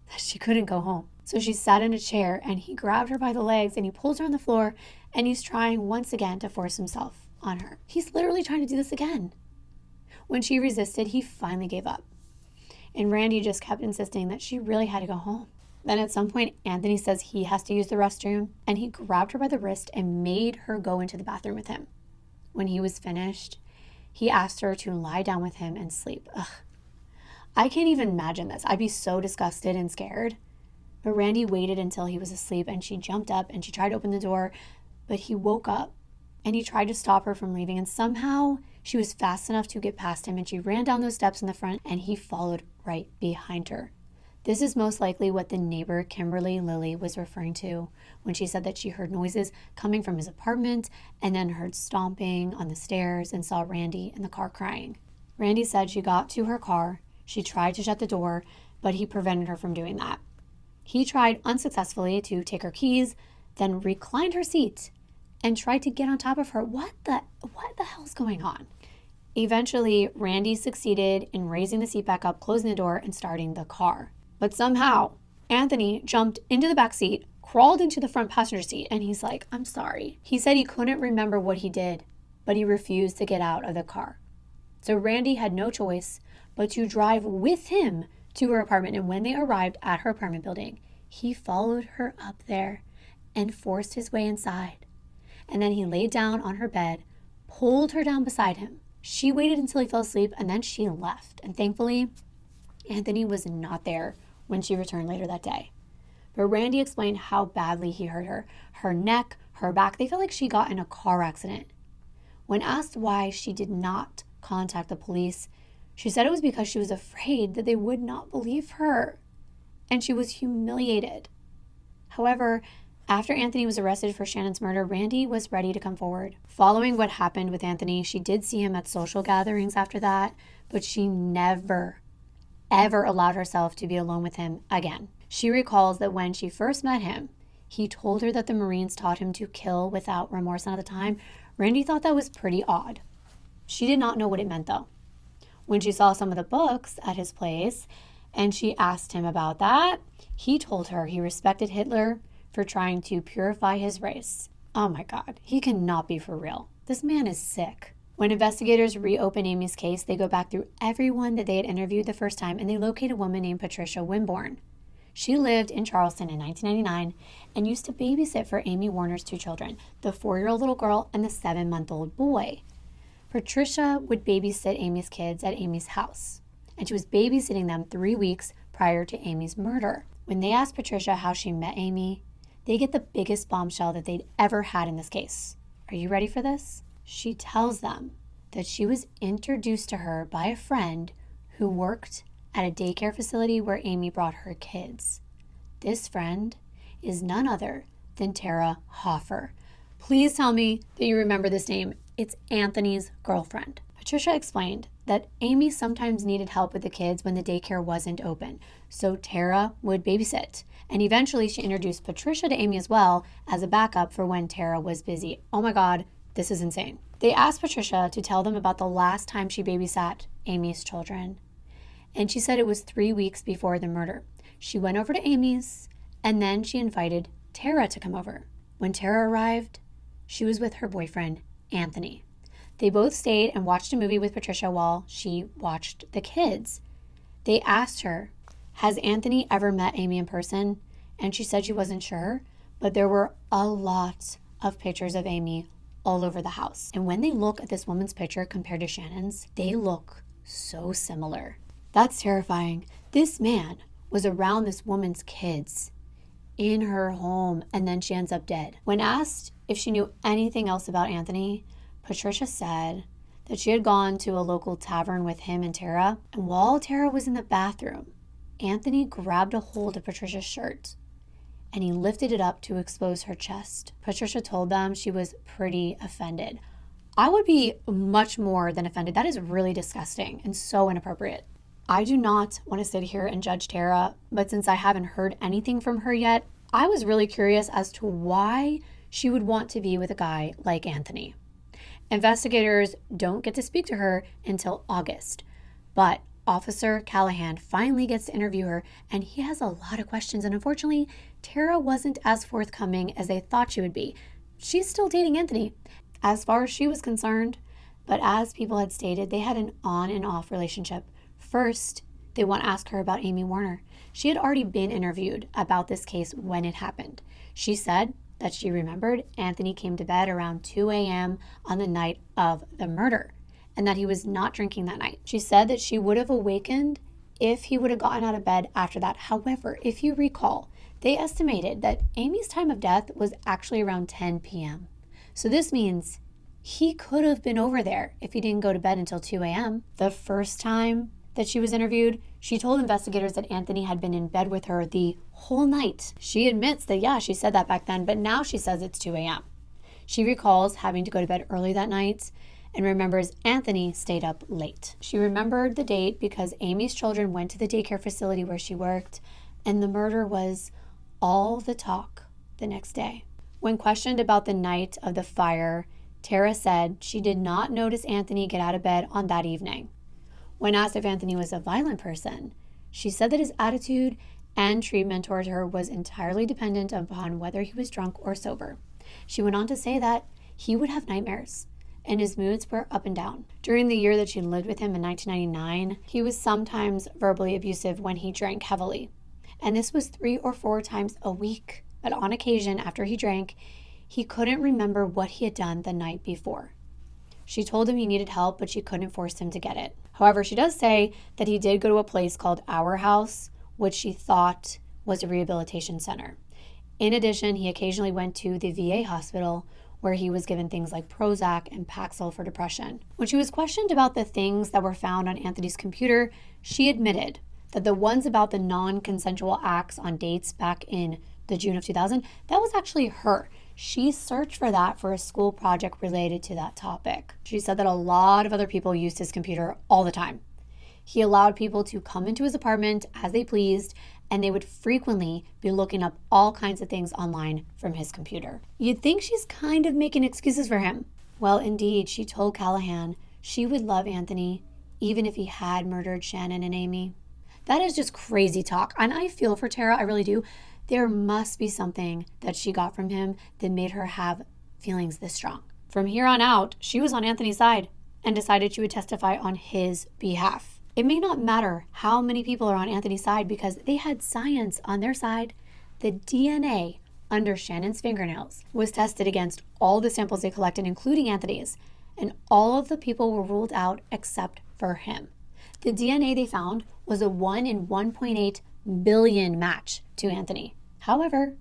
that she couldn't go home. So she sat in a chair, and he grabbed her by the legs, and he pulls her on the floor, and he's trying once again to force himself on her. He's literally trying to do this again. When she resisted, he finally gave up. And Randy just kept insisting that she really had to go home. Then at some point, Anthony says he has to use the restroom, and he grabbed her by the wrist and made her go into the bathroom with him. When he was finished, he asked her to lie down with him and sleep. Ugh. I can't even imagine this. I'd be so disgusted and scared. But Randy waited until he was asleep, and she jumped up and she tried to open the door, but he woke up and he tried to stop her from leaving, and somehow she was fast enough to get past him, and she ran down those steps in the front, and he followed right behind her. This is most likely what the neighbor Kimbyrleigha was referring to when she said that she heard noises coming from his apartment and then heard stomping on the stairs and saw Randy in the car crying. Randy said she got to her car, she tried to shut the door, but he prevented her from doing that. He tried unsuccessfully to take her keys, then reclined her seat and tried to get on top of her. What the hell's going on? Eventually, Randy succeeded in raising the seat back up, closing the door, and starting the car. But somehow, Anthony jumped into the back seat, crawled into the front passenger seat, and he's like, "I'm sorry." He said he couldn't remember what he did, but he refused to get out of the car. So Randy had no choice but to drive with him to her apartment. And when they arrived at her apartment building, he followed her up there and forced his way inside. And then he laid down on her bed, pulled her down beside him. She waited until he fell asleep, and then she left. And thankfully, Anthony was not there when she returned later that day. But Randy explained how badly he hurt her. Her neck, her back, they felt like she got in a car accident. When asked why she did not contact the police, she said it was because she was afraid that they would not believe her, and she was humiliated. However, after Anthony was arrested for Shannon's murder, Randy was ready to come forward. Following what happened with Anthony, she did see him at social gatherings after that, but she never, ever allowed herself to be alone with him again. She recalls that when she first met him, he told her that the Marines taught him to kill without remorse, and at the time, Randy thought that was pretty odd. She did not know what it meant, though. When she saw some of the books at his place and she asked him about that, he told her he respected Hitler for trying to purify his race. Oh my God, he cannot be for real. This man is sick. When investigators reopen Amy's case, they go back through everyone that they had interviewed the first time, and they locate a woman named Patricia Winborn. She lived in Charleston in 1999 and used to babysit for Amy Warner's two children, the 4-year-old little girl and the 7-month-old boy. Patricia would babysit Amy's kids at Amy's house, and she was babysitting them 3 weeks prior to Amy's murder. When they asked Patricia how she met Amy, they get the biggest bombshell that they'd ever had in this case. Are you ready for this? She tells them that she was introduced to her by a friend who worked at a daycare facility where Amy brought her kids. This friend is none other than Tara Hoffer. Please tell me that you remember this name. It's Anthony's girlfriend. Patricia explained that Amy sometimes needed help with the kids when the daycare wasn't open, so Tara would babysit. And eventually she introduced Patricia to Amy as well as a backup for when Tara was busy. Oh my God, this is insane. They asked Patricia to tell them about the last time she babysat Amy's children. And she said it was 3 weeks before the murder. She went over to Amy's and then she invited Tara to come over. When Tara arrived, she was with her boyfriend, Anthony. They both stayed and watched a movie with Patricia while she watched the kids. They asked her, has Anthony ever met Amy in person? And she said she wasn't sure, but there were a lot of pictures of Amy all over the house. And when they look at this woman's picture compared to Shannon's, they look so similar. That's terrifying. This man was around this woman's kids in her home, and then she ends up dead. When asked if she knew anything else about Anthony, Patricia said that she had gone to a local tavern with him and Tara, and while Tara was in the bathroom, Anthony grabbed a hold of Patricia's shirt and he lifted it up to expose her chest. Patricia told them she was pretty offended. I would be much more than offended. That is really disgusting and so inappropriate. I do not want to sit here and judge Tara, but since I haven't heard anything from her yet, I was really curious as to why she would want to be with a guy like Anthony. Investigators don't get to speak to her until August, but Officer Callahan finally gets to interview her, and he has a lot of questions, and unfortunately, Tara wasn't as forthcoming as they thought she would be. She's still dating Anthony, as far as she was concerned, but as people had stated, they had an on and off relationship. First, they want to ask her about Amy Warner. She had already been interviewed about this case when it happened. She said that she remembered Anthony came to bed around 2 a.m. on the night of the murder, and that he was not drinking that night. She said that she would have awakened if he would have gotten out of bed after that. However, if you recall, they estimated that Amy's time of death was actually around 10 p.m. So this means he could have been over there if he didn't go to bed until 2 a.m. The first time that she was interviewed, she told investigators that Anthony had been in bed with her the whole night. She admits that, yeah, she said that back then, but now she says it's 2 a.m. She recalls having to go to bed early that night and remembers Anthony stayed up late. She remembered the date because Amy's children went to the daycare facility where she worked, and the murder was all the talk the next day. When questioned about the night of the fire, Tara said she did not notice Anthony get out of bed on that evening. When asked if Anthony was a violent person, she said that his attitude and treatment toward her was entirely dependent upon whether he was drunk or sober. She went on to say that he would have nightmares, and his moods were up and down. During the year that she lived with him in 1999, he was sometimes verbally abusive when he drank heavily. And this was 3 or 4 times a week. But on occasion, after he drank, he couldn't remember what he had done the night before. She told him he needed help, but she couldn't force him to get it. However, she does say that he did go to a place called Our House, which she thought was a rehabilitation center. In addition, he occasionally went to the VA hospital, where he was given things like Prozac and Paxil for depression. When she was questioned about the things that were found on Anthony's computer, she admitted that the ones about the non-consensual acts on dates back in the June of 2000, that was actually her. She searched for that for a school project related to that topic. She said that a lot of other people used his computer all the time. He allowed people to come into his apartment as they pleased, and they would frequently be looking up all kinds of things online from his computer. You'd think she's kind of making excuses for him. Well, indeed, she told Callahan she would love Anthony even if he had murdered Shannon and Amy. That is just crazy talk, and I feel for Tara, I really do. There must be something that she got from him that made her have feelings this strong. From here on out, she was on Anthony's side and decided she would testify on his behalf. It may not matter how many people are on Anthony's side because they had science on their side. The DNA under Shannon's fingernails was tested against all the samples they collected, including Anthony's, and all of the people were ruled out except for him. The DNA they found was a 1 in 1.8 billion match to Anthony. However,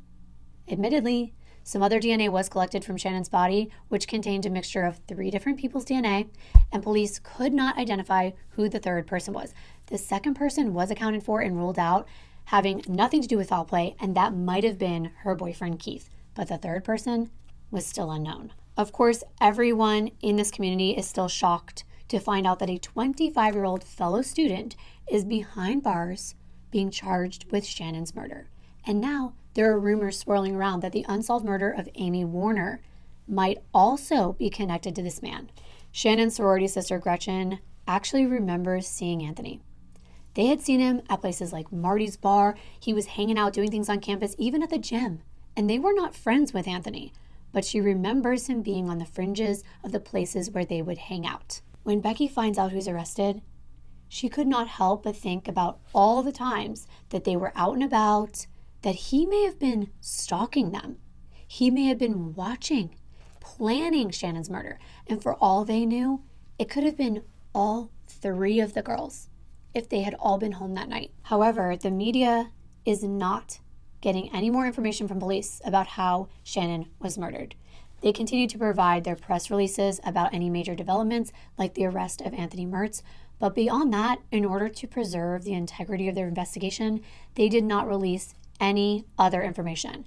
admittedly, some other DNA was collected from Shannon's body, which contained a mixture of 3 different people's DNA, and police could not identify who the third person was. The second person was accounted for and ruled out. having nothing to do with foul play, and that might have been her boyfriend, Keith. But the third person was still unknown. Of course, everyone in this community is still shocked to find out that a 25-year-old fellow student is behind bars being charged with Shannon's murder. And now there are rumors swirling around that the unsolved murder of Amy Warner might also be connected to this man. Shannon's sorority sister, Gretchen, actually remembers seeing Anthony. They had seen him at places like Marty's Bar. He was hanging out doing things on campus, even at the gym. And they were not friends with Anthony, but she remembers him being on the fringes of the places where they would hang out. When Becky finds out who's arrested, she could not help but think about all the times that they were out and about, that he may have been stalking them. He may have been watching, planning Shannon's murder. And for all they knew, it could have been all three of the girls if they had all been home that night. However, the media is not getting any more information from police about how Shannon was murdered. They continue to provide their press releases about any major developments, like the arrest of Anthony Mertz. But beyond that, in order to preserve the integrity of their investigation, they did not release any other information.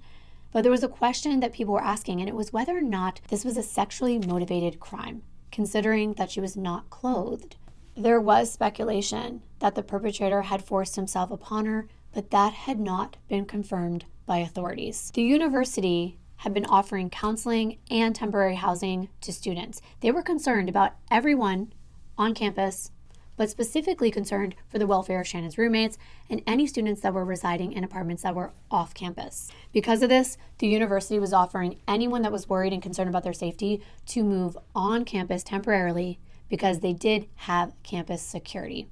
But there was a question that people were asking, and it was whether or not this was a sexually motivated crime, considering that she was not clothed. There was speculation that the perpetrator had forced himself upon her, but that had not been confirmed by authorities. The university had been offering counseling and temporary housing to students. They were concerned about everyone on campus, but specifically concerned for the welfare of Shannon's roommates and any students that were residing in apartments that were off campus. Because of this, the university was offering anyone that was worried and concerned about their safety to move on campus temporarily because they did have campus security.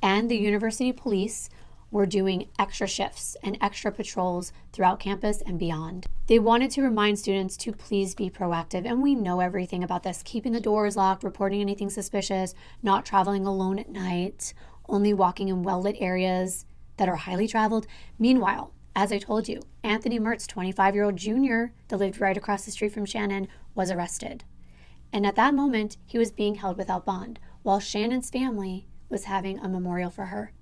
And the university police were doing extra shifts and extra patrols throughout campus and beyond. They wanted to remind students to please be proactive, and we know everything about this: keeping the doors locked, reporting anything suspicious, not traveling alone at night, only walking in well-lit areas that are highly traveled. Meanwhile, as I told you, Anthony Mertz, 25-year-old junior that lived right across the street from Shannon, was arrested. And at that moment, he was being held without bond, while Shannon's family was having a memorial for her.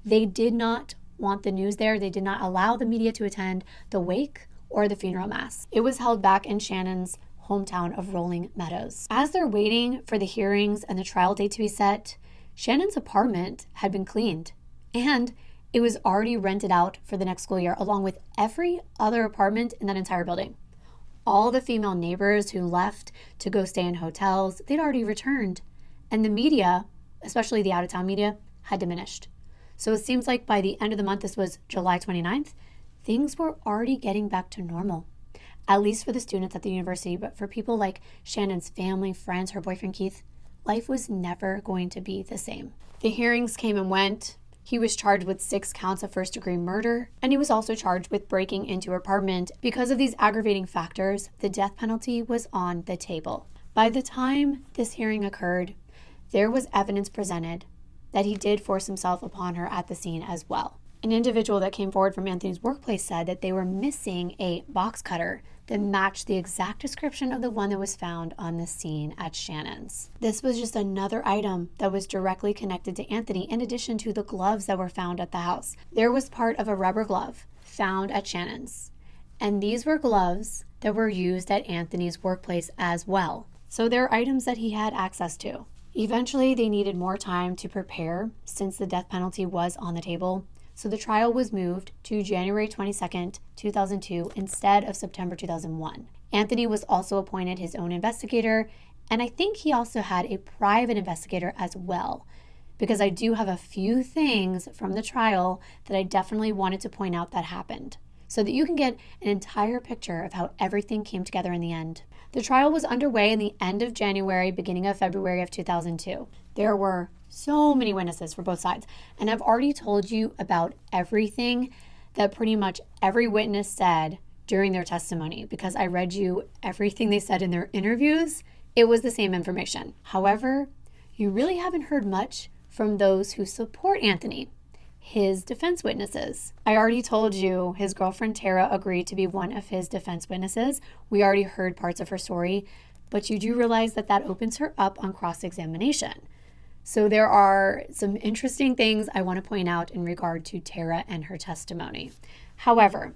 They did not want the news there. They did not allow the media to attend the wake or the funeral mass. It was held back in Shannon's hometown of Rolling Meadows. As they're waiting for the hearings and the trial date to be set, Shannon's apartment had been cleaned, and it was already rented out for the next school year, along with every other apartment in that entire building. All the female neighbors who left to go stay in hotels, they'd already returned, and the media, especially the out-of-town media, had diminished. So it seems like by the end of the month, this was July 29th, things were already getting back to normal, at least for the students at the university. But for people like Shannon's family, friends, her boyfriend Keith, life was never going to be the same. The hearings came and went. He was charged with 6 counts of first-degree murder, and he was also charged with breaking into her apartment. Because of these aggravating factors, the death penalty was on the table. By the time this hearing occurred, there was evidence presented that he did force himself upon her at the scene as well. An individual that came forward from Anthony's workplace said that they were missing a box cutter that matched the exact description of the one that was found on the scene at Shannon's. This was just another item that was directly connected to Anthony, in addition to the gloves that were found at the house. There was part of a rubber glove found at Shannon's, and these were gloves that were used at Anthony's workplace as well. So they're items that he had access to. Eventually, they needed more time to prepare since the death penalty was on the table. So the trial was moved to January 22nd, 2002 instead of September 2001. Anthony was also appointed his own investigator, and I think he also had a private investigator as well, because I do have a few things from the trial that I definitely wanted to point out that happened, so that you can get an entire picture of how everything came together in the end. The trial was underway in the end of January, beginning of February of 2002. There were so many witnesses for both sides, and I've already told you about everything that pretty much every witness said during their testimony, because I read you everything they said in their interviews. It was the same information. However, you really haven't heard much from those who support Anthony, his defense witnesses. I already told you his girlfriend Tara agreed to be one of his defense witnesses. We already heard parts of her story, but you do realize that that opens her up on cross-examination. So there are some interesting things I want to point out in regard to Tara and her testimony. However,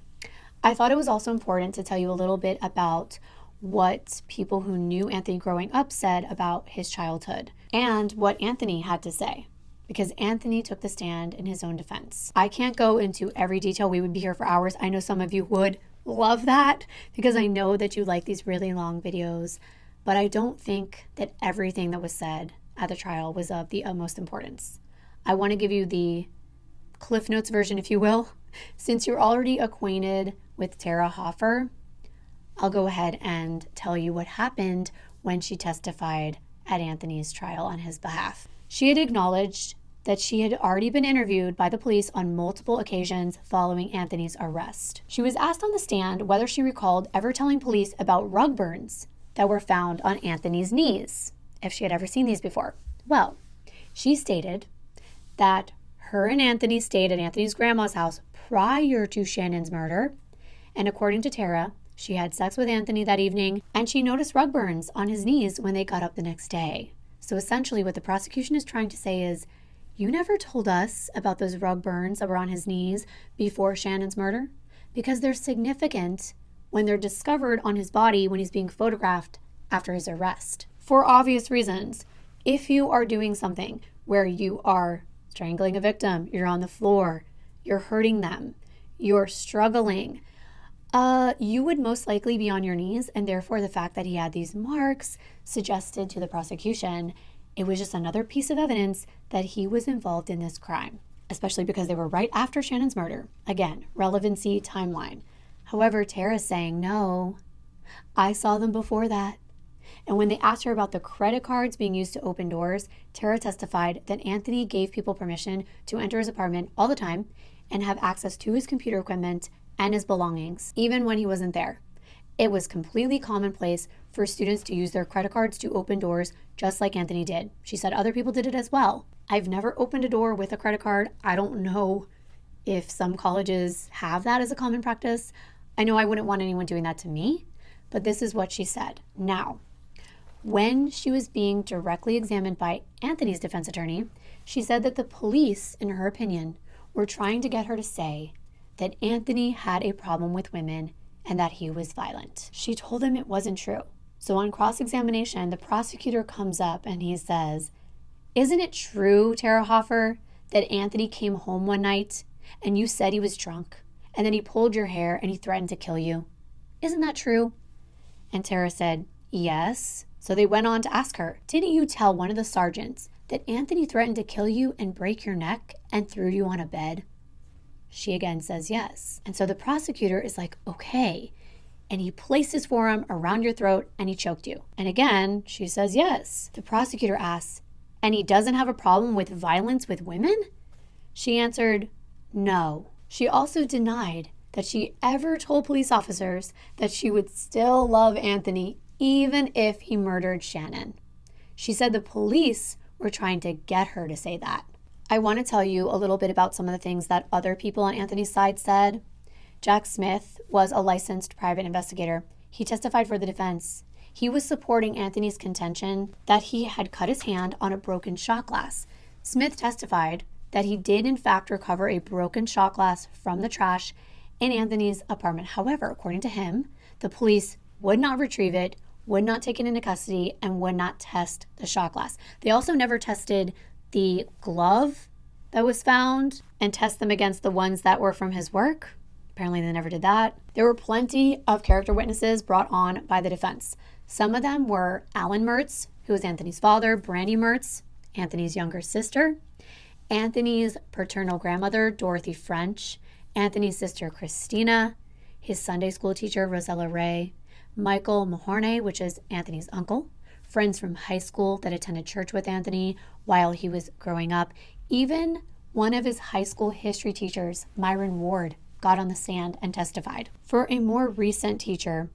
I thought it was also important to tell you a little bit about what people who knew Anthony growing up said about his childhood and what Anthony had to say, because Anthony took the stand in his own defense. I can't go into every detail. We would be here for hours. I know some of you would love that because I know that you like these really long videos, but I don't think that everything that was said at the trial was of the utmost importance. I want to give you the Cliff Notes version, if you will. Since you're already acquainted with Tara Hoffer, I'll go ahead and tell you what happened when she testified at Anthony's trial on his behalf. She had acknowledged that she had already been interviewed by the police on multiple occasions following Anthony's arrest. She was asked on the stand whether she recalled ever telling police about rug burns that were found on Anthony's knees, if she had ever seen these before. Well, she stated that her and Anthony stayed at Anthony's grandma's house prior to Shannon's murder, and according to Tara, she had sex with Anthony that evening, and she noticed rug burns on his knees when they got up the next day. So essentially what the prosecution is trying to say is, you never told us about those rug burns that were on his knees before Shannon's murder, because they're significant when they're discovered on his body when he's being photographed after his arrest. For obvious reasons, if you are doing something where you are strangling a victim, you're on the floor, you're hurting them, you're struggling, you would most likely be on your knees, and therefore the fact that he had these marks suggested to the prosecution it was just another piece of evidence that he was involved in this crime, especially because they were right after Shannon's murder. Again, relevancy, timeline. However, Tara's saying, no, I saw them before that. And when they asked her about the credit cards being used to open doors, Tara testified that Anthony gave people permission to enter his apartment all the time and have access to his computer equipment and his belongings, even when he wasn't there. It was completely commonplace for students to use their credit cards to open doors, just like Anthony did. She said other people did it as well. I've never opened a door with a credit card. I don't know if some colleges have that as a common practice. I know I wouldn't want anyone doing that to me, but this is what she said. Now, when she was being directly examined by Anthony's defense attorney, she said that the police, in her opinion, were trying to get her to say that Anthony had a problem with women and that he was violent. She told him it wasn't true. So on cross-examination, the prosecutor comes up and he says, isn't it true, Tara Hoffer, that Anthony came home one night and you said he was drunk and then he pulled your hair and he threatened to kill you? Isn't that true? And Tara said, yes. So they went on to ask her, didn't you tell one of the sergeants that Anthony threatened to kill you and break your neck and threw you on a bed? She again says yes. And so the prosecutor is like, okay. And he placed his forearm around your throat and he choked you. And again, she says yes. The prosecutor asks, and he doesn't have a problem with violence with women? She answered, no. She also denied that she ever told police officers that she would still love Anthony even if he murdered Shannon. She said the police were trying to get her to say that. I want to tell you a little bit about some of the things that other people on Anthony's side said. Jack Smith was a licensed private investigator. He testified for the defense. He was supporting Anthony's contention that he had cut his hand on a broken shot glass. Smith testified that he did in fact recover a broken shot glass from the trash in Anthony's apartment. However, according to him, the police would not retrieve it, would not take it into custody, and would not test the shot glass. They also never tested the glove that was found and test them against the ones that were from his work. Apparently they never did that. There were plenty of character witnesses brought on by the defense. Some of them were Alan Mertz, who was Anthony's father, Brandy Mertz, Anthony's younger sister, Anthony's paternal grandmother, Dorothy French, Anthony's sister, Christina, his Sunday school teacher, Rosella Ray, Michael Mahorne, which is Anthony's uncle, friends from high school that attended church with Anthony while he was growing up. Even one of his high school history teachers, Myron Ward, got on the stand and testified. For a more recent teacher,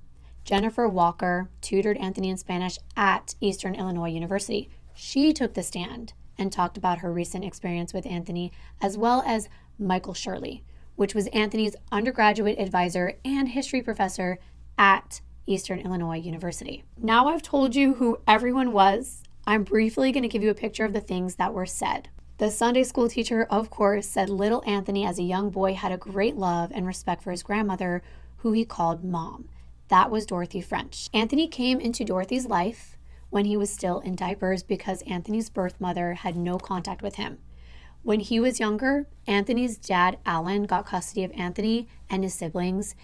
Jennifer Walker tutored Anthony in Spanish at Eastern Illinois University. She took the stand and talked about her recent experience with Anthony, as well as Michael Shirley, which was Anthony's undergraduate advisor and history professor at Eastern Illinois University. Now I've told you who everyone was I'm briefly going to give you a picture of the things that were said. The Sunday school teacher, of course, said little Anthony as a young boy had a great love and respect for his grandmother, who he called Mom. That was Dorothy French. Anthony came into Dorothy's life when he was still in diapers because Anthony's birth mother had no contact with him. When he was younger, Anthony's dad, Alan, got custody of Anthony and his siblings,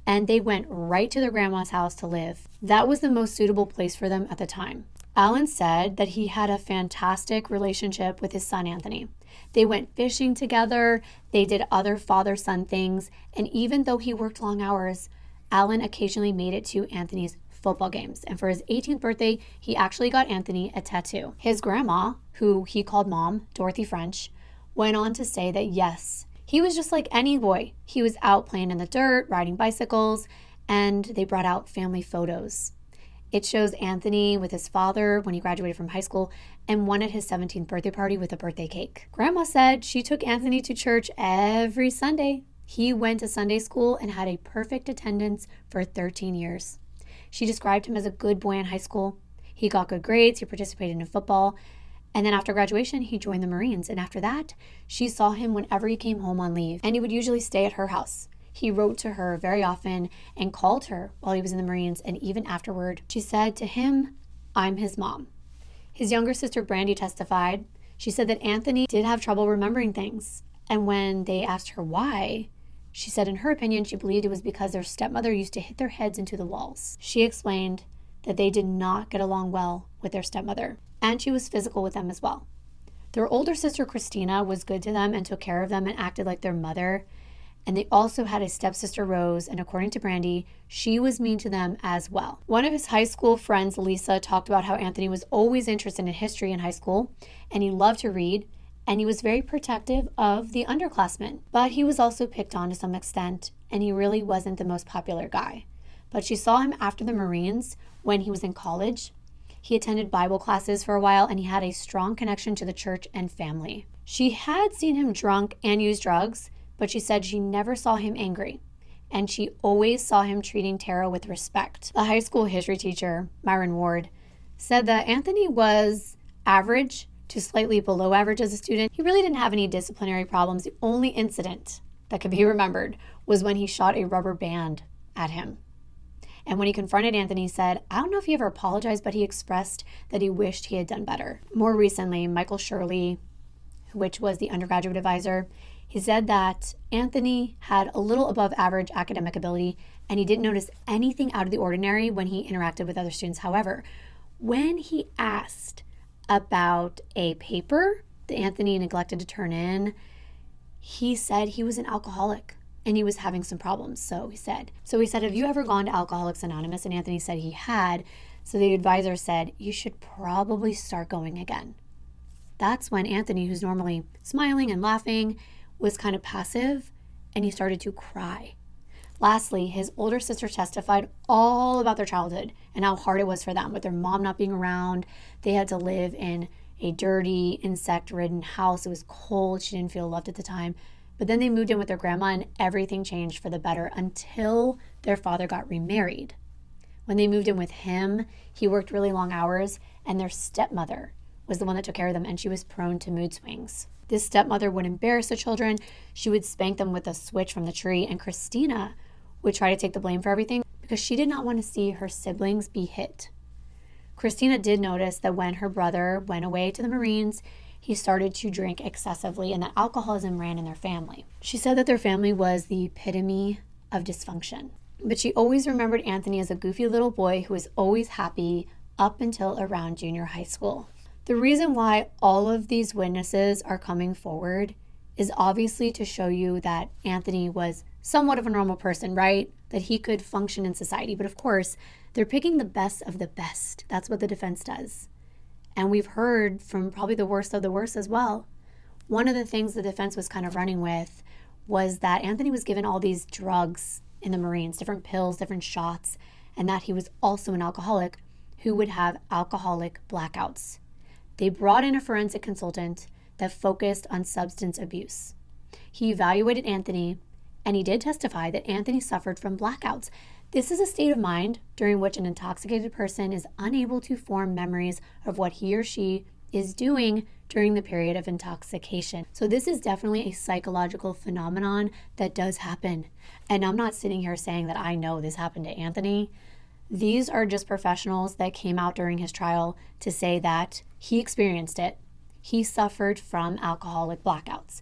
and they went right to their grandma's house to live. That was the most suitable place for them at the time. Alan said that he had a fantastic relationship with his son, Anthony. They went fishing together, they did other father-son things, and even though he worked long hours, Alan occasionally made it to Anthony's football games. And for his 18th birthday, he actually got Anthony a tattoo. His grandma, who he called Mom, Dorothy French, went on to say that yes, he was just like any boy. He was out playing in the dirt, riding bicycles, and they brought out family photos. It shows Anthony with his father when he graduated from high school and one at his 17th birthday party with a birthday cake. Grandma said she took Anthony to church every Sunday. He went to Sunday school and had a perfect attendance for 13 years. She described him as a good boy in high school. He got good grades, he participated in football, and then after graduation, he joined the Marines. And after that, she saw him whenever he came home on leave, and he would usually stay at her house. He wrote to her very often and called her while he was in the Marines, and even afterward, she said to him, "I'm his mom." His younger sister, Brandy, testified. She said that Anthony did have trouble remembering things, and when they asked her why, she said in her opinion, she believed it was because their stepmother used to hit their heads into the walls. She explained that they did not get along well with their stepmother, and she was physical with them as well. Their older sister, Christina, was good to them and took care of them and acted like their mother. And they also had a stepsister, Rose, and according to Brandy, she was mean to them as well. One of his high school friends, Lisa, talked about how Anthony was always interested in history in high school, and he loved to read, and he was very protective of the underclassmen. But he was also picked on to some extent, and he really wasn't the most popular guy. But she saw him after the Marines when he was in college. He attended Bible classes for a while, and he had a strong connection to the church and family. She had seen him drunk and use drugs, but she said she never saw him angry, and she always saw him treating Tara with respect. The high school history teacher, Myron Ward, said that Anthony was average to slightly below average as a student. He really didn't have any disciplinary problems. The only incident that could be remembered was when he shot a rubber band at him. And when he confronted Anthony, he said, I don't know if he ever apologized, but he expressed that he wished he had done better. More recently, Michael Shirley, which was the undergraduate advisor, he said that Anthony had a little above average academic ability and he didn't notice anything out of the ordinary when he interacted with other students. However, when he asked about a paper that Anthony neglected to turn in, he said he was an alcoholic and he was having some problems. So he said, have you ever gone to Alcoholics Anonymous? And Anthony said he had. So the advisor said, you should probably start going again. That's when Anthony, who's normally smiling and laughing, was kind of passive, and he started to cry. Lastly, his older sister testified all about their childhood and how hard it was for them with their mom not being around. They had to live in a dirty, insect-ridden house. It was cold. She didn't feel loved at the time. But then they moved in with their grandma, and everything changed for the better until their father got remarried. When they moved in with him, he worked really long hours, and their stepmother was the one that took care of them, and she was prone to mood swings. This stepmother would embarrass the children. She would spank them with a switch from the tree, and Christina would try to take the blame for everything because she did not want to see her siblings be hit. Christina did notice that when her brother went away to the Marines, he started to drink excessively and that alcoholism ran in their family. She said that their family was the epitome of dysfunction. But she always remembered Anthony as a goofy little boy who was always happy up until around junior high school. The reason why all of these witnesses are coming forward is obviously to show you that Anthony was somewhat of a normal person, right? That he could function in society. But of course, they're picking the best of the best. That's what the defense does. And we've heard from probably the worst of the worst as well. One of the things the defense was kind of running with was that Anthony was given all these drugs in the Marines, different pills, different shots, and that he was also an alcoholic who would have alcoholic blackouts. They brought in a forensic consultant that focused on substance abuse. He evaluated Anthony And he did testify that Anthony suffered from blackouts. This is a state of mind during which an intoxicated person is unable to form memories of what he or she is doing during the period of intoxication. So this is definitely a psychological phenomenon that does happen. And I'm not sitting here saying that I know this happened to Anthony. These are just professionals that came out during his trial to say that he experienced it. He suffered from alcoholic blackouts.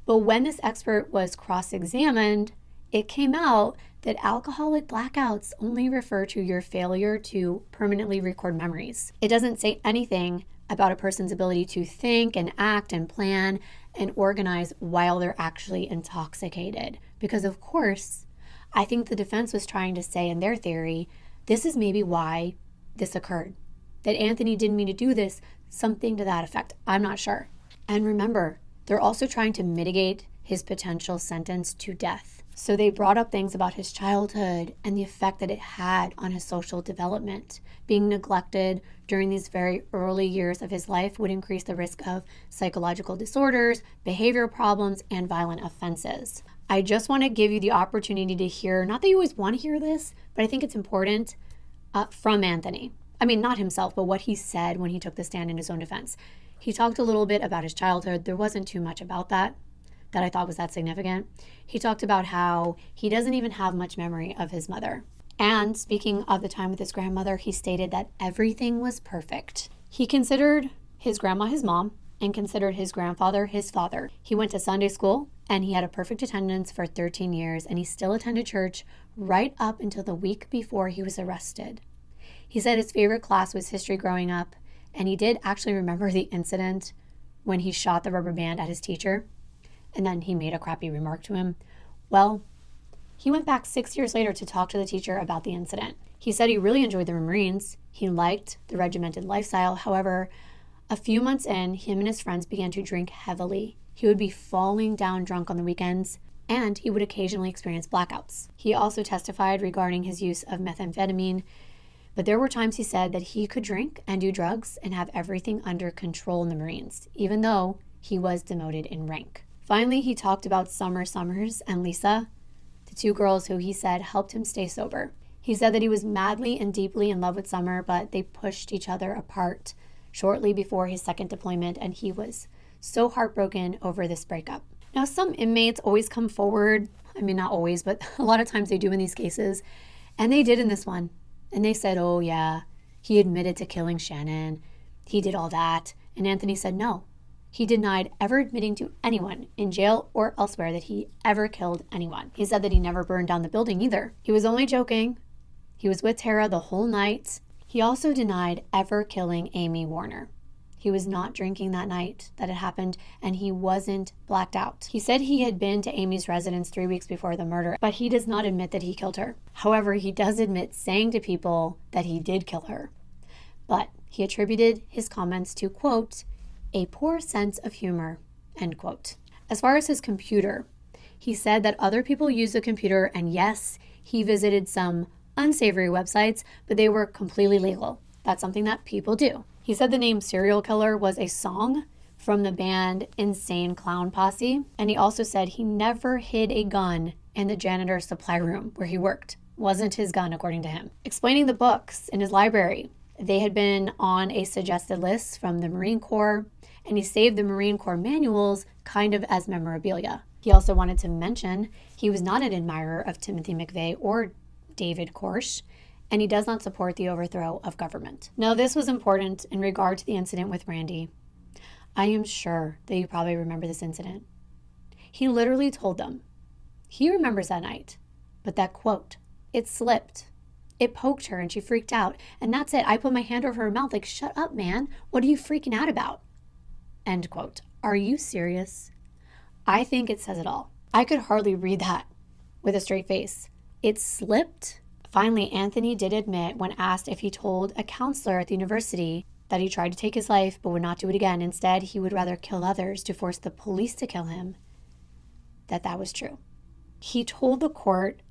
But when this expert was cross-examined, it came out that alcoholic blackouts only refer to your failure to permanently record memories. It doesn't say anything about a person's ability to think and act and plan and organize while they're actually intoxicated. Because of course, I think the defense was trying to say in their theory, this is maybe why this occurred. That Anthony didn't mean to do this, something to that effect. I'm not sure. And remember, they're also trying to mitigate his potential sentence to death. So they brought up things about his childhood and the effect that it had on his social development. Being neglected during these very early years of his life would increase the risk of psychological disorders, behavioral problems, and violent offenses. I just want to give you the opportunity to hear, not that you always want to hear this, but I think it's important from Anthony. I mean, not himself, but what he said when he took the stand in his own defense. He talked a little bit about his childhood. There wasn't too much about that I thought was that significant. He talked about how he doesn't even have much memory of his mother. And speaking of the time with his grandmother, he stated that everything was perfect. He considered his grandma his mom and considered his grandfather his father. He went to Sunday school and he had a perfect attendance for 13 years and he still attended church right up until the week before he was arrested. He said his favorite class was history growing up, and he did actually remember the incident when he shot the rubber band at his teacher, and then he made a crappy remark to him. Well, he went back 6 years later to talk to the teacher about the incident. He said he really enjoyed the Marines. He liked the regimented lifestyle. However, a few months in, him and his friends began to drink heavily. He would be falling down drunk on the weekends, and he would occasionally experience blackouts. He also testified regarding his use of methamphetamine, but there were times he said that he could drink and do drugs and have everything under control in the Marines, even though he was demoted in rank. Finally, he talked about Summer Summers and Lisa, the two girls who he said helped him stay sober. He said that he was madly and deeply in love with Summer, but they pushed each other apart shortly before his second deployment, and he was so heartbroken over this breakup. Now, some inmates always come forward. I mean, not always, but a lot of times they do in these cases, and they did in this one. And they said, oh yeah, he admitted to killing Shannon. He did all that. And Anthony said no. He denied ever admitting to anyone in jail or elsewhere that he ever killed anyone. He said that he never burned down the building either. He was only joking. He was with Tara the whole night. He also denied ever killing Amy Warner. He was not drinking that night that it happened, and he wasn't blacked out. He said he had been to Amy's residence 3 weeks before the murder, but he does not admit that he killed her. However, he does admit saying to people that he did kill her. But he attributed his comments to, quote, a poor sense of humor, end quote. As far as his computer, he said that other people use the computer, and yes, he visited some unsavory websites, but they were completely legal. That's something that people do. He said the name Serial Killer was a song from the band Insane Clown Posse, and he also said he never hid a gun in the janitor's supply room where he worked. Wasn't his gun, according to him. Explaining the books in his library, they had been on a suggested list from the Marine Corps, and he saved the Marine Corps manuals kind of as memorabilia. He also wanted to mention he was not an admirer of Timothy McVeigh or David Koresh, and he does not support the overthrow of government. Now, this was important in regard to the incident with Randy. I am sure that you probably remember this incident. He literally told them he remembers that night, but that quote, it slipped. It poked her and she freaked out, and that's it. I put my hand over her mouth like, shut up, man. What are you freaking out about? End quote. Are you serious? I think it says it all. I could hardly read that with a straight face. It slipped. Finally, Anthony did admit when asked if he told a counselor at the university that he tried to take his life but would not do it again. Instead, he would rather kill others to force the police to kill him, that was true. He told the court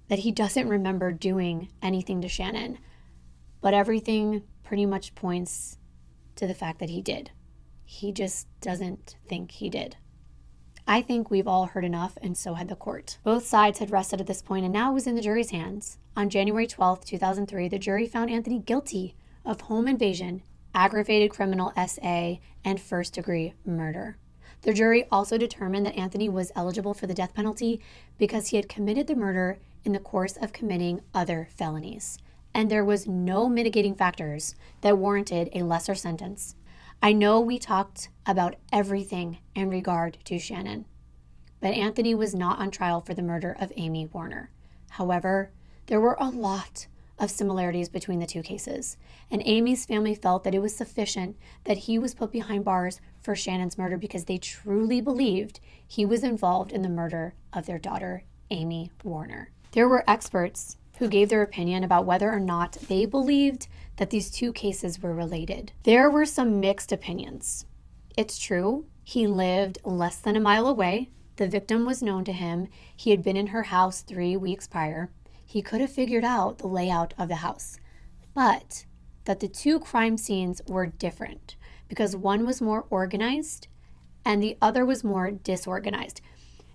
that he doesn't remember doing anything to Shannon, but everything pretty much points to the fact that he did. He just doesn't think he did. I think we've all heard enough, and so had the court. Both sides had rested at this point, and now it was in the jury's hands. On January 12, 2003, the jury found Anthony guilty of home invasion, aggravated criminal SA, and first-degree murder. The jury also determined that Anthony was eligible for the death penalty because he had committed the murder in the course of committing other felonies, and there was no mitigating factors that warranted a lesser sentence. I know we talked about everything in regard to Shannon, but Anthony was not on trial for the murder of Amy Warner. However, there were a lot of similarities between the two cases, and Amy's family felt that it was sufficient that he was put behind bars for Shannon's murder because they truly believed he was involved in the murder of their daughter, Amy Warner. There were experts who gave their opinion about whether or not they believed that these two cases were related. There were some mixed opinions. It's true, he lived less than a mile away. The victim was known to him. He had been in her house 3 weeks prior. He could have figured out the layout of the house, but that the two crime scenes were different because one was more organized and the other was more disorganized.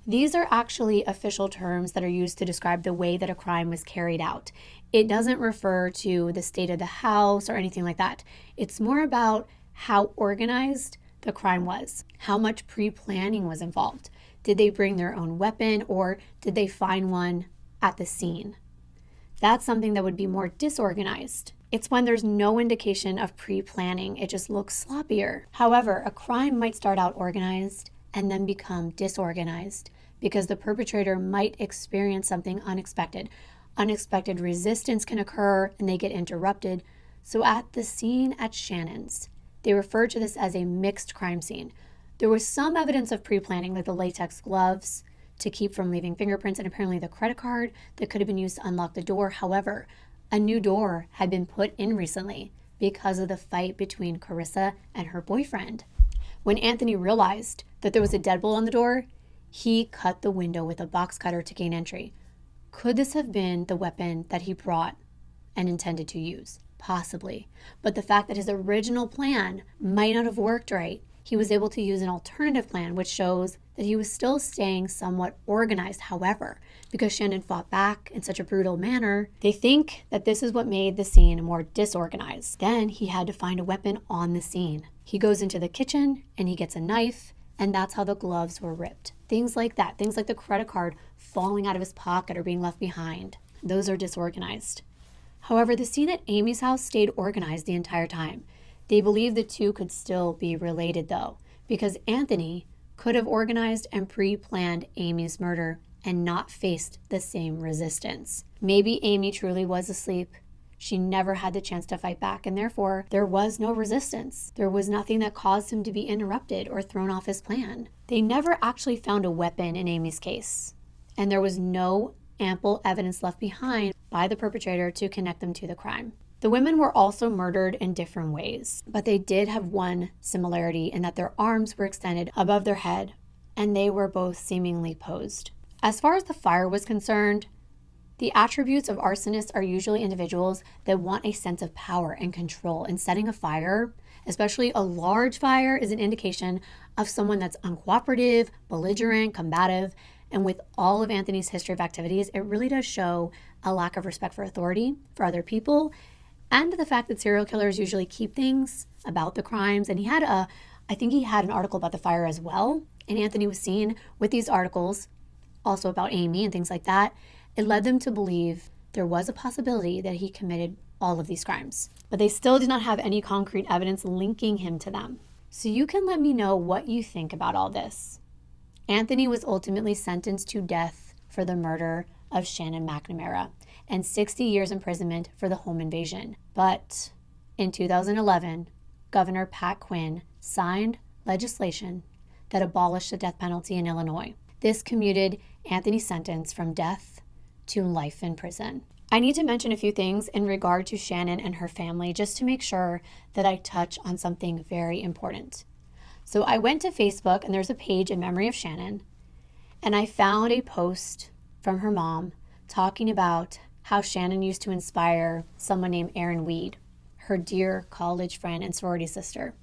These are actually official terms that are used to describe the way that a crime was carried out. It doesn't refer to the state of the house or anything like that. It's more about how organized the crime was, how much pre-planning was involved. Did they bring their own weapon or did they find one at the scene? That's something that would be more disorganized. It's when there's no indication of pre-planning. It just looks sloppier. However, a crime might start out organized and then become disorganized because the perpetrator might experience something unexpected. Unexpected resistance can occur and they get interrupted. So at the scene at Shannon's, they referred to this as a mixed crime scene. There was some evidence of pre-planning, like the latex gloves to keep from leaving fingerprints, and apparently the credit card that could have been used to unlock the door. However, a new door had been put in recently because of the fight between Carissa and her boyfriend. When Anthony realized that there was a deadbolt on the door, he cut the window with a box cutter to gain entry. Could this have been the weapon that he brought and intended to use? Possibly. But the fact that his original plan might not have worked right, he was able to use an alternative plan, which shows that he was still staying somewhat organized. However, because Shannon fought back in such a brutal manner, they think that this is what made the scene more disorganized. Then he had to find a weapon on the scene. He goes into the kitchen and he gets a knife, and that's how the gloves were ripped. Things like that, things like the credit card falling out of his pocket or being left behind. Those are disorganized. However, the scene at Amy's house stayed organized the entire time. They believe the two could still be related though, because Anthony could have organized and pre-planned Amy's murder and not faced the same resistance. Maybe Amy truly was asleep. She never had the chance to fight back, and therefore there was no resistance. There was nothing that caused him to be interrupted or thrown off his plan. They never actually found a weapon in Amy's case, and there was no ample evidence left behind by the perpetrator to connect them to the crime. The women were also murdered in different ways, but they did have one similarity in that their arms were extended above their head, and they were both seemingly posed. As far as the fire was concerned, the attributes of arsonists are usually individuals that want a sense of power and control, and setting a fire, especially a large fire, is an indication of someone that's uncooperative, belligerent, combative, and with all of Anthony's history of activities, it really does show a lack of respect for authority, for other people, and the fact that serial killers usually keep things about the crimes. And I think he had an article about the fire as well, and Anthony was seen with these articles, also about Amy and things like that. It led them to believe there was a possibility that he committed all of these crimes, but they still did not have any concrete evidence linking him to them. So you can let me know what you think about all this. Anthony was ultimately sentenced to death for the murder of Shannon McNamara and 60 years imprisonment for the home invasion. But in 2011, Governor Pat Quinn signed legislation that abolished the death penalty in Illinois. This commuted Anthony's sentence from death to life in prison. I need to mention a few things in regard to Shannon and her family just to make sure that I touch on something very important. So I went to Facebook, and there's a page in memory of Shannon, and I found a post from her mom talking about how Shannon used to inspire someone named Erin Weed, her dear college friend and sorority sister.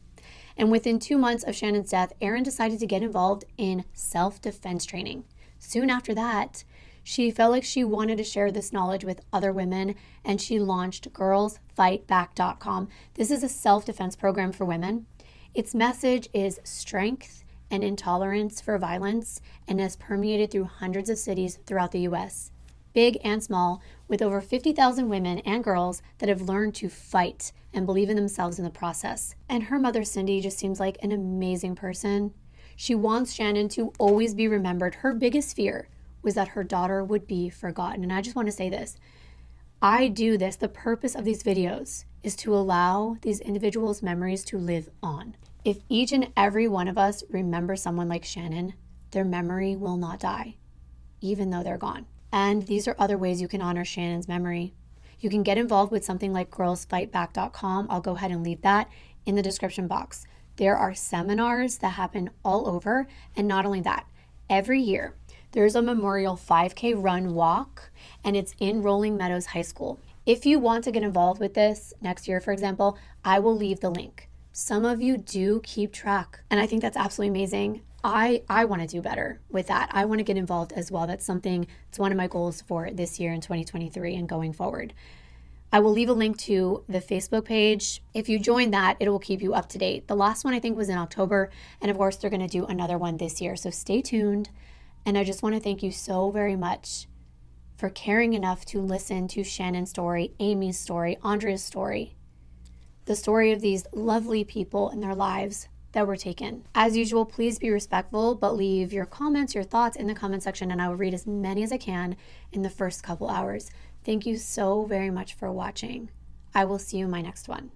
And within 2 months of Shannon's death, Erin decided to get involved in self-defense training. Soon after that, she felt like she wanted to share this knowledge with other women, and she launched girlsfightback.com. This is a self-defense program for women. Its message is strength and intolerance for violence, and has permeated through hundreds of cities throughout the U.S., big and small, with over 50,000 women and girls that have learned to fight and believe in themselves in the process. And her mother, Cindy, just seems like an amazing person. She wants Shannon to always be remembered. Her biggest fear was that her daughter would be forgotten. And I just want to say this. I do this. The purpose of these videos is to allow these individuals' memories to live on. If each and every one of us remember someone like Shannon, their memory will not die, even though they're gone. And these are other ways you can honor Shannon's memory. You can get involved with something like girlsfightback.com. I'll go ahead and leave that in the description box. There are seminars that happen all over. And not only that, every year, there's a memorial 5K run walk, and it's in Rolling Meadows High School. If you want to get involved with this next year, for example, I will leave the link. Some of you do keep track, and I think that's absolutely amazing. I want to do better with that. I want to get involved as well. That's one of my goals for this year in 2023 and going forward. I will leave a link to the Facebook page. If you join that, it will keep you up to date. The last one I think was in October, and of course they're going to do another one this year. So stay tuned. And I just want to thank you so very much for caring enough to listen to Shannon's story, Amy's story, Andrea's story, the story of these lovely people and their lives that were taken. As usual, please be respectful, but leave your comments, your thoughts in the comment section, and I will read as many as I can in the first couple hours. Thank you so very much for watching. I will see you in my next one.